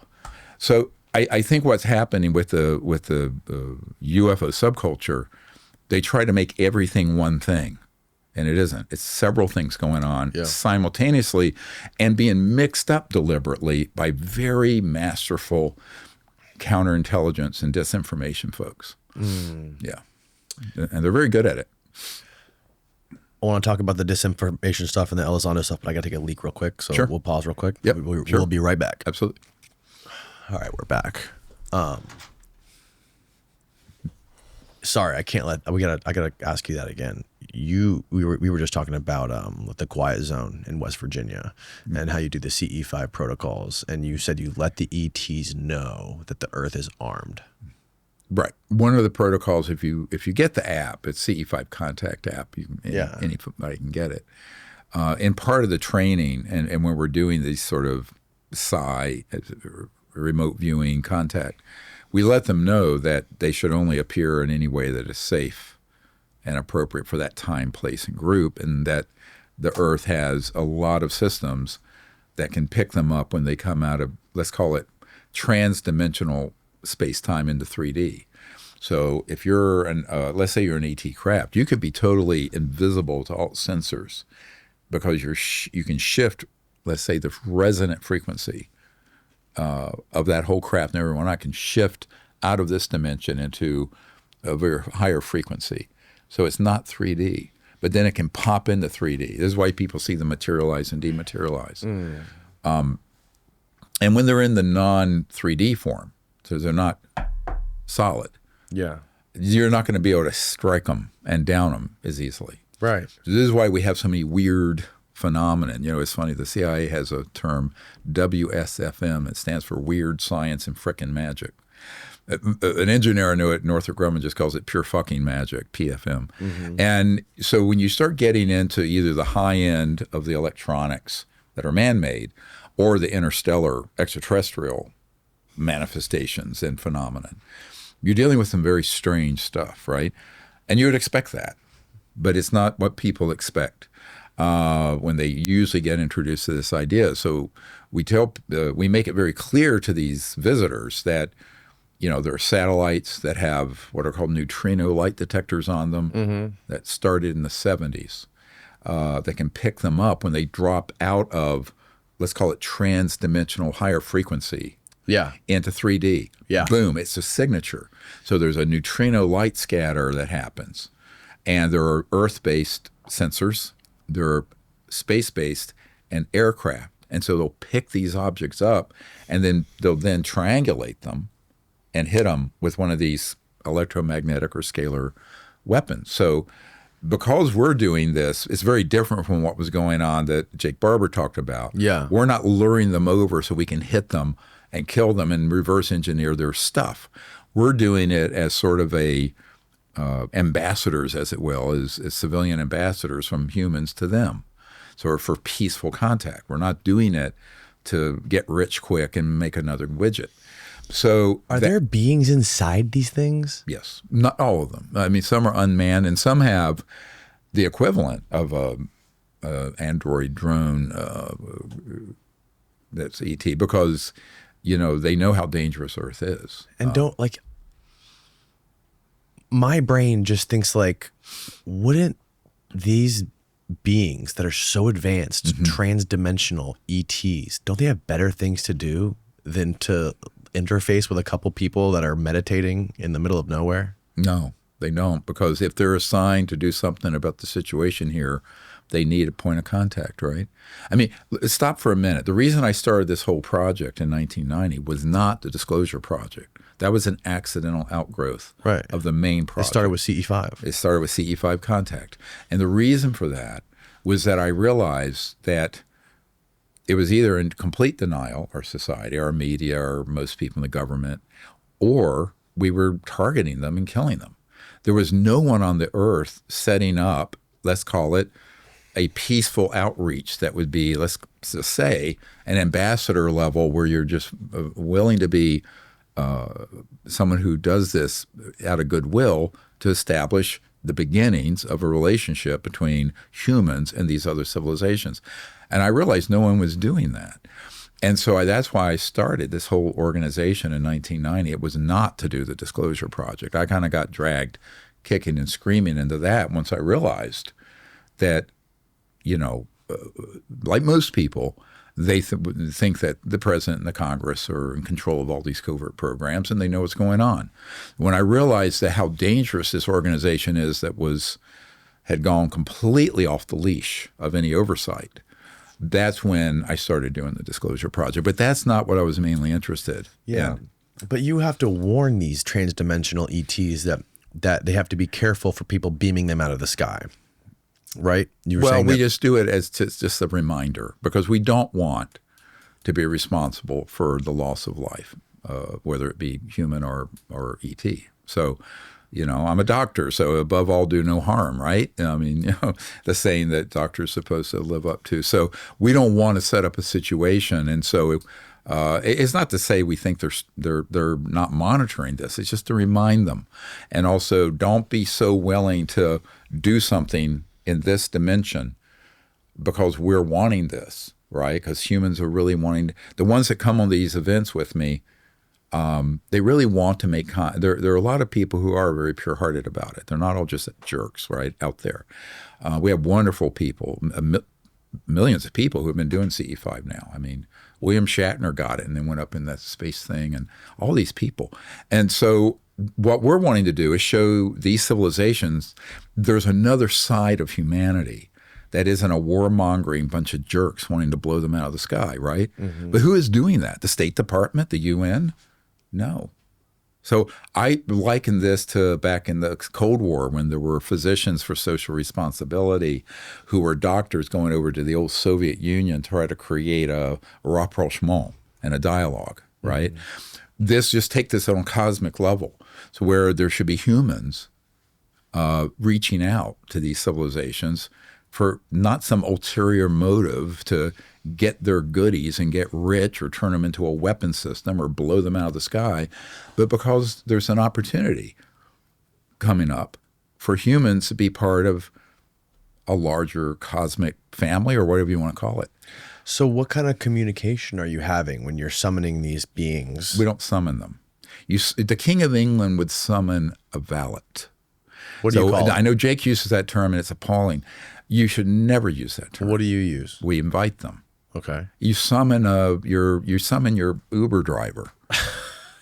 So I think what's happening with the UFO subculture, they try to make everything one thing, and it isn't. It's several things going on simultaneously and being mixed up deliberately by very masterful counterintelligence and disinformation folks. Yeah, and they're very good at it. I want to talk about the disinformation stuff and the Elizondo stuff, but I got to take a leak real quick, so we'll pause real quick. Yep, we'll be right back. Absolutely. All right, we're back. Sorry, I can't let. I gotta ask you that again. We were just talking about the quiet zone in West Virginia and how you do the CE5 protocols, and you said you let the ETs know that the Earth is armed. Right. One of the protocols, if you get the app, it's CE5 Contact app. Anybody can get it. In part of the training, and when we're doing these sort of remote viewing contact, we let them know that they should only appear in any way that is safe and appropriate for that time, place, and group, and that the Earth has a lot of systems that can pick them up when they come out of, let's call it, trans-dimensional space-time into 3D. So if you're let's say you're an ET craft, you could be totally invisible to all sensors because you can shift, let's say, the resonant frequency of that whole craft and everyone. I can shift out of this dimension into a very higher frequency. So it's not 3D, but then it can pop into 3D. This is why people see them materialize and dematerialize. And when they're in the non-3D form, so they're not solid, you're not going to be able to strike them and down them as easily. Right. So this is why we have so many weird phenomenon. It's funny, the CIA has a term, WSFM. It stands for Weird Science and Frickin' Magic. An engineer I know at Northrop Grumman just calls it pure fucking magic, PFM. And so when you start getting into either the high end of the electronics that are man-made or the interstellar extraterrestrial manifestations and phenomenon, you're dealing with some very strange stuff, right? And you would expect that, but it's not what people expect when they usually get introduced to this idea. So we make it very clear to these visitors that there are satellites that have what are called neutrino light detectors on them that started in the 70s that can pick them up when they drop out of, let's call it, trans-dimensional higher frequency into 3D. Boom, it's a signature. So there's a neutrino light scatter that happens. And there are Earth-based sensors, there are space-based, and aircraft. And so they'll pick these objects up, and then they'll then triangulate them and hit them with one of these electromagnetic or scalar weapons. So because we're doing this, it's very different from what was going on that Jake Barber talked about. Yeah. We're not luring them over so we can hit them and kill them and reverse engineer their stuff. We're doing it as sort of a ambassadors, as it will, as civilian ambassadors from humans to them. So for peaceful contact. We're not doing it to get rich quick and make another widget. So are there beings inside these things? Yes, not all of them. I mean, some are unmanned, and some have the equivalent of a android drone that's ET, because they know how dangerous Earth is. And don't like. My brain just thinks like, wouldn't these beings that are so advanced, transdimensional ETs, don't they have better things to do than to interface with a couple people that are meditating in the middle of nowhere? No, they don't, because if they're assigned to do something about the situation here, they need a point of contact, right? I mean, stop for a minute. The reason I started this whole project in 1990 was not the Disclosure Project. That was an accidental outgrowth of the main project. It started with CE5. It started with CE5 contact. And the reason for that was that I realized that it was either in complete denial, our society, our media, or most people in the government, or we were targeting them and killing them. There was no one on the earth setting up, let's call it, a peaceful outreach that would be, let's just say, an ambassador level where you're just willing to be someone who does this out of goodwill to establish the beginnings of a relationship between humans and these other civilizations. And I realized no one was doing that. And so that's why I started this whole organization in 1990. It was not to do the Disclosure Project. I kind of got dragged kicking and screaming into that once I realized that, like most people, they think that the president and the Congress are in control of all these covert programs and they know what's going on. When I realized that how dangerous this organization is that had gone completely off the leash of any oversight, that's when I started doing the Disclosure Project. But that's not what I was mainly interested in. But you have to warn these transdimensional ETs that they have to be careful for people beaming them out of the sky. Right? We just do it as just a reminder, because we don't want to be responsible for the loss of life, whether it be human or ET. So, I'm a doctor, so above all, do no harm, right? I mean, the saying that doctors are supposed to live up to. So we don't want to set up a situation, and so it's not to say we think they're not monitoring this. It's just to remind them, and also don't be so willing to do something in this dimension because we're wanting this, right? Because humans are really wanting the ones that come on these events with me. They really want to make there are a lot of people who are very pure-hearted about it. They're not all just jerks, right, out there. We have wonderful people, millions of people who have been doing CE5 now. I mean, William Shatner got it and then went up in that space thing, and all these people. And so what we're wanting to do is show these civilizations there's another side of humanity that isn't a warmongering bunch of jerks wanting to blow them out of the sky, right? Mm-hmm. But who is doing that? The State Department, the UN? No. So I liken this to back in the Cold War when there were physicians for social responsibility who were doctors going over to the old Soviet Union to try to create a rapprochement and a dialogue, right? Mm-hmm. This just take this on a cosmic level. So where there should be humans reaching out to these civilizations for not some ulterior motive to get their goodies and get rich or turn them into a weapon system or blow them out of the sky, but because there's an opportunity coming up for humans to be part of a larger cosmic family or whatever you want to call it. So what kind of communication are you having when you're summoning these beings? We don't summon them. The King of England would summon a valet. What do you call it? I know Jake uses that term and it's appalling. You should never use that term. What do you use? We invite them. Okay. You summon your Uber driver.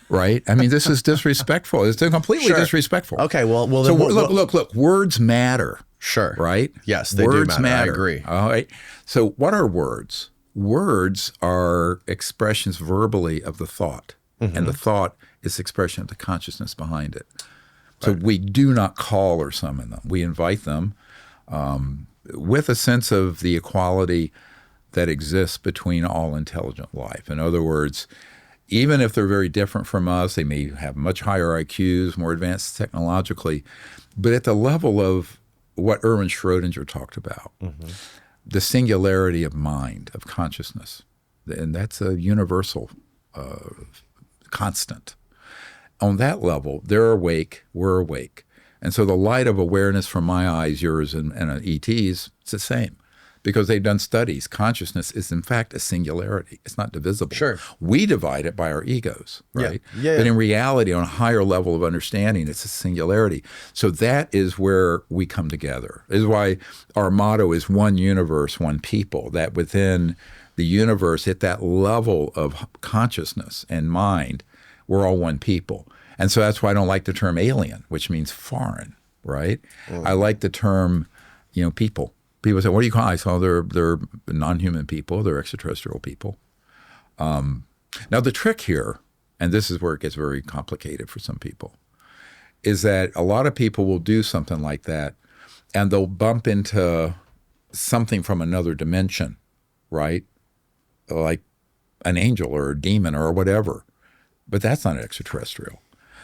Right? I mean, this is disrespectful. It's completely disrespectful. Okay, well so look, words matter. Sure. Right? Yes, they words do matter. I agree. agree. All right. So what are words? Words are expressions verbally of the thought, and the thought is expression of the consciousness behind it. So we do not call or summon them. We invite them with a sense of the equality that exists between all intelligent life. In other words, even if they're very different from us, they may have much higher IQs, more advanced technologically, but at the level of what Erwin Schrödinger talked about, the singularity of mind, of consciousness, and that's a universal constant. On that level, they're awake, we're awake. And so the light of awareness from my eyes, yours, and ET's, it's the same. Because they've done studies. Consciousness is, in fact, a singularity. It's not divisible. Sure. We divide it by our egos, right? Yeah. But in reality, on a higher level of understanding, it's a singularity. So that is where we come together. This is why our motto is one universe, one people, that within the universe, at that level of consciousness and mind, we're all one people. And so that's why I don't like the term alien, which means foreign, right? I like the term, people. People say, what do you call it? I say, they're non-human people. They're extraterrestrial people. Now, the trick here, and this is where it gets very complicated for some people, is that a lot of people will do something like that, and they'll bump into something from another dimension, right? Like an angel or a demon or whatever. But that's not an extraterrestrial.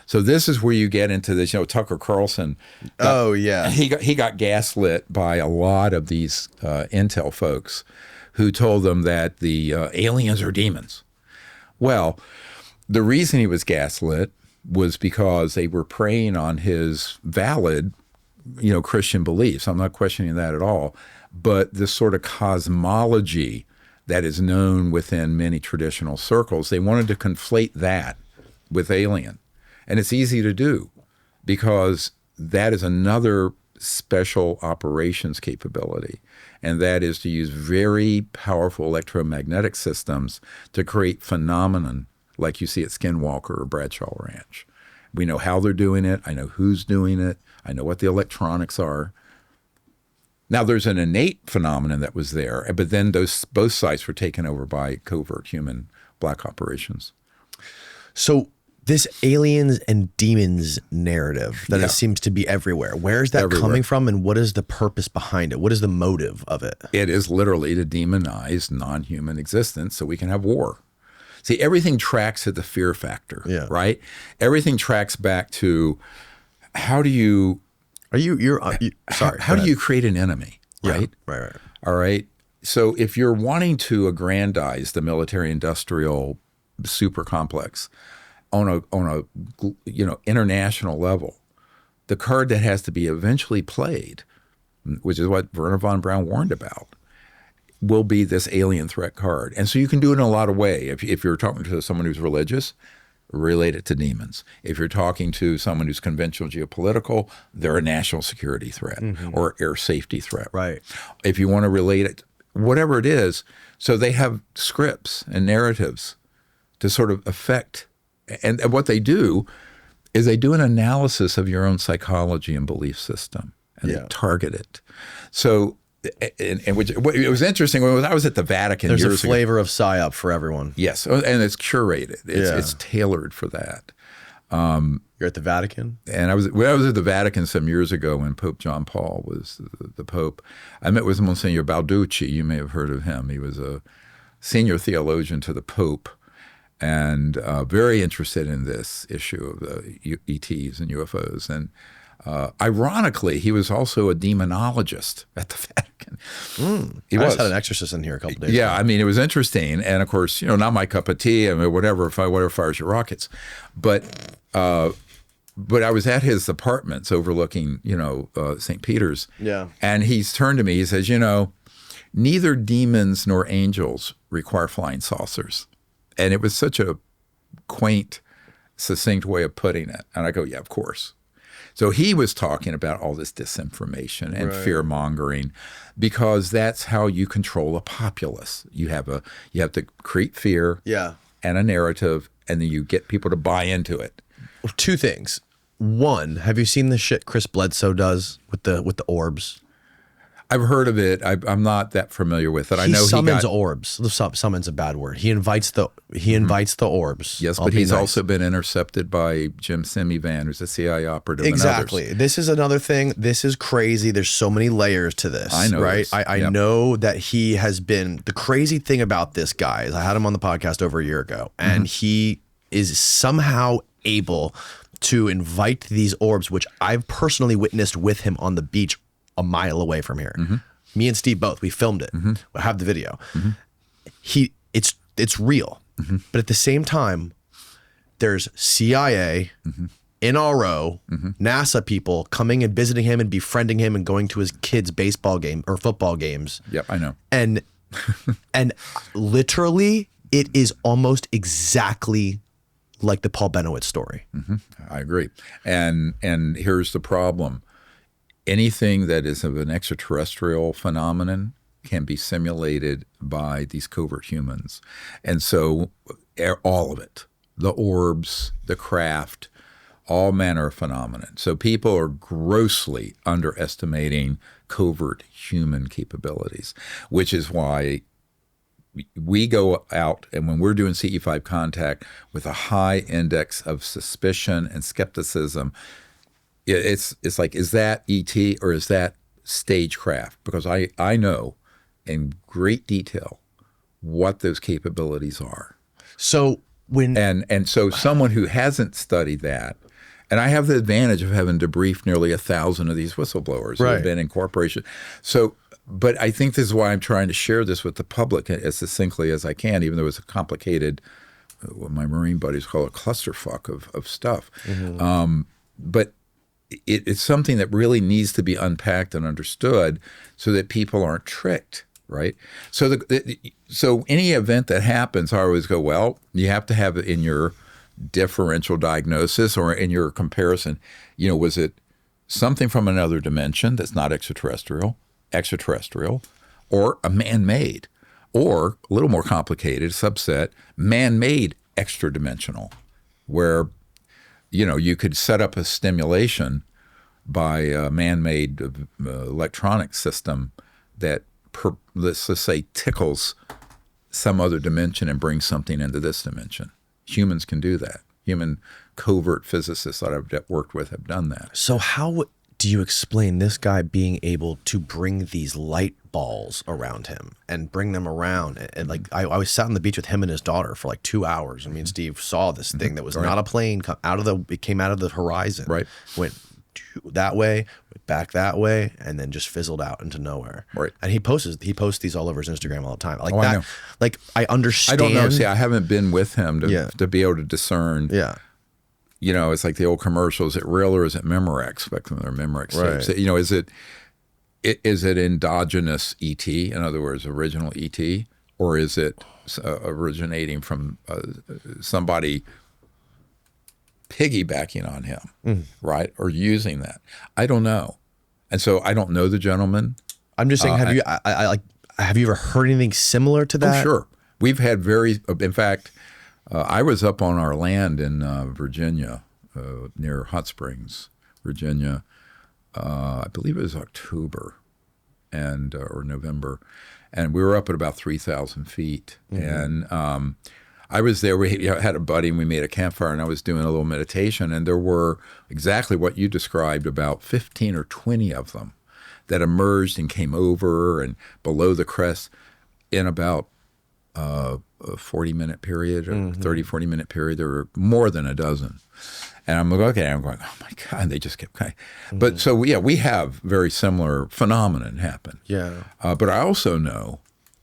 So this is where you get into this, Tucker Carlson. He got gaslit by a lot of these intel folks who told them that the aliens are demons. Well, the reason he was gaslit was because they were preying on his valid, Christian beliefs. I'm not questioning that at all. But this sort of cosmology that is known within many traditional circles, they wanted to conflate that with alien. And it's easy to do because that is another special operations capability, and that is to use very powerful electromagnetic systems to create phenomenon like you see at Skinwalker or Bradshaw Ranch. We know how they're doing it. I know who's doing it. I know what the electronics are. Now, there's an innate phenomenon that was there, but then both sites were taken over by covert human black operations. So this aliens and demons narrative that it seems to be everywhere, where is that coming from, and what is the purpose behind it? What is the motive of it? It is literally to demonize non-human existence so we can have war. See, everything tracks at the fear factor, right? Everything tracks back to how do you... How do you create an enemy, right? Yeah, right. All right. So if you're wanting to aggrandize the military-industrial super complex on a international level, the card that has to be eventually played, which is what Werner von Braun warned about, will be this alien threat card. And so you can do it in a lot of ways. If you're talking to someone who's religious, relate it to demons. If you're talking to someone who's conventional geopolitical, they're a national security threat or air safety threat. Right. If you want to relate it, whatever it is, so they have scripts and narratives to sort of affect. And what they do is they do an analysis of your own psychology and belief system, and they target it. So, it was interesting when I was at the Vatican. There's years a flavor of psyop for everyone. Yes, and it's curated. It's tailored for that. You're at the Vatican? And I was at the Vatican some years ago when Pope John Paul was the Pope. I met with Monsignor Balducci. You may have heard of him. He was a senior theologian to the Pope, and very interested in this issue of the ETs and UFOs. And ironically, he was also a demonologist at the Vatican. I just had an exorcist in here a couple days ago. Yeah, I mean, it was interesting. And of course, not my cup of tea. I mean, whatever fires your rockets. But I was at his apartments overlooking, St. Peter's. Yeah. And he's turned to me, he says, neither demons nor angels require flying saucers. And it was such a quaint, succinct way of putting it. And I go, yeah, of course. So he was talking about all this disinformation and fear-mongering, because that's how you control a populace. You have to create fear and a narrative, and then you get people to buy into it. Two things. One, have you seen the shit Chris Bledsoe does with the orbs? I've heard of it. I'm not that familiar with it. I know summons orbs. Summons a bad word. He invites the orbs. Yes, but he's also been intercepted by Jim Semivan, who's a CIA operative. Exactly. And others. This is another thing. This is crazy. There's so many layers to this. I know. Right? I know that he has been. The crazy thing about this guy is I had him on the podcast over a year ago, and he is somehow able to invite these orbs, which I've personally witnessed with him on the beach a mile away from here. Me and Steve both. We filmed it. I have the video. It's real, but at the same time, there's CIA, NRO, NASA people coming and visiting him and befriending him and going to his kids' baseball game or football games. Yep, I know. And literally, it is almost exactly like the Paul Bennowitz story. I agree. And here's the problem. Anything that is of an extraterrestrial phenomenon can be simulated by these covert humans. And so all of it, the orbs, the craft, all manner of phenomenon. So people are grossly underestimating covert human capabilities, which is why we go out, and when we're doing CE5 contact with a high index of suspicion and skepticism, it's like, is that ET or is that stagecraft? Because I know in great detail what those capabilities are. So when and so someone who hasn't studied that, and I have the advantage of having debriefed nearly 1,000 of these whistleblowers who have been in corporation. So, but I think this is why I'm trying to share this with the public as succinctly as I can, even though it's a complicated, what my Marine buddies call a clusterfuck of stuff. But it's something that really needs to be unpacked and understood so that people aren't tricked, right? So so any event that happens, I always go, well, you have to have it in your differential diagnosis or in your comparison. Was it something from another dimension that's not extraterrestrial, or a man-made, or a little more complicated subset, man-made extra-dimensional, where you could set up a stimulation by a man-made electronic system that, let's just say, tickles some other dimension and brings something into this dimension. Humans can do that. Human covert physicists that I've worked with have done that. So how do you explain this guy being able to bring these light balls around him and bring them around? And like I was sat on the beach with him and his daughter for like 2 hours. I mean, Steve saw this thing that was not a plane it came out of the horizon. Right. Went that way, went back that way, and then just fizzled out into nowhere. Right. And he posts these all over his Instagram all the time. Like I know. Like I understand. I don't know. See, I haven't been with him to be able to discern. Yeah. It's like the old commercial. Is it real or is it Memorex? Back when they were Memorex tapes. Is it endogenous ET? In other words, original ET, or is it originating from somebody piggybacking on him, right, or using that? I don't know, and so I don't know the gentleman. I'm just saying, have you ever heard anything similar to that? Oh, sure. We've had in fact. I was up on our land in Virginia, near Hot Springs, Virginia. I believe it was October or November, and we were up at about 3,000 feet. And I was there. We had a buddy, and we made a campfire, and I was doing a little meditation, and there were exactly what you described, about 15 or 20 of them that emerged and came over and below the crest in about a 40-minute period or 40-minute period. There were more than a dozen. And I'm like, okay, I'm going, oh my God, and they just kept going. But so, we have very similar phenomenon happen. Yeah. But I also know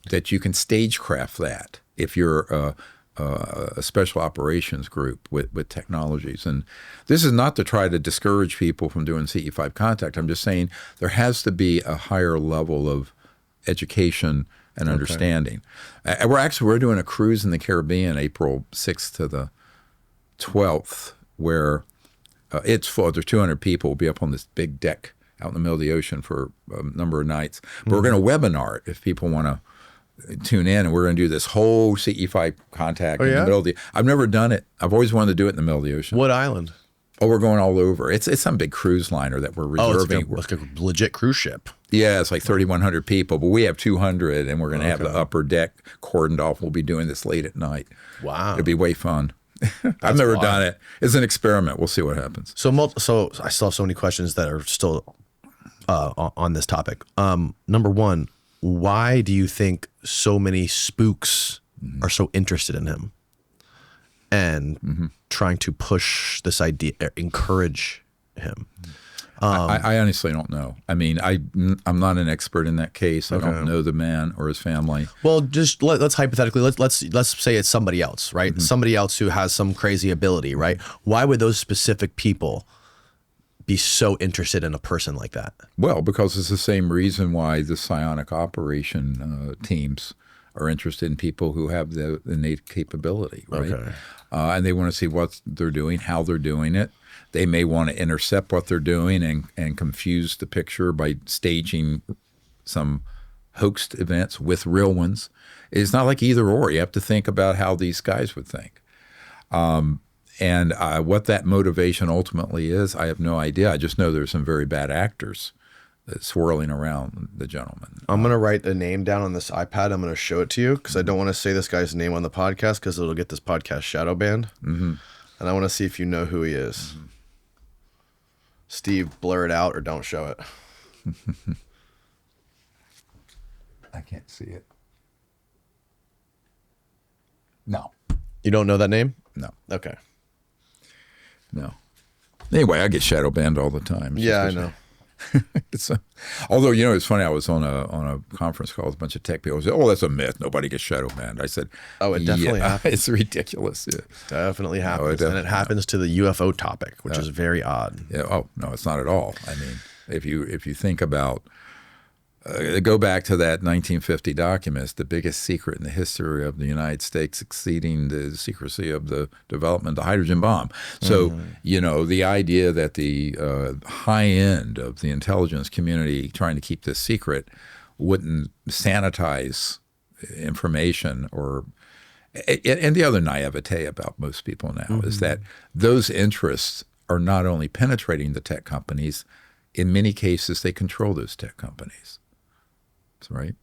that you can stagecraft that if you're a special operations group with technologies. And this is not to try to discourage people from doing CE5 contact. I'm just saying there has to be a higher level of education and understanding. We're doing a cruise in the Caribbean, April 6th to the 12th, where it's full. There's 200 people. We'll be up on this big deck out in the middle of the ocean for a number of nights. But we're going to webinar it if people want to tune in, and we're going to do this whole CE5 contact in the middle of the. I've never done it. I've always wanted to do it in the middle of the ocean. What island? Oh, we're going all over. It's some big cruise liner that we're reserving. It's like a legit cruise ship. Yeah, it's like 3,100 people, but we have 200, and we're going to have the upper deck cordoned off. We'll be doing this late at night. Wow. It'll be way fun. I've never done it. It's an experiment. We'll see what happens. So I still have so many questions that are still on this topic. Number one, why do you think so many spooks are so interested in him and trying to push this idea, encourage him? I honestly don't know. I mean, I'm not an expert in that case. I don't know the man or his family. Well, just let's hypothetically let's say it's somebody else, right? Somebody else who has some crazy ability, right? Why would those specific people be so interested in a person like that? Well, because it's the same reason why the psionic operation teams are interested in people who have the innate capability, right? Okay. And they want to see what they're doing, how they're doing it. They may want to intercept what they're doing and confuse the picture by staging some hoaxed events with real ones. It's not like either or. You have to think about how these guys would think. And what that motivation ultimately is, I have no idea. I just know there's some very bad actors swirling around the gentleman. I'm going to write a name down on this iPad. I'm going to show it to you because I don't want to say this guy's name on the podcast because it'll get this podcast shadow banned. And I want to see if you know who he is. Steve, blur it out or don't show it. I can't see it. No. You don't know that name? No. Okay. No. Anyway, I get shadow banned all the time. Yeah, I know. Although, it's funny. I was on a conference call with a bunch of tech people. Said, "Oh, that's a myth. Nobody gets shadow banned." I said, "Oh, it definitely happens. It's ridiculous. Yeah. Definitely happens, and it happens to the UFO topic, which is very odd." Yeah. Oh no, it's not at all. I mean, if you think about, go back to that 1950 document, it's the biggest secret in the history of the United States, exceeding the secrecy of the development of the hydrogen bomb. So, the idea that the high end of the intelligence community trying to keep this secret wouldn't sanitize information and the other naivete about most people now is that those interests are not only penetrating the tech companies, in many cases they control those tech companies. Right?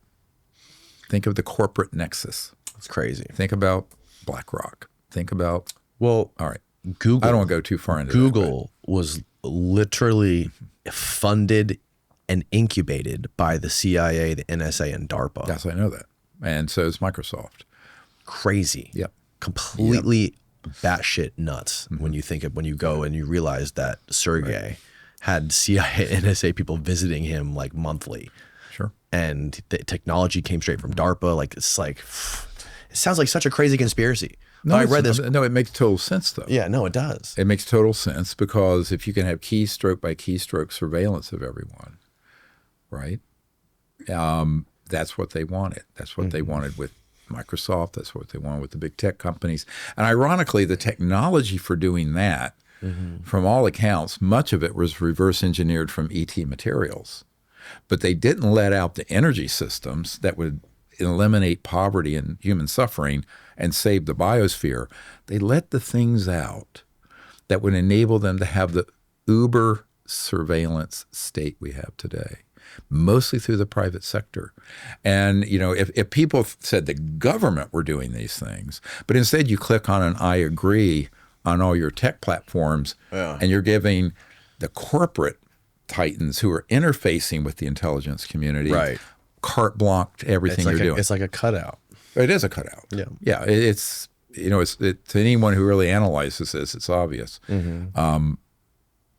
Think of the corporate nexus. It's crazy. Think about BlackRock. Think about all right. Google. I don't want to go too far into Google was literally funded and incubated by the CIA, the NSA, and DARPA. Yes, I know that. And so is Microsoft. Crazy. Yep. Completely batshit nuts when you go and you realize that Sergey had CIA, NSA people visiting him like monthly. Sure. And the technology came straight from DARPA. Like it sounds like such a crazy conspiracy. No, I read this. No, it makes total sense though. Yeah, no, it does. It makes total sense because if you can have keystroke by keystroke surveillance of everyone, right? That's what they wanted. That's what they wanted with Microsoft. That's what they wanted with the big tech companies. And ironically, the technology for doing that, from all accounts, much of it was reverse engineered from ET materials. But they didn't let out the energy systems that would eliminate poverty and human suffering and save the biosphere. They let the things out that would enable them to have the uber surveillance state we have today, mostly through the private sector. And, if people said the government were doing these things, but instead you click on an I agree on all your tech platforms and you're giving the corporate titans who are interfacing with the intelligence community, carte blanche to everything you're doing. It's like a cutout. It is a cutout. Yeah. Yeah. It's to anyone who really analyzes this, it's obvious. And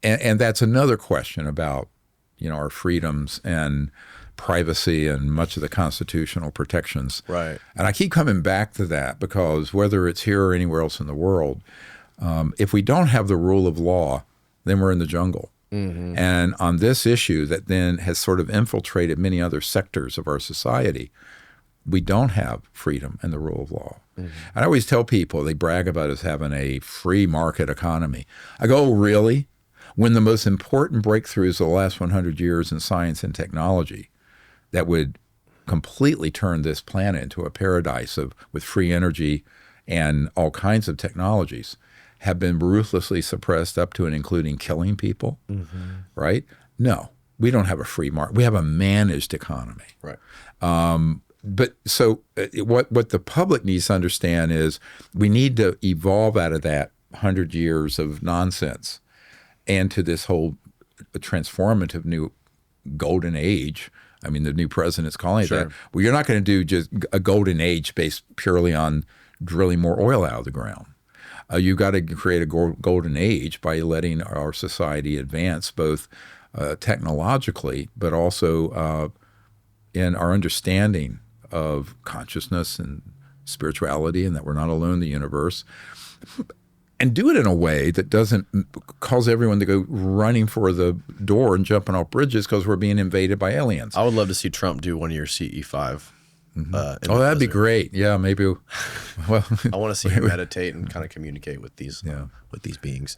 that's another question about, our freedoms and privacy and much of the constitutional protections. Right. And I keep coming back to that because whether it's here or anywhere else in the world, if we don't have the rule of law, then we're in the jungle. And on this issue that then has sort of infiltrated many other sectors of our society, we don't have freedom and the rule of law. And I always tell people, they brag about us having a free market economy. I go, oh, really? When the most important breakthroughs of the last 100 years in science and technology that would completely turn this planet into a paradise with free energy and all kinds of technologies have been ruthlessly suppressed up to and including killing people, right? No, we don't have a free market. We have a managed economy. Right. But so what the public needs to understand is we need to evolve out of that 100 years of nonsense and to this whole transformative new golden age. I mean, the new president's calling it that. Well, you're not going to do just a golden age based purely on drilling more oil out of the ground. You've got to create a golden age by letting our society advance both technologically, but also in our understanding of consciousness and spirituality, and that we're not alone in the universe. And do it in a way that doesn't cause everyone to go running for the door and jumping off bridges because we're being invaded by aliens. I would love to see Trump do one of your CE5. That'd be great. Yeah, maybe. Well, I want to see him meditate and kind of communicate with these beings.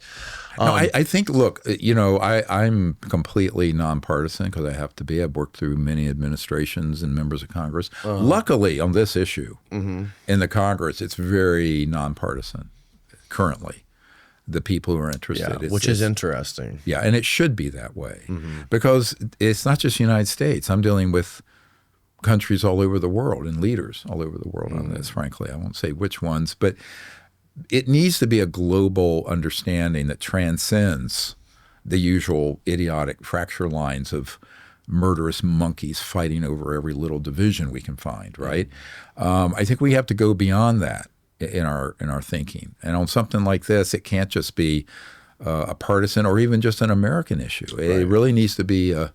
No, I think, look, I'm completely nonpartisan because I have to be. I've worked through many administrations and members of Congress. Luckily, on this issue in the Congress, it's very nonpartisan currently. The people who are interested. Which is interesting. Yeah, and it should be that way because it's not just the United States. I'm dealing with countries all over the world and leaders all over the world on this, frankly. I won't say which ones, but it needs to be a global understanding that transcends the usual idiotic fracture lines of murderous monkeys fighting over every little division we can find, right? I think we have to go beyond that in our thinking. And on something like this, it can't just be a partisan or even just an American issue. It really needs to be a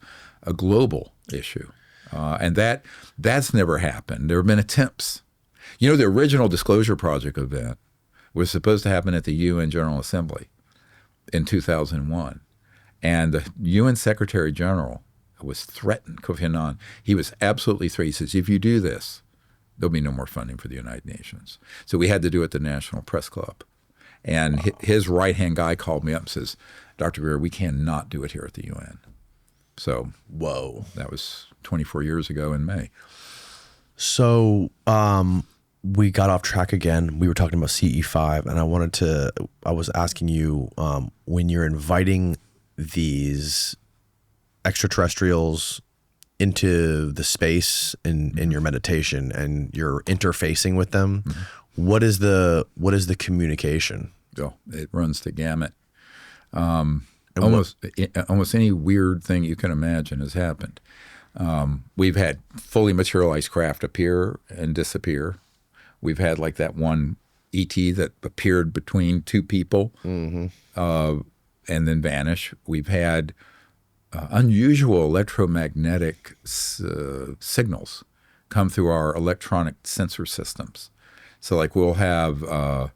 global issue. And that's never happened. There have been attempts. The original Disclosure Project event was supposed to happen at the UN General Assembly in 2001. And the UN Secretary General was threatened, Kofi Annan. He was absolutely threatened. He says, if you do this, there'll be no more funding for the United Nations. So we had to do it at the National Press Club. And his right-hand guy called me up and says, Dr. Greer, we cannot do it here at the UN. So that was 24 years ago in May. So we got off track again. We were talking about CE5, and I was asking you when you're inviting these extraterrestrials into the space in your meditation and you're interfacing with them, what is the communication? Oh, it runs the gamut. Almost any weird thing you can imagine has happened. We've had fully materialized craft appear and disappear. We've had like that one ET that appeared between two people and then vanish. We've had unusual electromagnetic signals come through our electronic sensor systems. So like we'll have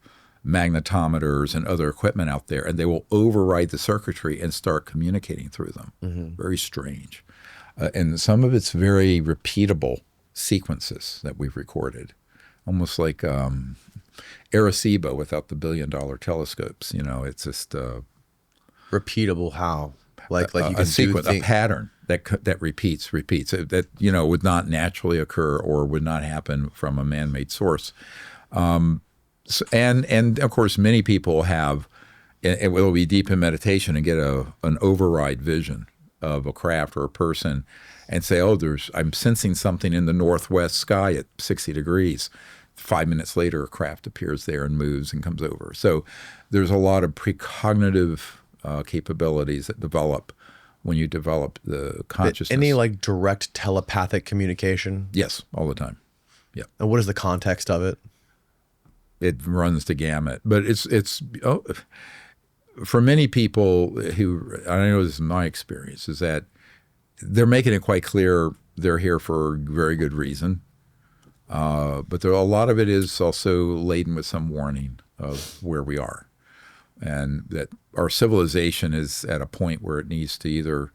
magnetometers and other equipment out there, and they will override the circuitry and start communicating through them. Very strange. And some of it's very repeatable sequences that we've recorded, almost like Arecibo without the billion-dollar telescopes. It's just repeatable. How? Like you can a sequence, a pattern that repeats that would not naturally occur or would not happen from a man-made source. And of course, many people have, it will be deep in meditation and get an override vision of a craft or a person and say, I'm sensing something in the northwest sky at 60 degrees. 5 minutes later, a craft appears there and moves and comes over. So there's a lot of precognitive capabilities that develop when you develop the consciousness. Any like direct telepathic communication? Yes, all the time. Yeah. And what is the context of it? It runs the gamut, but it's for many people who, I know this is my experience, is that they're making it quite clear they're here for very good reason. But a lot of it is also laden with some warning of where we are, and that our civilization is at a point where it needs to either,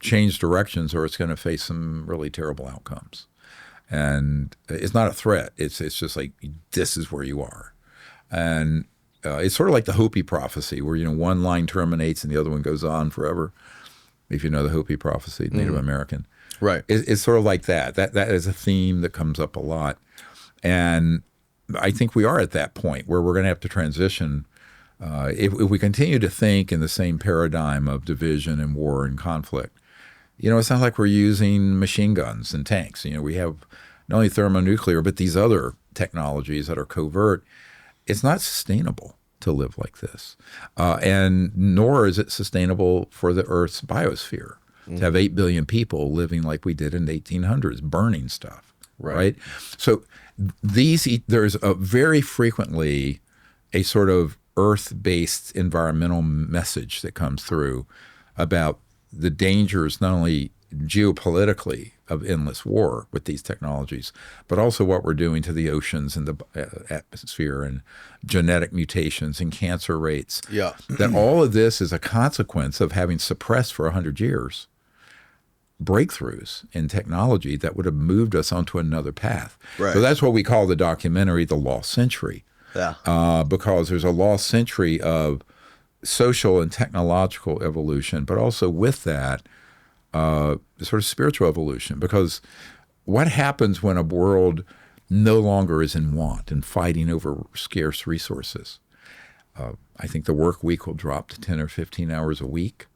change directions or it's going to face some really terrible outcomes. And it's not a threat. It's just like, this is where you are. And it's sort of like the Hopi prophecy where, one line terminates and the other one goes on forever. If you know the Hopi prophecy, Native American. Right. It's sort of like that. That is a theme that comes up a lot. And I think we are at that point where we're going to have to transition. If we continue to think in the same paradigm of division and war and conflict, it's not like we're using machine guns and tanks. We have not only thermonuclear, but these other technologies that are covert. It's not sustainable to live like this. And nor is it sustainable for the Earth's biosphere to have 8 billion people living like we did in the 1800s, burning stuff, right? So there's very frequently a sort of Earth-based environmental message that comes through about the dangers not only geopolitically of endless war with these technologies, but also what we're doing to the oceans and the atmosphere and genetic mutations and cancer rates. Yeah. That all of this is a consequence of having suppressed for 100 years breakthroughs in technology that would have moved us onto another path. Right. So that's what we call the documentary The Lost Century. Yeah. Because there's a lost century of social and technological evolution, but also with that, sort of spiritual evolution. Because what happens when a world no longer is in want and fighting over scarce resources? I think the work week will drop to 10 or 15 hours a week.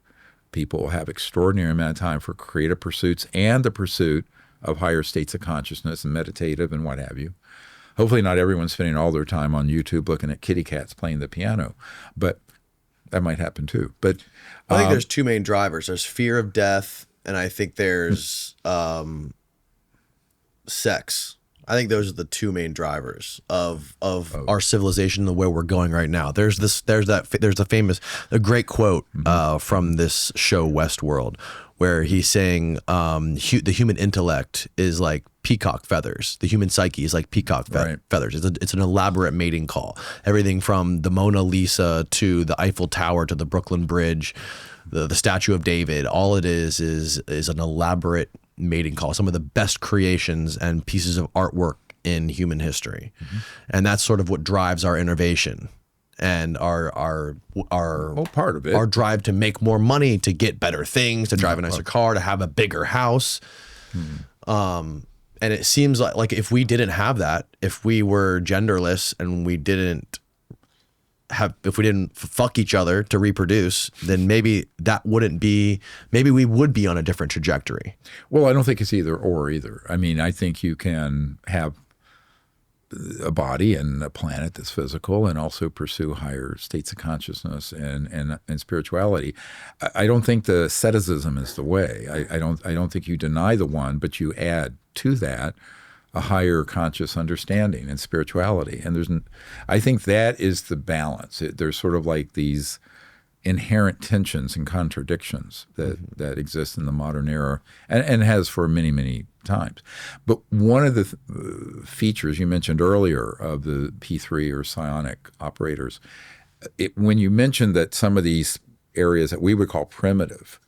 People will have extraordinary amount of time for creative pursuits and the pursuit of higher states of consciousness and meditative and what have you. Hopefully not everyone's spending all their time on YouTube looking at kitty cats playing the piano, but that might happen too. But I think there's two main drivers. There's fear of death, and I think there's sex. I think those are the two main drivers of our civilization, the way we're going right now. There's a great quote from this show Westworld, where he's saying the human intellect is like peacock feathers. The human psyche is like peacock feathers. It's an elaborate mating call. Everything from the Mona Lisa to the Eiffel Tower to the Brooklyn Bridge, the Statue of David. All it is an elaborate mating call. Some of the best creations and pieces of artwork in human history, and that's sort of what drives our innovation and our part of it, our drive to make more money, to get better things, to drive a nicer car, to have a bigger house. And it seems like if we didn't have that, if we were genderless and we didn't fuck each other to reproduce, then maybe we would be on a different trajectory. Well, I don't think it's either or either. I mean, I think you can have a body and a planet that's physical and also pursue higher states of consciousness and spirituality. I don't think the asceticism is the way. I don't think you deny the one, but you add to that a higher conscious understanding and spirituality. And I think that is the balance. There's sort of like these inherent tensions and contradictions that exist in the modern era and has for many, many times. But one of the features you mentioned earlier of the P3 or psionic operators, when you mentioned that some of these areas that we would call primitive,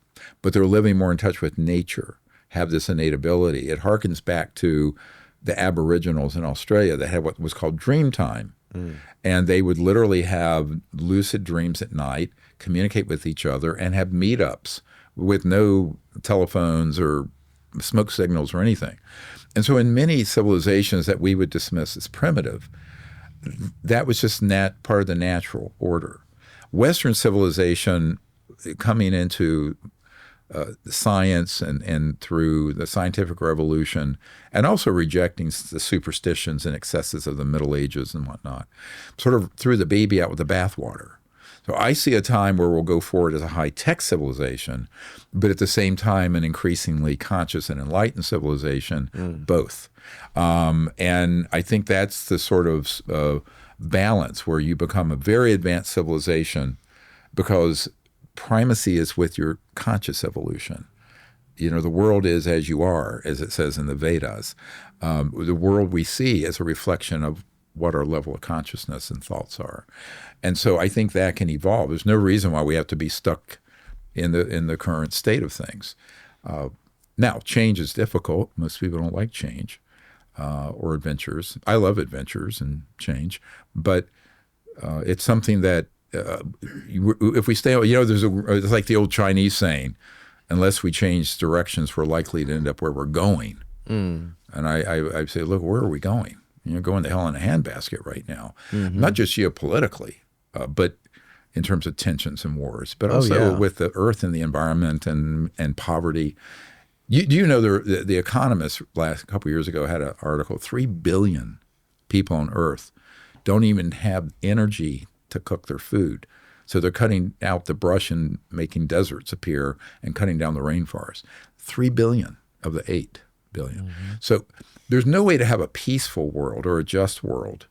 but they're living more in touch with nature, have this innate ability, it harkens back to the Aboriginals in Australia that had what was called dream time. And they would literally have lucid dreams at night, communicate with each other, and have meetups with no telephones or smoke signals or anything. And so in many civilizations that we would dismiss as primitive, that was just part of the natural order. Western civilization coming into science and through the scientific revolution, and also rejecting the superstitions and excesses of the Middle Ages and whatnot, sort of threw the baby out with the bathwater. So I see a time where we'll go forward as a high-tech civilization, but at the same time an increasingly conscious and enlightened civilization, both. And I think that's the sort of balance where you become a very advanced civilization because primacy is with your conscious evolution. The world is as you are, as it says in the Vedas. The world we see is a reflection of what our level of consciousness and thoughts are. And so I think that can evolve. There's no reason why we have to be stuck in the current state of things. Now, change is difficult. Most people don't like change or adventures. I love adventures and change, but it's something that if we stay, it's like the old Chinese saying, unless we change directions, we're likely to end up where we're going. And I say, look, where are we going? going to hell in a handbasket right now, not just geopolitically, but in terms of tensions and wars, but also with the earth and the environment and poverty. Do you know the Economist last couple of years ago had an article, 3 billion people on Earth don't even have energy to cook their food. So they're cutting out the brush and making deserts appear and cutting down the rainforest. 3 billion of the 8 billion. So there's no way to have a peaceful world or a just world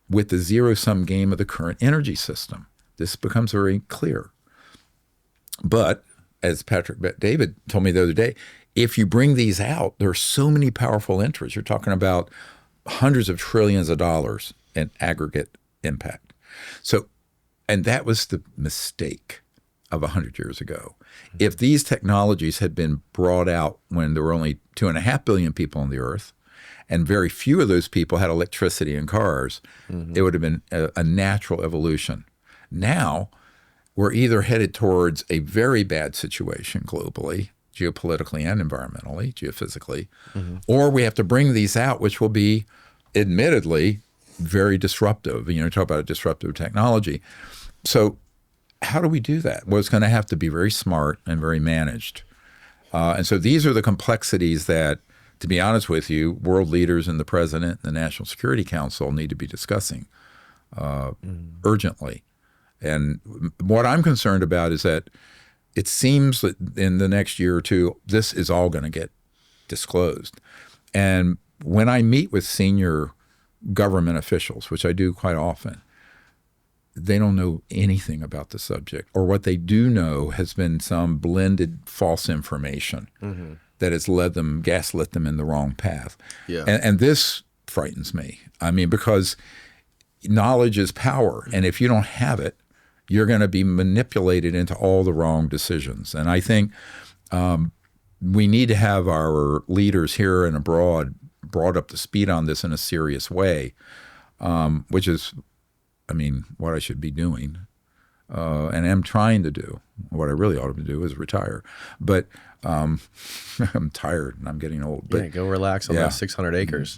with the zero-sum game of the current energy system. This becomes very clear. But as Patrick David told me the other day, if you bring these out, there are so many powerful interests. You're talking about hundreds of trillions of dollars in aggregate impact. So, and that was the mistake of 100 years ago. If these technologies had been brought out when there were only 2.5 billion people on the earth, and very few of those people had electricity and cars, it would have been a natural evolution. Now, we're either headed towards a very bad situation globally, geopolitically and environmentally, geophysically, or we have to bring these out, which will be admittedly very disruptive. Talk about a disruptive technology. So how do we do that? Well, it's going to have to be very smart and very managed. And so these are the complexities that, to be honest with you, world leaders and the president and the National Security Council need to be discussing urgently. And what I'm concerned about is that it seems that in the next year or two, this is all going to get disclosed. And when I meet with senior government officials, which I do quite often, they don't know anything about the subject, or what they do know has been some blended false information that has gaslit them in the wrong path. Yeah. And this frightens me. I mean, because knowledge is power, and if you don't have it, you're going to be manipulated into all the wrong decisions. And I think we need to have our leaders here and abroad brought up to speed on this in a serious way, which is, what I should be doing, and am trying to do. What I really ought to do is retire. But I'm tired and I'm getting old. But, go relax on those 600 acres.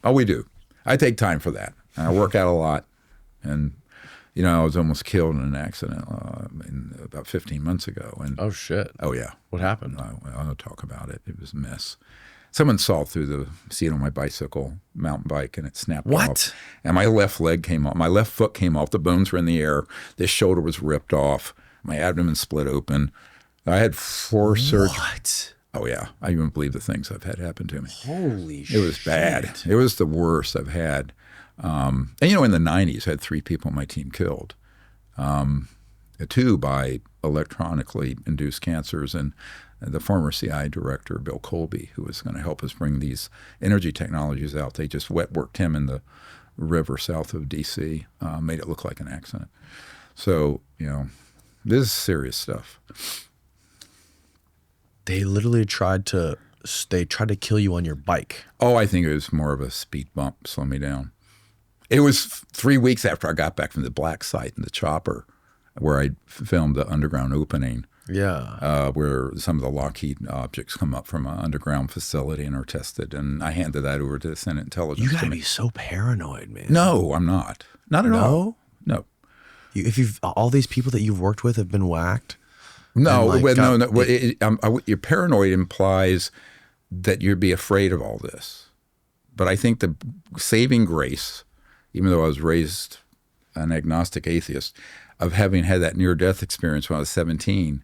Oh, we do. I take time for that. I work out a lot. And, I was almost killed in an accident about 15 months ago. And oh, shit. Oh, yeah. What happened? I don't talk about it. It was a mess. Someone saw through the seat on my bicycle, mountain bike, and it snapped off. And my left leg came off. My left foot came off. The bones were in the air. This shoulder was ripped off. My abdomen split open. I had 4 surgeries. What? Oh, yeah. I even believe the things I've had happen to me. Holy shit. It was bad. It was the worst I've had. And, in the 90s, I had 3 people on my team killed. 2 by electronically induced cancers, and the former CIA director, Bill Colby, who was going to help us bring these energy technologies out. They just wet worked him in the river south of D.C., made it look like an accident. So, this is serious stuff. They literally tried to kill you on your bike. Oh, I think it was more of a speed bump, slow me down. It was 3 weeks after I got back from the black site in the chopper, where I filmed the underground opening. Yeah. Where some of the Lockheed objects come up from an underground facility and are tested. And I handed that over to the Senate Intelligence You got to be so paranoid, man. No, I'm not. Not at all. No. All these people that you've worked with have been whacked? No. Your paranoid implies that you'd be afraid of all this. But I think the saving grace, even though I was raised an agnostic atheist, of having had that near-death experience when I was 17.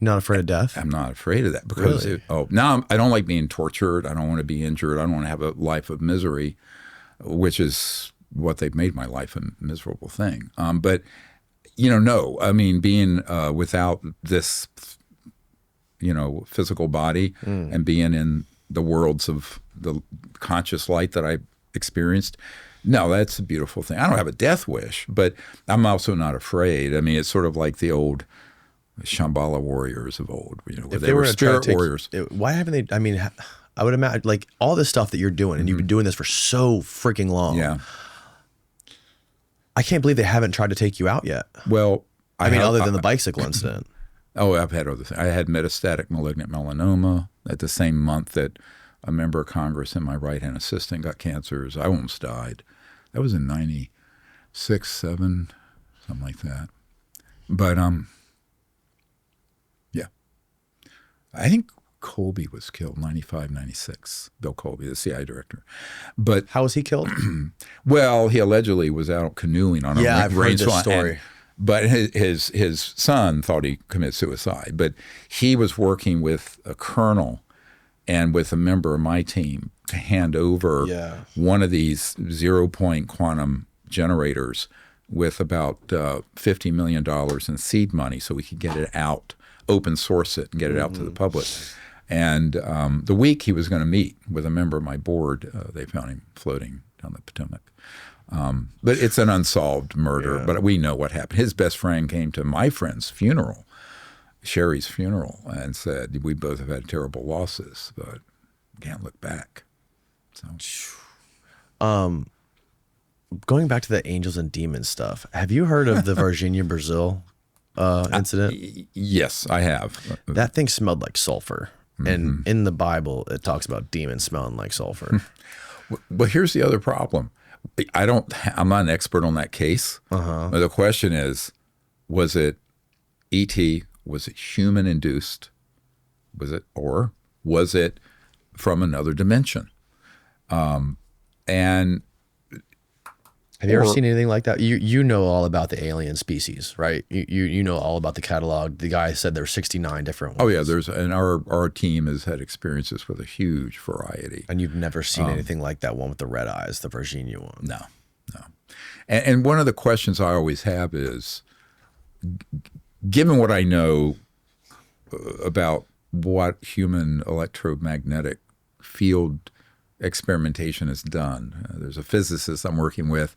Not afraid of death? I'm not afraid of that because now I don't like being tortured. I don't want to be injured. I don't want to have a life of misery, which is what they've made my life a miserable thing. But no, being without this, physical body and being in the worlds of the conscious light that I experienced. No, that's a beautiful thing. I don't have a death wish, but I'm also not afraid. It's sort of like the old Shambhala warriors of old, where they were spirit warriors. Why haven't they? I would imagine, like, all this stuff that you're doing, and you've been doing this for so freaking long. Yeah. I can't believe they haven't tried to take you out yet. Well, other than the bicycle incident. Oh, I've had other things. I had metastatic malignant melanoma at the same month that a member of Congress and my right-hand assistant got cancers. I almost died. That was in 96, 7, something like that. But, yeah. I think Colby was killed, 95, 96. Bill Colby, the CIA director. But How was he killed? well, he allegedly was out canoeing on a Yeah, I've heard range this line, story. but his son thought he committed suicide. But he was working with a colonel and with a member of my team to hand over one of these 0-point quantum generators with about $50 million in seed money so we could get it out, open source it, and get it out to the public. And the week he was going to meet with a member of my board, they found him floating down the Potomac. But it's an unsolved murder, but we know what happened. His best friend came to my friend's funeral, Sherry's funeral, and said, we both have had terrible losses, but can't look back. So, Going back to the angels and demons stuff, have you heard of the Virginia, Brazil incident? Yes, I have. That thing smelled like sulfur. And in the Bible, it talks about demons smelling like sulfur. But here's the other problem. I'm not an expert on that case. But the question is, was it ET? Was it human induced? Or was it from another dimension? And have you ever seen anything like that? You know all about the alien species, right? You know all about the catalog. The guy said there's 69 different ones. Oh yeah, and our team has had experiences with a huge variety. And you've never seen anything like that one with the red eyes, the Virginia one. No. And one of the questions I always have is, given what I know about what human electromagnetic field experimentation is done. There's a physicist I'm working with.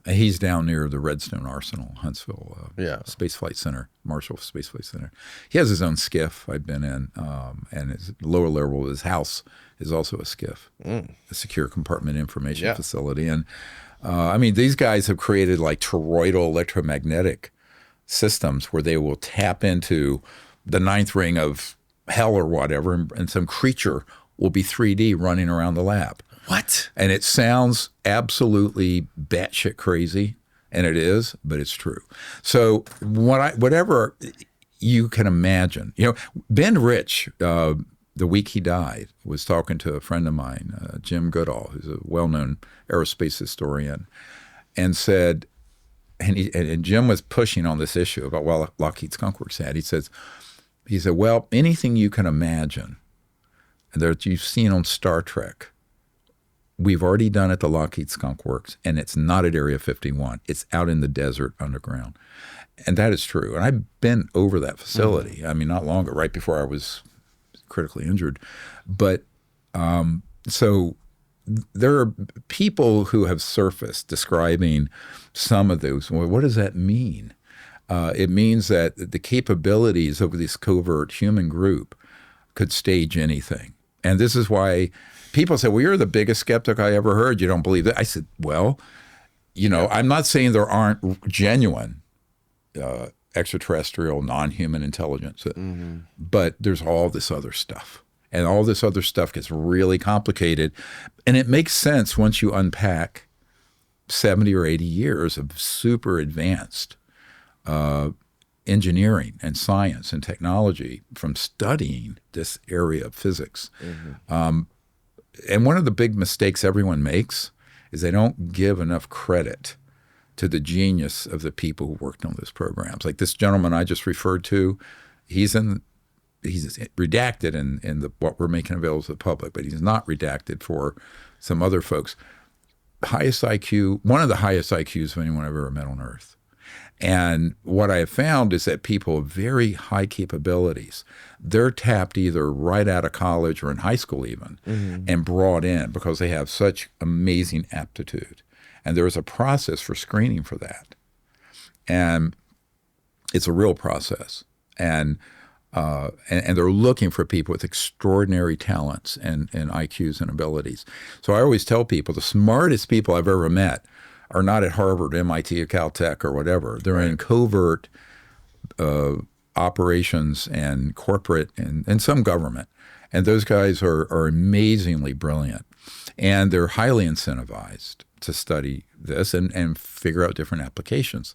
He's down near the Redstone Arsenal, Huntsville Space Flight Center, Marshall Space Flight Center. He has his own skiff I've been in, and his lower level of his house is also a skiff, a secure compartment information facility. And I mean, these guys have created like toroidal electromagnetic systems where they will tap into the ninth ring of hell or whatever, and some creature will be 3D running around the lab. What? And it sounds absolutely batshit crazy, and it is, but it's true. So whatever you can imagine, Ben Rich, the week he died, was talking to a friend of mine, Jim Goodall, who's a well-known aerospace historian, and said, and Jim was pushing on this issue about what Lockheed Skunk Works had. He said, well, anything you can imagine that you've seen on Star Trek, we've already done at the Lockheed Skunk Works, and it's not at Area 51. It's out in the desert underground. And that is true. And I've been over that facility. I mean, not long ago, right before I was critically injured. But so there are people who have surfaced describing some of those. Well, what does that mean? It means that the capabilities of this covert human group could stage anything. And this is why people say, well, you're the biggest skeptic I ever heard. You don't believe that. I said, well, I'm not saying there aren't genuine extraterrestrial, non-human intelligence, but there's all this other stuff. And all this other stuff gets really complicated. And it makes sense once you unpack 70 or 80 years of super advanced engineering and science and technology from studying this area of physics. And one of the big mistakes everyone makes is they don't give enough credit to the genius of the people who worked on those programs. Like this gentleman I just referred to, he's redacted in what we're making available to the public, but he's not redacted for some other folks. Highest IQ, one of the highest IQs of anyone I've ever met on Earth. And what I have found is that people of very high capabilities, they're tapped either right out of college or in high school even, and brought in because they have such amazing aptitude. And there is a process for screening for that. And it's a real process. And they're looking for people with extraordinary talents and IQs and abilities. So I always tell people the smartest people I've ever met are not at Harvard, MIT, or Caltech, or whatever. They're in covert operations and corporate and some government. And those guys are amazingly brilliant. And they're highly incentivized to study this and figure out different applications.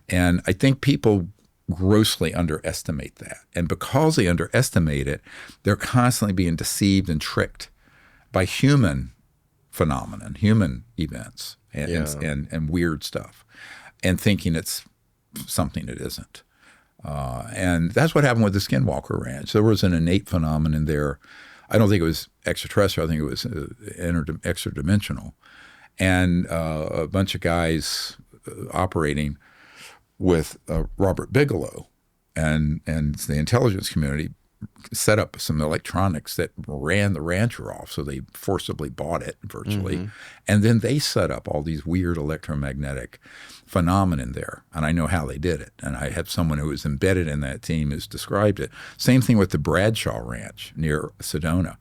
And I think people grossly underestimate that. And because they underestimate it, they're constantly being deceived and tricked by human phenomenon, human events, and weird stuff, and thinking it's something it isn't. And that's what happened with the Skinwalker Ranch. There was an innate phenomenon there. I don't think it was extraterrestrial. I think it was extra-dimensional. And a bunch of guys operating with Robert Bigelow and the intelligence community set up some electronics that ran the rancher off. So they forcibly bought it virtually. And then they set up all these weird electromagnetic phenomenon there. And I know how they did it. And I have someone who was embedded in that team who's described it. Same thing with the Bradshaw Ranch near Sedona.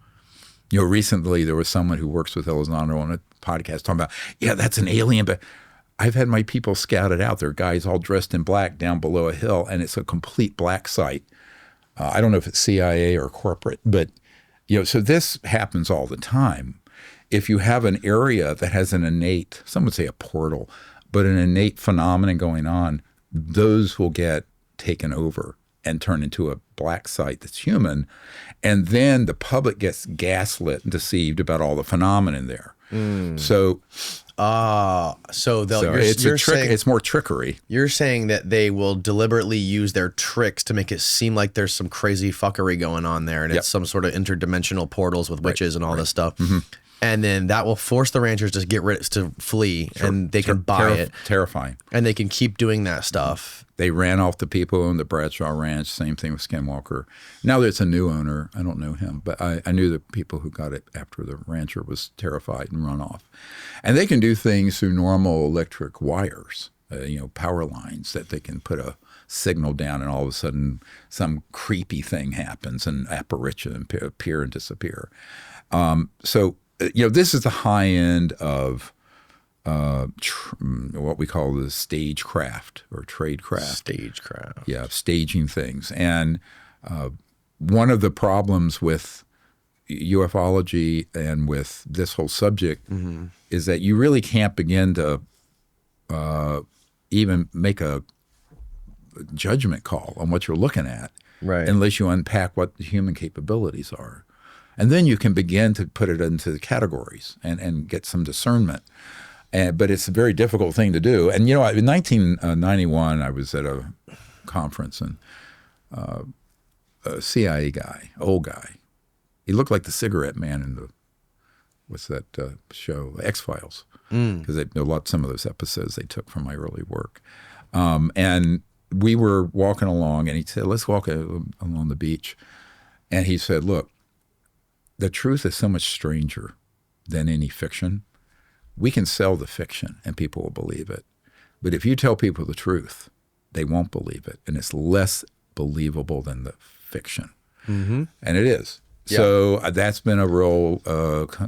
Recently there was someone who works with Elizondo on a podcast talking about, that's an alien, but I've had my people scouted out. There are guys all dressed in black down below a hill, and it's a complete black site. I don't know if it's CIA or corporate, but so this happens all the time. If you have an area that has an innate, some would say a portal, but an innate phenomenon going on, those will get taken over and turn into a black site that's human, and then the public gets gaslit and deceived about all the phenomenon there. So it's more trickery. You're saying that they will deliberately use their tricks to make it seem like there's some crazy fuckery going on there, and it's some sort of interdimensional portals with witches and all this stuff. And then that will force the ranchers to flee, and they can buy it. Terrifying. And they can keep doing that stuff. They ran off the people who owned the Bradshaw Ranch. Same thing with Skinwalker. Now there's a new owner. I don't know him, but I knew the people who got it after the rancher was terrified and run off. And they can do things through normal electric wires, power lines that they can put a signal down, and all of a sudden some creepy thing happens, and apparition appear and disappear. This is the high end of what we call the stagecraft or tradecraft. Stagecraft. Yeah, staging things. And one of the problems with ufology and with this whole subject is that you really can't begin to even make a judgment call on what you're looking at unless you unpack what the human capabilities are. And then you can begin to put it into the categories and get some discernment. But it's a very difficult thing to do. And, in 1991, I was at a conference, and a CIA guy, old guy, he looked like the cigarette man in what's that show, X-Files, because some of those episodes they took from my early work. And we were walking along, and he said, let's walk along the beach. And he said, look, the truth is so much stranger than any fiction. We can sell the fiction and people will believe it. But if you tell people the truth, they won't believe it. And it's less believable than the fiction. And it is. Yeah. So that's been a real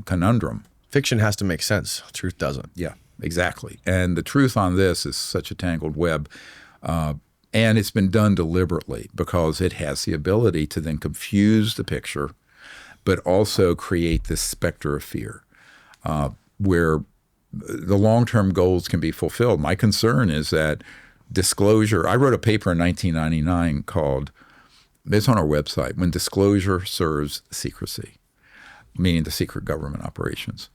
conundrum. Fiction has to make sense. Truth doesn't. Yeah, exactly. And the truth on this is such a tangled web. And it's been done deliberately because it has the ability to then confuse the picture, but also create this specter of fear where the long-term goals can be fulfilled. My concern is that disclosure, I wrote a paper in 1999 called, it's on our website, When Disclosure Serves Secrecy, meaning the secret government operations.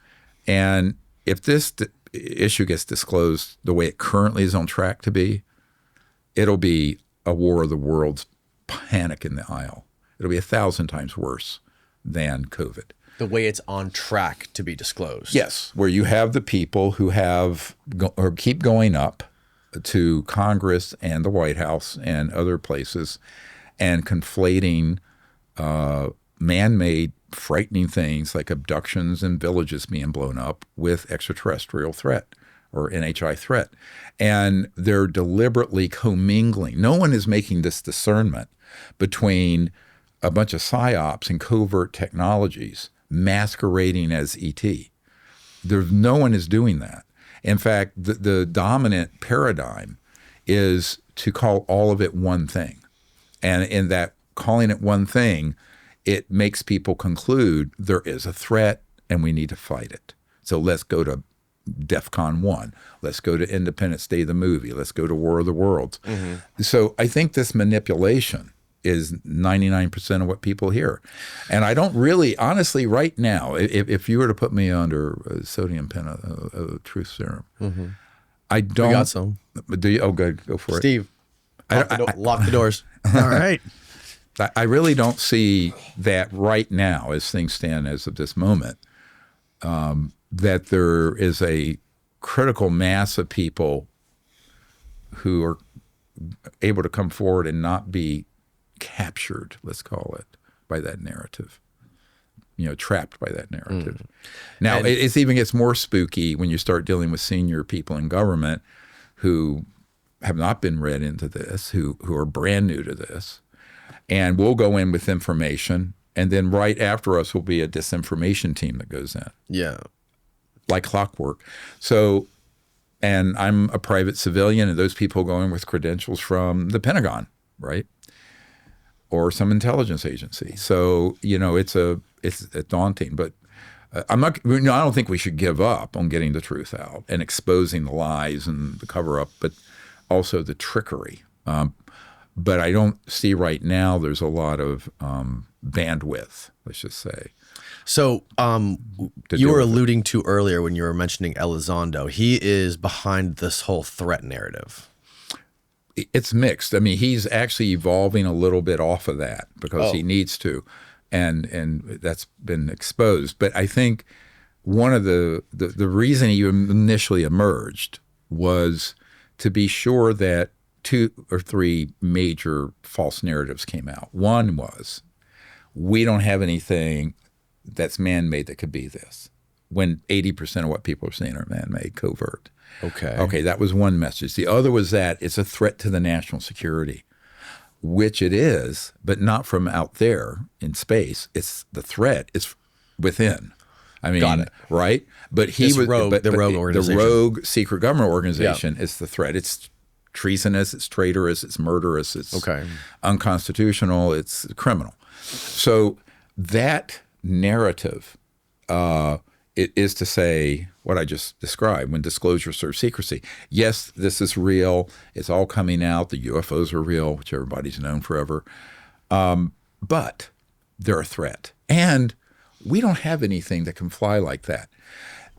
And if this issue gets disclosed the way it currently is on track to be, it'll be a war of the worlds, panic in the aisle. It'll be 1,000 times worse than COVID. The way it's on track to be disclosed. Yes, where you have the people who or keep going up to Congress and the White House and other places and conflating man-made frightening things like abductions and villages being blown up with extraterrestrial threat or NHI threat. And they're deliberately commingling. No one is making this discernment between a bunch of psyops and covert technologies masquerading as ET. No one is doing that. In fact, the dominant paradigm is to call all of it one thing. And in that calling it one thing it makes people conclude there is a threat and we need to fight it. So let's go to DEFCON 1. Let's go to Independence Day, the movie. Let's go to War of the Worlds. So I think this manipulation is 99% of what people hear. And I don't really, honestly, right now, if you were to put me under sodium truth serum, I don't. We got some. Do you? Oh, good. Go for Steve, lock the doors. All right. I really don't see that right now, as things stand as of this moment, that there is a critical mass of people who are able to come forward and not be captured, let's call it, by that narrative, trapped by that narrative. Now, it even gets more spooky when you start dealing with senior people in government who have not been read into this, who are brand new to this, and we'll go in with information, and then right after us will be a disinformation team that goes in. Yeah. Like clockwork. So, and I'm a private civilian, and those people go in with credentials from the Pentagon, right? Or some intelligence agency. So, it's daunting, but I don't think we should give up on getting the truth out and exposing the lies and the cover up, but also the trickery. But I don't see right now there's a lot of bandwidth, let's just say. So you were alluding to earlier when you were mentioning Elizondo. He is behind this whole threat narrative. It's mixed. I mean, he's actually evolving a little bit off of that because he needs to, and that's been exposed. But I think one of the reason he initially emerged was to be sure that 2 or 3 major false narratives came out. One was, we don't have anything that's man-made that could be this, when 80% of what people are saying are man-made, covert. Okay, that was one message. The other was that it's a threat to the national security, which it is, but not from out there in space. It's the threat. It's within. I mean, got it. Right? But he was the rogue organization. The rogue secret government organization is the threat. It's treasonous, it's traitorous, it's murderous, it's unconstitutional, it's criminal. So that narrative it is to say what I just described, when disclosure serves secrecy. Yes, this is real. It's all coming out. The UFOs are real, which everybody's known forever. But they're a threat. And we don't have anything that can fly like that.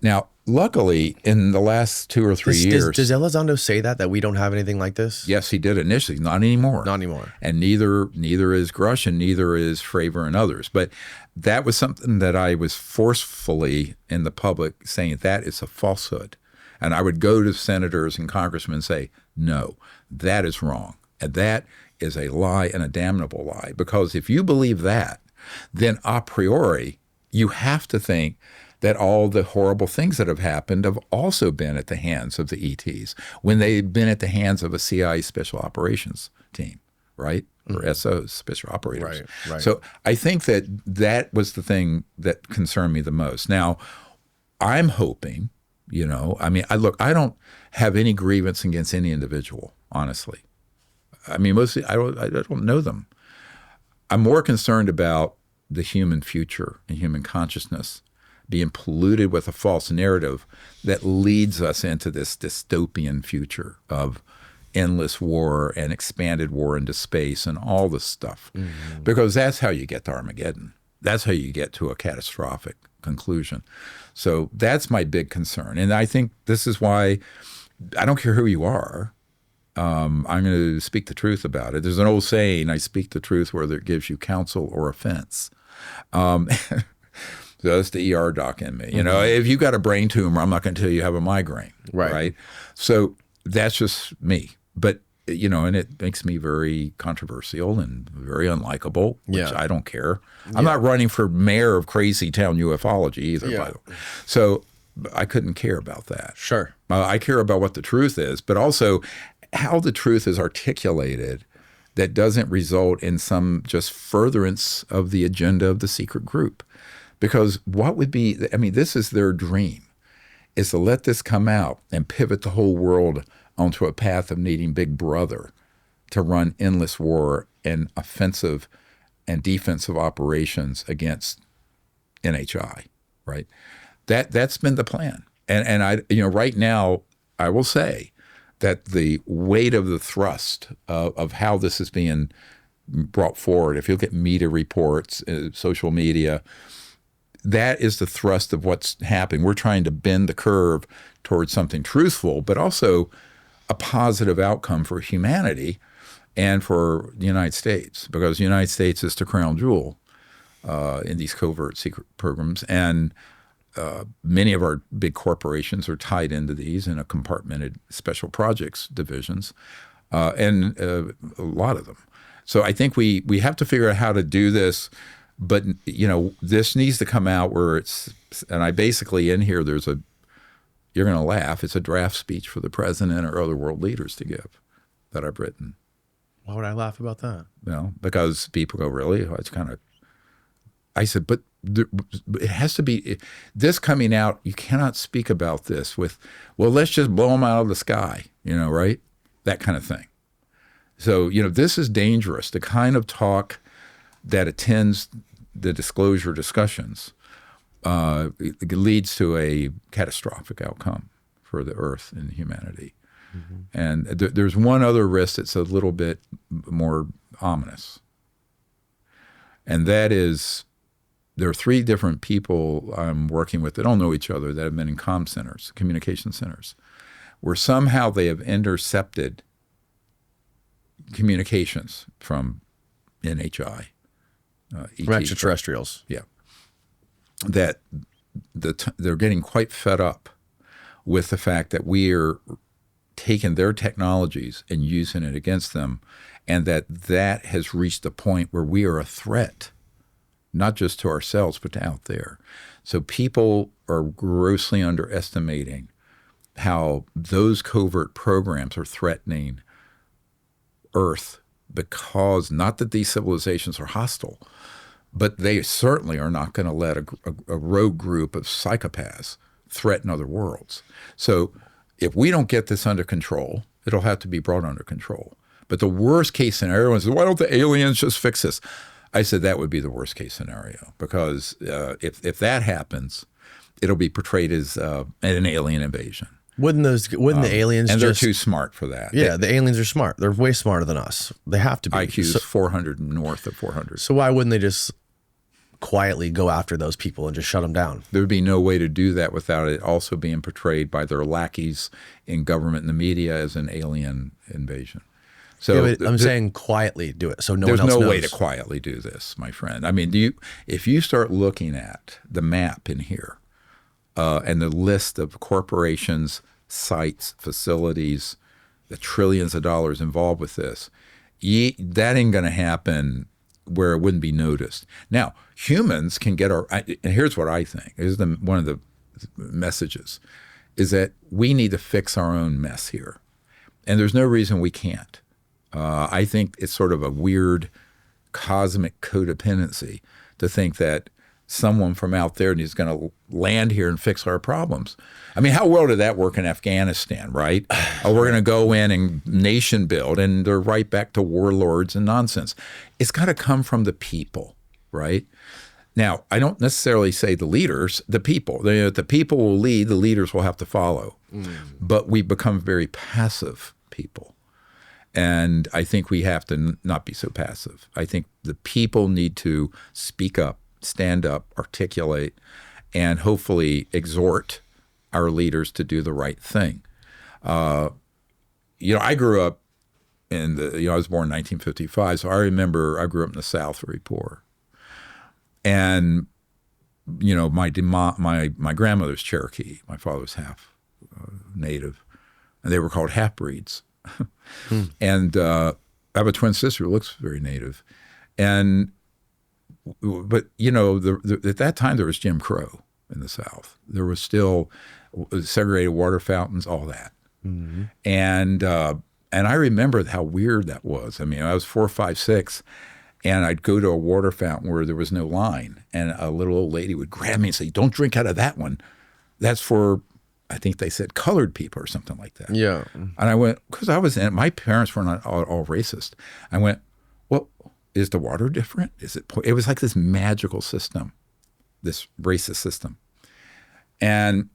Now, luckily, in the last 2 or 3 years... Does Elizondo say that we don't have anything like this? Yes, he did initially. Not anymore. Not anymore. And neither is Grush, and neither is Fravor and others. But that was something that I was forcefully in the public saying that is a falsehood. And I would go to senators and congressmen and say, no, that is wrong. And that is a lie, and a damnable lie. Because if you believe that, then a priori, you have to think that all the horrible things that have happened have also been at the hands of the ETs, when they've been at the hands of a CIA special operations team, right? Or SOs, special operators. Right. So I think that was the thing that concerned me the most. Now, I'm hoping, I don't have any grievance against any individual, honestly. I mean, mostly I don't know them. I'm more concerned about the human future and human consciousness being polluted with a false narrative that leads us into this dystopian future of endless war and expanded war into space and all this stuff. Mm-hmm. Because that's how you get to Armageddon. That's how you get to a catastrophic conclusion. So that's my big concern. And I think this is why I don't care who you are. I'm going to speak the truth about it. There's an old saying, I speak the truth whether it gives you counsel or offense. So that's the ER doc in me. If you got a brain tumor, I'm not going to tell you have a migraine. Right. So that's just me. But, and it makes me very controversial and very unlikable, which I don't care. I'm not running for mayor of crazy town ufology either, by the way. So I couldn't care about that. Sure. I care about what the truth is, but also how the truth is articulated that doesn't result in some just furtherance of the agenda of the secret group. Because what would be, this is their dream, is to let this come out and pivot the whole world onto a path of needing Big Brother to run endless war and offensive and defensive operations against NHI, right? That's been the plan. And I, right now, I will say that the weight of the thrust of how this is being brought forward, if you look at media reports, social media, that is the thrust of what's happening. We're trying to bend the curve towards something truthful, but also a positive outcome for humanity and for the United States, because the United States is the crown jewel in these covert secret programs. And many of our big corporations are tied into these in a compartmented special projects divisions, and a lot of them. So I think we have to figure out how to do this, but this needs to come out where it's. And I basically in here there's you're going to laugh. It's a draft speech for the president or other world leaders to give that I've written. Why would I laugh about that? Because people go, really? It's kind of. I said, but it has to be this coming out. You cannot speak about this with, well, let's just blow them out of the sky, right? That kind of thing. So, this is dangerous. The kind of talk that attends the disclosure discussions it leads to a catastrophic outcome for the Earth and humanity. Mm-hmm. And there's one other risk that's a little bit more ominous, and that is there are 3 different people I'm working with that don't know each other that have been in communication centers, where somehow they have intercepted communications from NHI. From extraterrestrials. Yeah. That they're getting quite fed up with the fact that we are taking their technologies and using it against them, and that has reached a point where we are a threat, not just to ourselves, but to out there. So people are grossly underestimating how those covert programs are threatening Earth, because not that these civilizations are hostile, but they certainly are not going to let a rogue group of psychopaths threaten other worlds. So if we don't get this under control, it'll have to be brought under control. But the worst case scenario, everyone says, why don't the aliens just fix this? I said that would be the worst case scenario, because if that happens, it'll be portrayed as an alien invasion. Wouldn't the aliens and just... they're too smart for that. Yeah, the aliens are smart. They're way smarter than us. They have to be. IQ's 400 north of 400. So why wouldn't they just quietly go after those people and just shut them down? There would be no way to do that without it also being portrayed by their lackeys in government and the media as an alien invasion. So yeah, I'm saying quietly do it so no one else knows. There's no way to quietly do this, my friend. I mean, if you start looking at the map in here and the list of corporations, sites, facilities, the trillions of dollars involved with this, that ain't going to happen where it wouldn't be noticed. Now, humans can get and here's what I think, is one of the messages, is that we need to fix our own mess here. And there's no reason we can't. I think it's sort of a weird cosmic codependency to think that someone from out there is going to land here and fix our problems. I mean, how well did that work in Afghanistan, right? Oh, we're going to go in and nation build, and they're right back to warlords and nonsense. It's got to come from the people, right? Now, I don't necessarily say the leaders, the people. The people will lead, the leaders will have to follow. But we become very passive people. And I think we have to not be so passive. I think the people need to speak up, stand up, articulate, and hopefully exhort our leaders to do the right thing. I grew up I was born in 1955, so I remember I grew up in the South, very poor. And, my grandmother's Cherokee, my father was half native, and they were called half-breeds. And I have a twin sister who looks very native. But at that time there was Jim Crow in the South. There was still segregated water fountains, all that. Mm-hmm. And I remember how weird that was. I mean, I was 4, 5, 6, and I'd go to a water fountain where there was no line, and a little old lady would grab me and say, "Don't drink out of that one. That's for," I think they said, colored people or something like that. Yeah. And I went, because my parents were not all racist. I went, well, is the water different? It was like this magical system, this racist system. And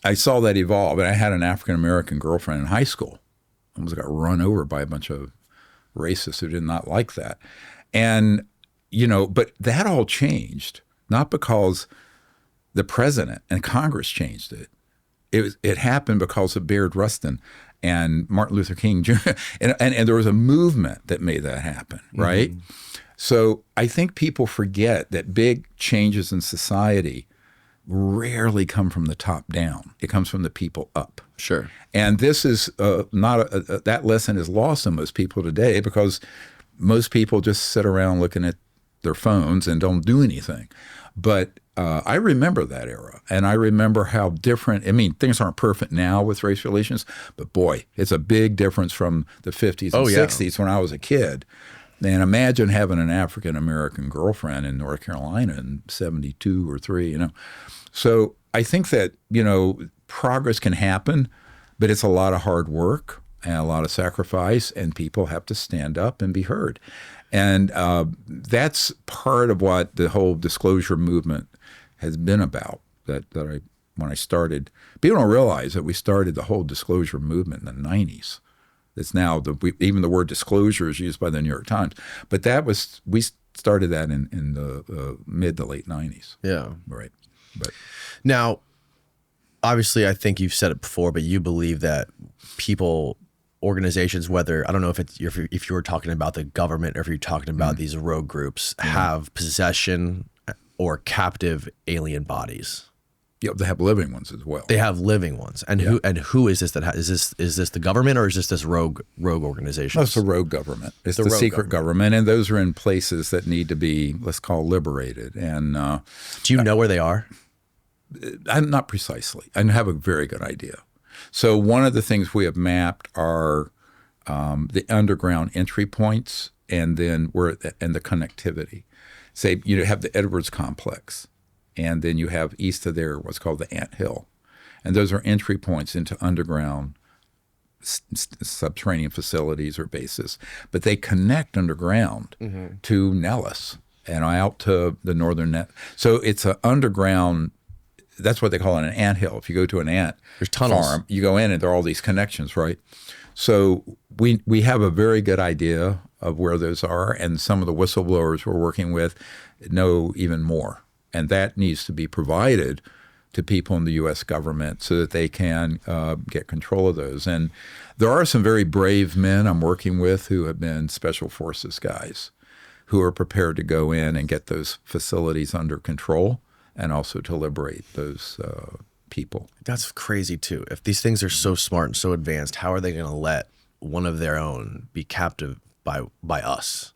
I saw that evolve. And I had an African-American girlfriend in high school. I almost got run over by a bunch of racists who did not like that. And, but that all changed, not because the president and Congress changed it. It happened because of Bayard Rustin and Martin Luther King Jr. And there was a movement that made that happen, right? Mm-hmm. So I think people forget that big changes in society rarely come from the top down. It comes from the people up. Sure. And this is that lesson is lost on most people today because most people just sit around looking at their phones and don't do anything. But I remember that era, and I remember how different. I mean, things aren't perfect now with race relations, but boy, it's a big difference from the 50s and 60s when I was a kid. And imagine having an African-American girlfriend in North Carolina in 72 or 3, So I think that, progress can happen, but it's a lot of hard work and a lot of sacrifice, and people have to stand up and be heard. And that's part of what the whole disclosure movement has been about. When I started, people don't realize that we started the whole disclosure movement in the 90s. It's now even the word disclosure is used by the New York Times, but we started that in the mid to late 90s. Yeah, right. But now, obviously, I think you've said it before, but you believe that organizations, whether I don't know if you were talking about the government or if you're talking about these rogue groups, have possession or captive alien bodies. Yeah, they have living ones as well. They have living ones, and who is this? Is this the government or is this rogue organization? No, it's the rogue government. It's the secret government, and those are in places that need to be, let's call, liberated. And do you know where they are? I'm not precisely. I have a very good idea. So one of the things we have mapped are the underground entry points, and then and the connectivity. Say you have the Edwards complex. And then you have east of there what's called the Ant Hill. And those are entry points into underground subterranean facilities or bases. But they connect underground to Nellis and out to the northern net. So it's an underground, that's what they call it, an ant hill. If you go to an ant farm, you go in and there are all these connections, right? So we have a very good idea of where those are. And some of the whistleblowers we're working with know even more. And that needs to be provided to people in the U.S. government so that they can get control of those. And there are some very brave men I'm working with who have been special forces guys who are prepared to go in and get those facilities under control and also to liberate those people. That's crazy, too. If these things are so smart and so advanced, how are they going to let one of their own be captive by us?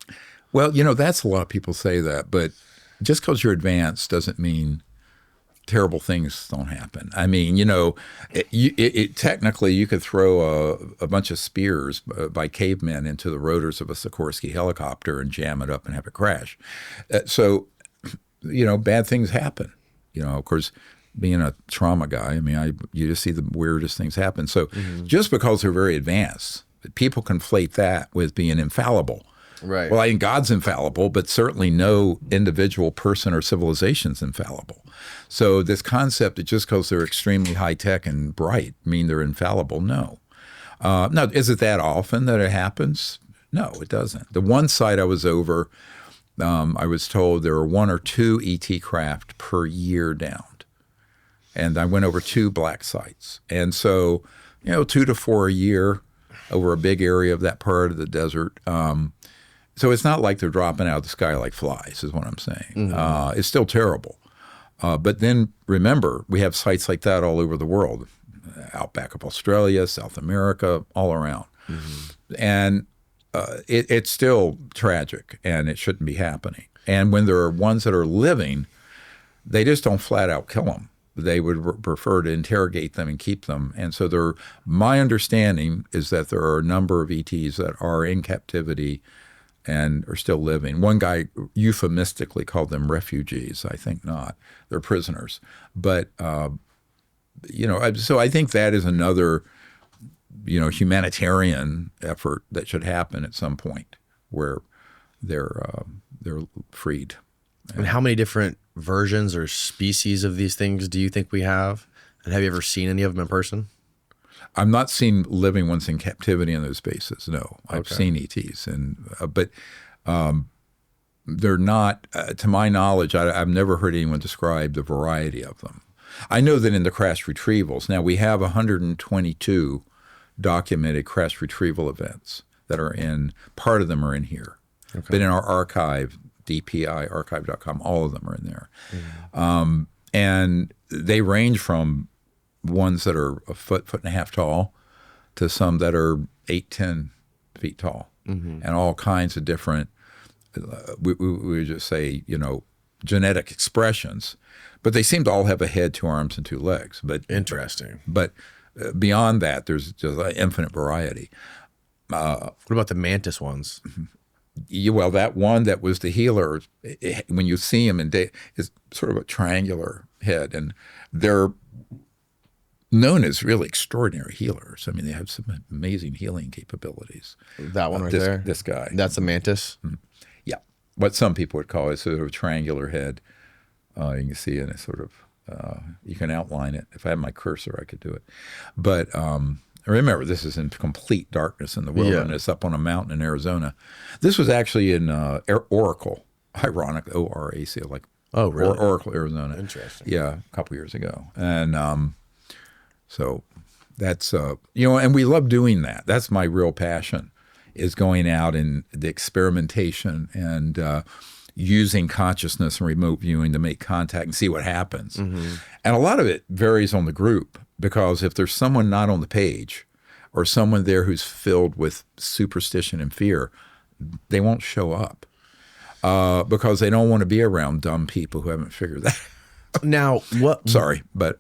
Well, that's a lot of people say that, but just because you're advanced doesn't mean terrible things don't happen. I mean, technically you could throw a bunch of spears by cavemen into the rotors of a Sikorsky helicopter and jam it up and have it crash. So, bad things happen. Of course, being a trauma guy, I mean, you just see the weirdest things happen. So just because they're very advanced, people conflate that with being infallible. Right. Well, I think God's infallible, but certainly no individual person or civilization's infallible. So this concept that just because they're extremely high-tech and bright mean they're infallible, no. Now, is it that often that it happens? No, it doesn't. The one site I was over, I was told there were 1 or 2 ET craft per year downed. And I went over 2 black sites. And so, 2 to 4 a year over a big area of that part of the desert. So it's not like they're dropping out of the sky like flies, is what I'm saying. It's still terrible. But then remember, we have sites like that all over the world, outback of Australia, South America, all around. And it's still tragic, and it shouldn't be happening. And when there are ones that are living, they just don't flat out kill them. They would prefer to interrogate them and keep them. And so my understanding is that there are a number of ETs that are in captivity and are still living. One guy euphemistically called them refugees. I think not. They're prisoners. But, so I think that is another, humanitarian effort that should happen at some point where they're freed. And how many different versions or species of these things do you think we have? And have you ever seen any of them in person? I've not seen living ones in captivity in those spaces. No, I've seen ETs, but they're not, to my knowledge. I've never heard anyone describe the variety of them. I know that in the crash retrievals, now we have 122 documented crash retrieval events that are in. Part of them are in here, but in our archive, dpiarchive.com, all of them are in there, and they range from ones that are a foot and a half tall to some that are 8-10 feet tall, and all kinds of different, we would just say, genetic expressions, but they seem to all have a head, 2 arms, and 2 legs. But interesting. But beyond that, there's just an infinite variety. What about the mantis ones? Well, that one that was the healer, when you see him is sort of a triangular head, and they're known as really extraordinary healers. I mean, they have some amazing healing capabilities. That one right there? This guy. That's a mantis? Yeah. What some people would call a sort of triangular head. You can see it, sort of, you can outline it. If I had my cursor, I could do it. But remember, this is in complete darkness in the wilderness up on a mountain in Arizona. This was actually in Oracle, ironic, O-R-A-C, like really? Oracle, Arizona. Interesting. Yeah, a couple years ago. And so that's, and we love doing that. That's my real passion, is going out and the experimentation and using consciousness and remote viewing to make contact and see what happens. And a lot of it varies on the group, because if there's someone not on the page or someone there who's filled with superstition and fear, they won't show up because they don't want to be around dumb people who haven't figured that out. Now, what? Sorry, but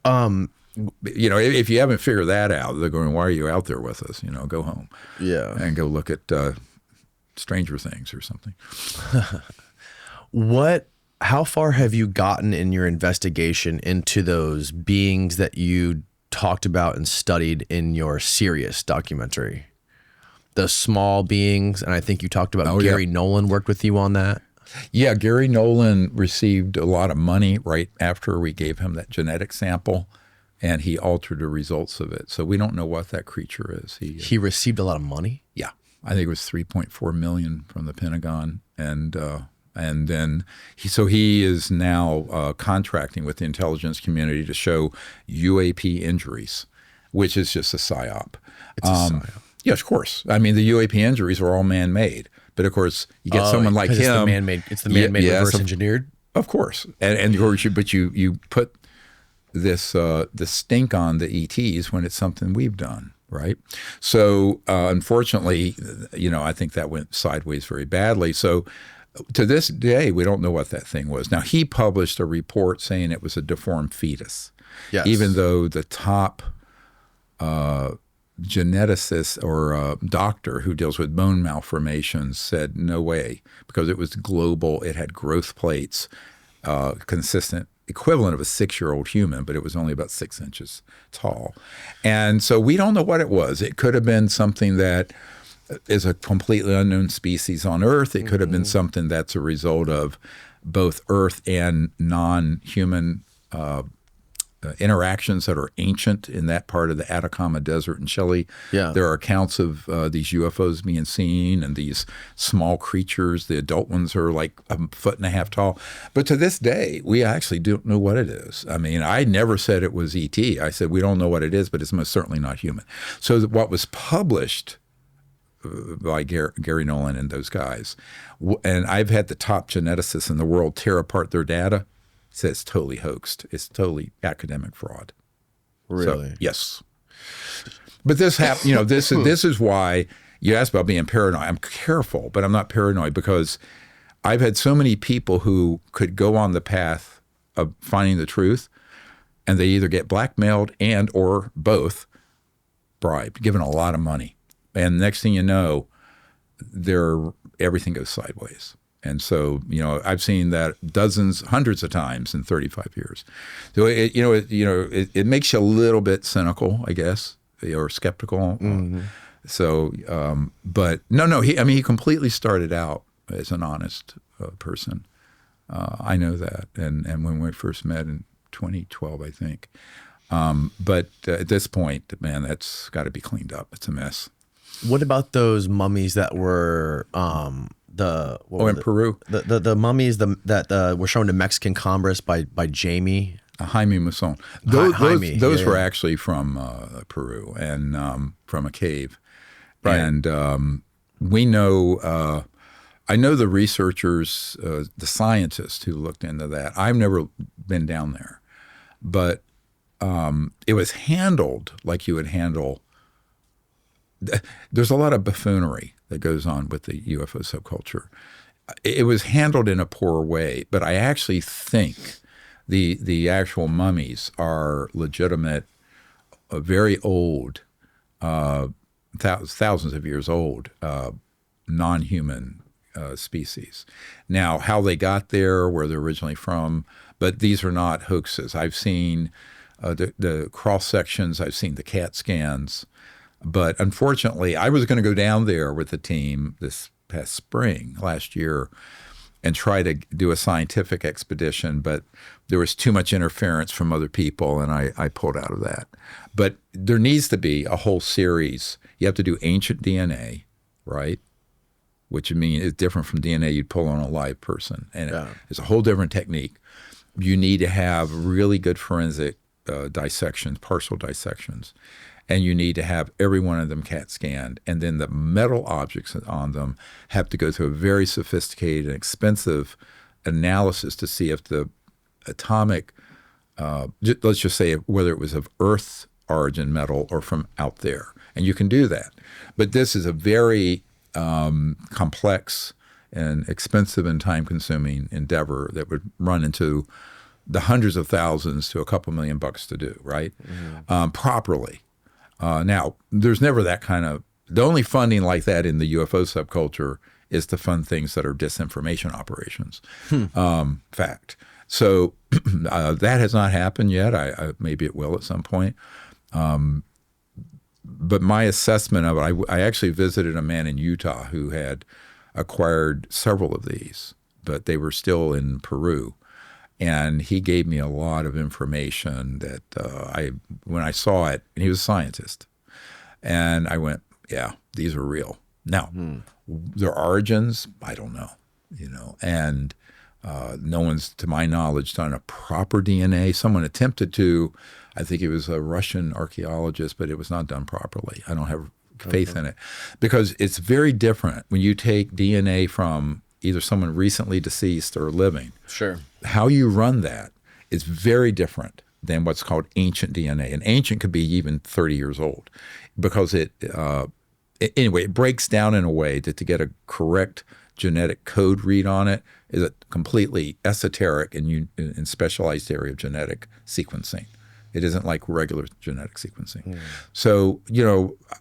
if you haven't figured that out, they're going, "Why are you out there with us? Go home, and go look at Stranger Things or something." How far have you gotten in your investigation into those beings that you talked about and studied in your Sirius documentary? The small beings, and I think you talked about Garry Nolan worked with you on that. Yeah, Garry Nolan received a lot of money right after we gave him that genetic sample, and he altered the results of it. So we don't know what that creature is. He received a lot of money? Yeah. I think it was $3.4 million from the Pentagon, and then he is now contracting with the intelligence community to show UAP injuries, which is just a psyop. It's a psyop. Yeah, of course. I mean, the UAP injuries are all man-made, but of course you get someone like him. It's the man-made reverse engineered. Of course, and of course, you put this the stink on the ETs when it's something we've done. Right. So unfortunately, I think that went sideways very badly. So to this day, we don't know what that thing was. Now, he published a report saying it was a deformed fetus, even though the top geneticist or doctor who deals with bone malformations said no way, because it was global. It had growth plates, consistent, equivalent of a 6-year-old human, but it was only about 6 inches tall. And so we don't know what it was. It could have been something that is a completely unknown species on Earth. It could have been something that's a result of both Earth and non-human interactions that are ancient in that part of the Atacama Desert in Chile. Yeah. There are accounts of these UFOs being seen and these small creatures. The adult ones are like a foot and a half tall. But to this day, we actually don't know what it is. I mean, I never said it was ET. I said we don't know what it is, but it's most certainly not human. So what was published by Garry Nolan and those guys, and I've had the top geneticists in the world tear apart their data, says it's totally hoaxed. It's totally academic fraud. Really? So, yes. But this happened. This is why you asked about being paranoid. I'm careful, but I'm not paranoid, because I've had so many people who could go on the path of finding the truth, and they either get blackmailed and or both bribed, given a lot of money. And next thing you know, everything goes sideways. And so, I've seen that hundreds of times in 35 years. So it makes you a little bit cynical, I guess, or skeptical. So, but no, he completely started out as an honest person. I know that, and when we first met in 2012, I think. But at this point, man, that's got to be cleaned up. It's a mess. What about those mummies that were in Peru? The mummies that were shown to Mexican Congress by Jamie. Jaime Maussan. Those were actually from Peru and from a cave. Right. And we know, I know the researchers, the scientists who looked into that. I've never been down there, but it was handled like you would handle. There's a lot of buffoonery that goes on with the UFO subculture. It was handled in a poor way, but I actually think the actual mummies are legitimate, very old, thousands of years old, non-human species. Now, how they got there, where they're originally from, but these are not hoaxes. I've seen the cross sections. I've seen the CAT scans. But unfortunately, I was going to go down there with the team this past spring, last year, and try to do a scientific expedition, but there was too much interference from other people, and I pulled out of that. But there needs to be a whole series. You have to do ancient DNA, right? Which I mean is different from DNA you'd pull on a live person, and it's a whole different technique. You need to have really good forensic dissections, partial dissections. And you need to have every one of them CAT scanned. And then the metal objects on them have to go through a very sophisticated and expensive analysis to see if the atomic, let's just say whether it was of Earth origin metal or from out there. And you can do that. But this is a very complex and expensive and time-consuming endeavor that would run into the hundreds of thousands to a couple $1 million to do, right? Mm-hmm. Properly. Now, there's never that kind of – the only funding like that in the UFO subculture is to fund things that are disinformation operations. Fact. So that has not happened yet. Maybe it will at some point. But my assessment of it, I actually visited a man in Utah who had acquired several of these, but they were still in Peru. And he gave me a lot of information that when I saw it, and he was a scientist, and I went, yeah, these are real. Now, their origins, I don't know, and no one's, to my knowledge, done a proper DNA. Someone attempted to, I think it was a Russian archaeologist, but it was not done properly. I don't have faith in it because it's very different when you take DNA from either someone recently deceased or living. Sure. How you run that is very different than what's called ancient DNA. And ancient could be even 30 years old because it breaks down in a way that to get a correct genetic code read on it is a completely esoteric and specialized area of genetic sequencing. It isn't like regular genetic sequencing. So,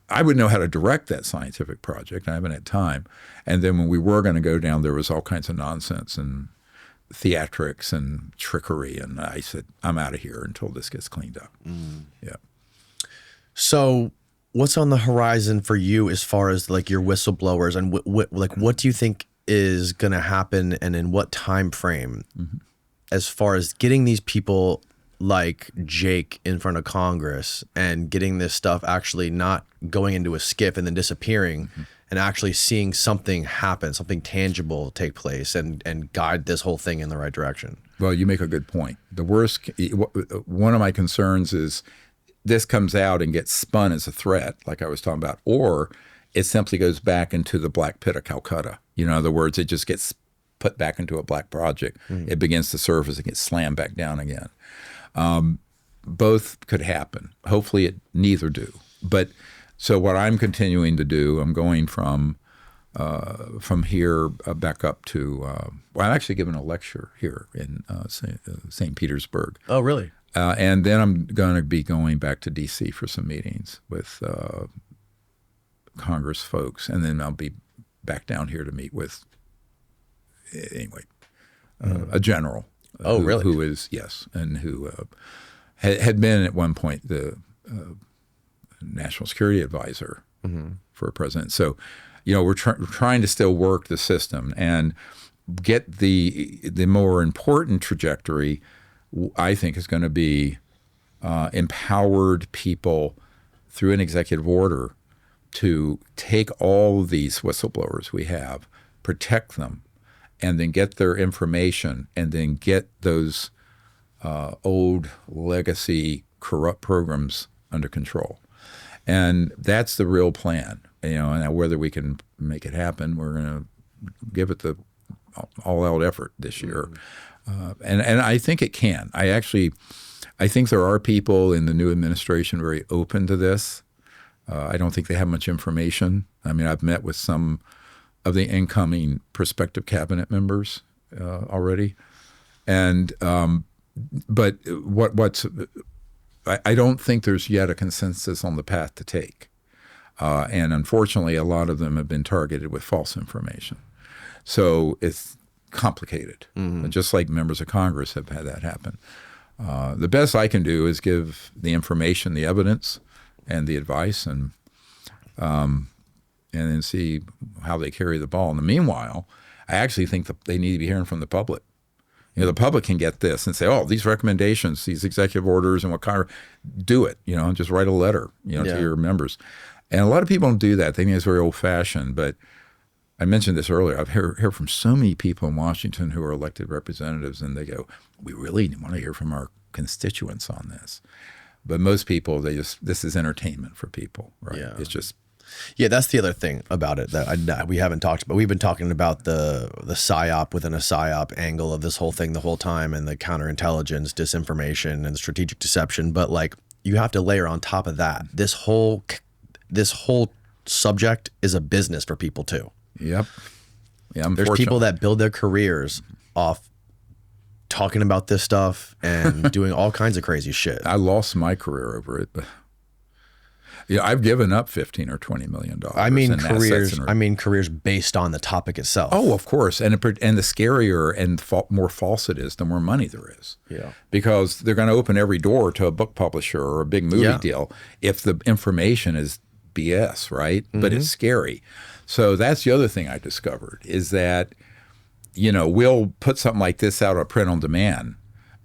I would know how to direct that scientific project. I haven't had time. And then when we were going to go down, there was all kinds of nonsense and theatrics and trickery. And I said, I'm out of here until this gets cleaned up. Yeah. So what's on the horizon for you as far as like your whistleblowers and what do you think is going to happen and in what time frame as far as getting these people like Jake in front of Congress and getting this stuff actually not going into a skiff and then disappearing and actually seeing something happen, something tangible take place and guide this whole thing in the right direction? Well, you make a good point. The worst, one of my concerns is this comes out and gets spun as a threat, like I was talking about, or it simply goes back into the black pit of Calcutta. In other words, it just gets put back into a black project. It begins to surface and gets slammed back down again. Both could happen. Hopefully neither do. But so what I'm continuing to do, I'm going from here back up to, I'm actually giving a lecture here in St. Petersburg. Oh, really? And then I'm going to be going back to D.C. for some meetings with Congress folks. And then I'll be back down here to meet with, a general. Really? Who is, yes, and who had been at one point the national security advisor for a president. So we're trying to still work the system and get the more important trajectory. I think is going to be empowered people through an executive order to take all these whistleblowers we have, protect them, and then get their information, and then get those old legacy corrupt programs under control. And that's the real plan. And whether we can make it happen, we're going to give it the all-out effort this year. And I think it can. I think there are people in the new administration very open to this. I don't think they have much information. I mean, I've met with some of the incoming prospective cabinet members already. And but I don't think there's yet a consensus on the path to take. And unfortunately, a lot of them have been targeted with false information. So it's complicated, just like members of Congress have had that happen. The best I can do is give the information, the evidence, and the advice, and then see how they carry the ball. In the meanwhile, I actually think that they need to be hearing from the public. The public can get this and say, "Oh, these recommendations, these executive orders, and what Congress do it." Just write a letter, to your members. And a lot of people don't do that. They think it's very old-fashioned. But I mentioned this earlier. I've heard from so many people in Washington who are elected representatives, and they go, "We really want to hear from our constituents on this." But most people, this is entertainment for people, right? Yeah. It's just. Yeah, that's the other thing about it that we haven't talked about. We've been talking about the psyop within a psyop angle of this whole thing the whole time, and the counterintelligence, disinformation, and strategic deception. But like, you have to layer on top of that, this whole subject is a business for people too. Yep. Yeah, there's people that build their careers off talking about this stuff and doing all kinds of crazy shit. I lost my career over it, but I've given up $15 or $20 million. I mean careers based on the topic itself. Oh, of course, and the scarier and more false it is, the more money there is. Yeah, because they're going to open every door to a book publisher or a big movie deal if the information is BS, right? But it's scary. So that's the other thing I discovered is that, we'll put something like this out on print on demand,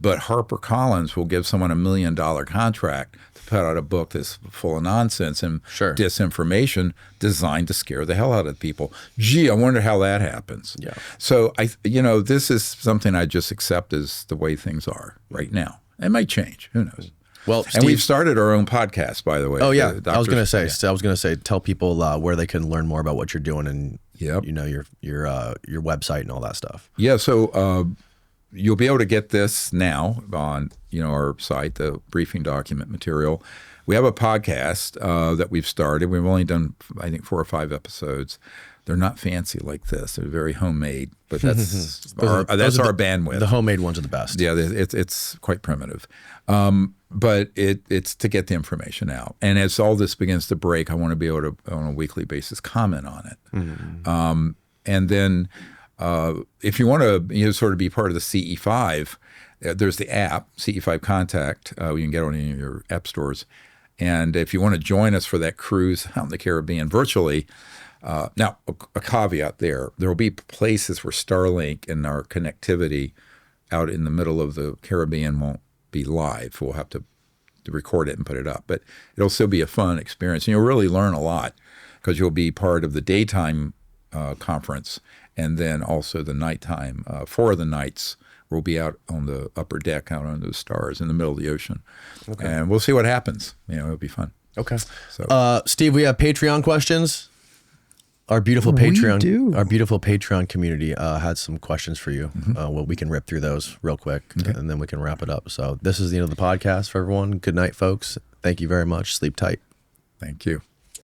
but HarperCollins will give someone $1 million contract to put out a book that's full of nonsense and disinformation designed to scare the hell out of people. Gee, I wonder how that happens. Yeah. So this is something I just accept as the way things are right now. It might change. Who knows? Well, and we've started our own podcast, by the way. Oh yeah, I was going to say, tell people where they can learn more about what you're doing and your website and all that stuff. Yeah, so you'll be able to get this now on our site, the briefing document material. We have a podcast that we've started. We've only done, I think, 4 or 5 episodes. They're not fancy like this. They're very homemade, but that's our bandwidth. The homemade ones are the best. Yeah, it's quite primitive. But it's to get the information out. And as all this begins to break, I want to be able to, on a weekly basis, comment on it. Mm-hmm. And then if you want to sort of be part of the CE5, there's the app, CE5 Contact. You can get on any of your app stores. And if you want to join us for that cruise out in the Caribbean virtually, now a caveat there will be places where Starlink and our connectivity out in the middle of the Caribbean won't be live. We'll have to record it and put it up, but it'll still be a fun experience. And you'll really learn a lot because you'll be part of the daytime conference and then also the nighttime. 4 of the nights we'll be out on the upper deck, out under the stars in the middle of the ocean. Okay. And we'll see what happens. It'll be fun. Okay. So, Steve, we have Patreon questions. Our beautiful Patreon community had some questions for you. Well, we can rip through those real quick, and then we can wrap it up. So this is the end of the podcast for everyone. Good night, folks. Thank you very much. Sleep tight. Thank you.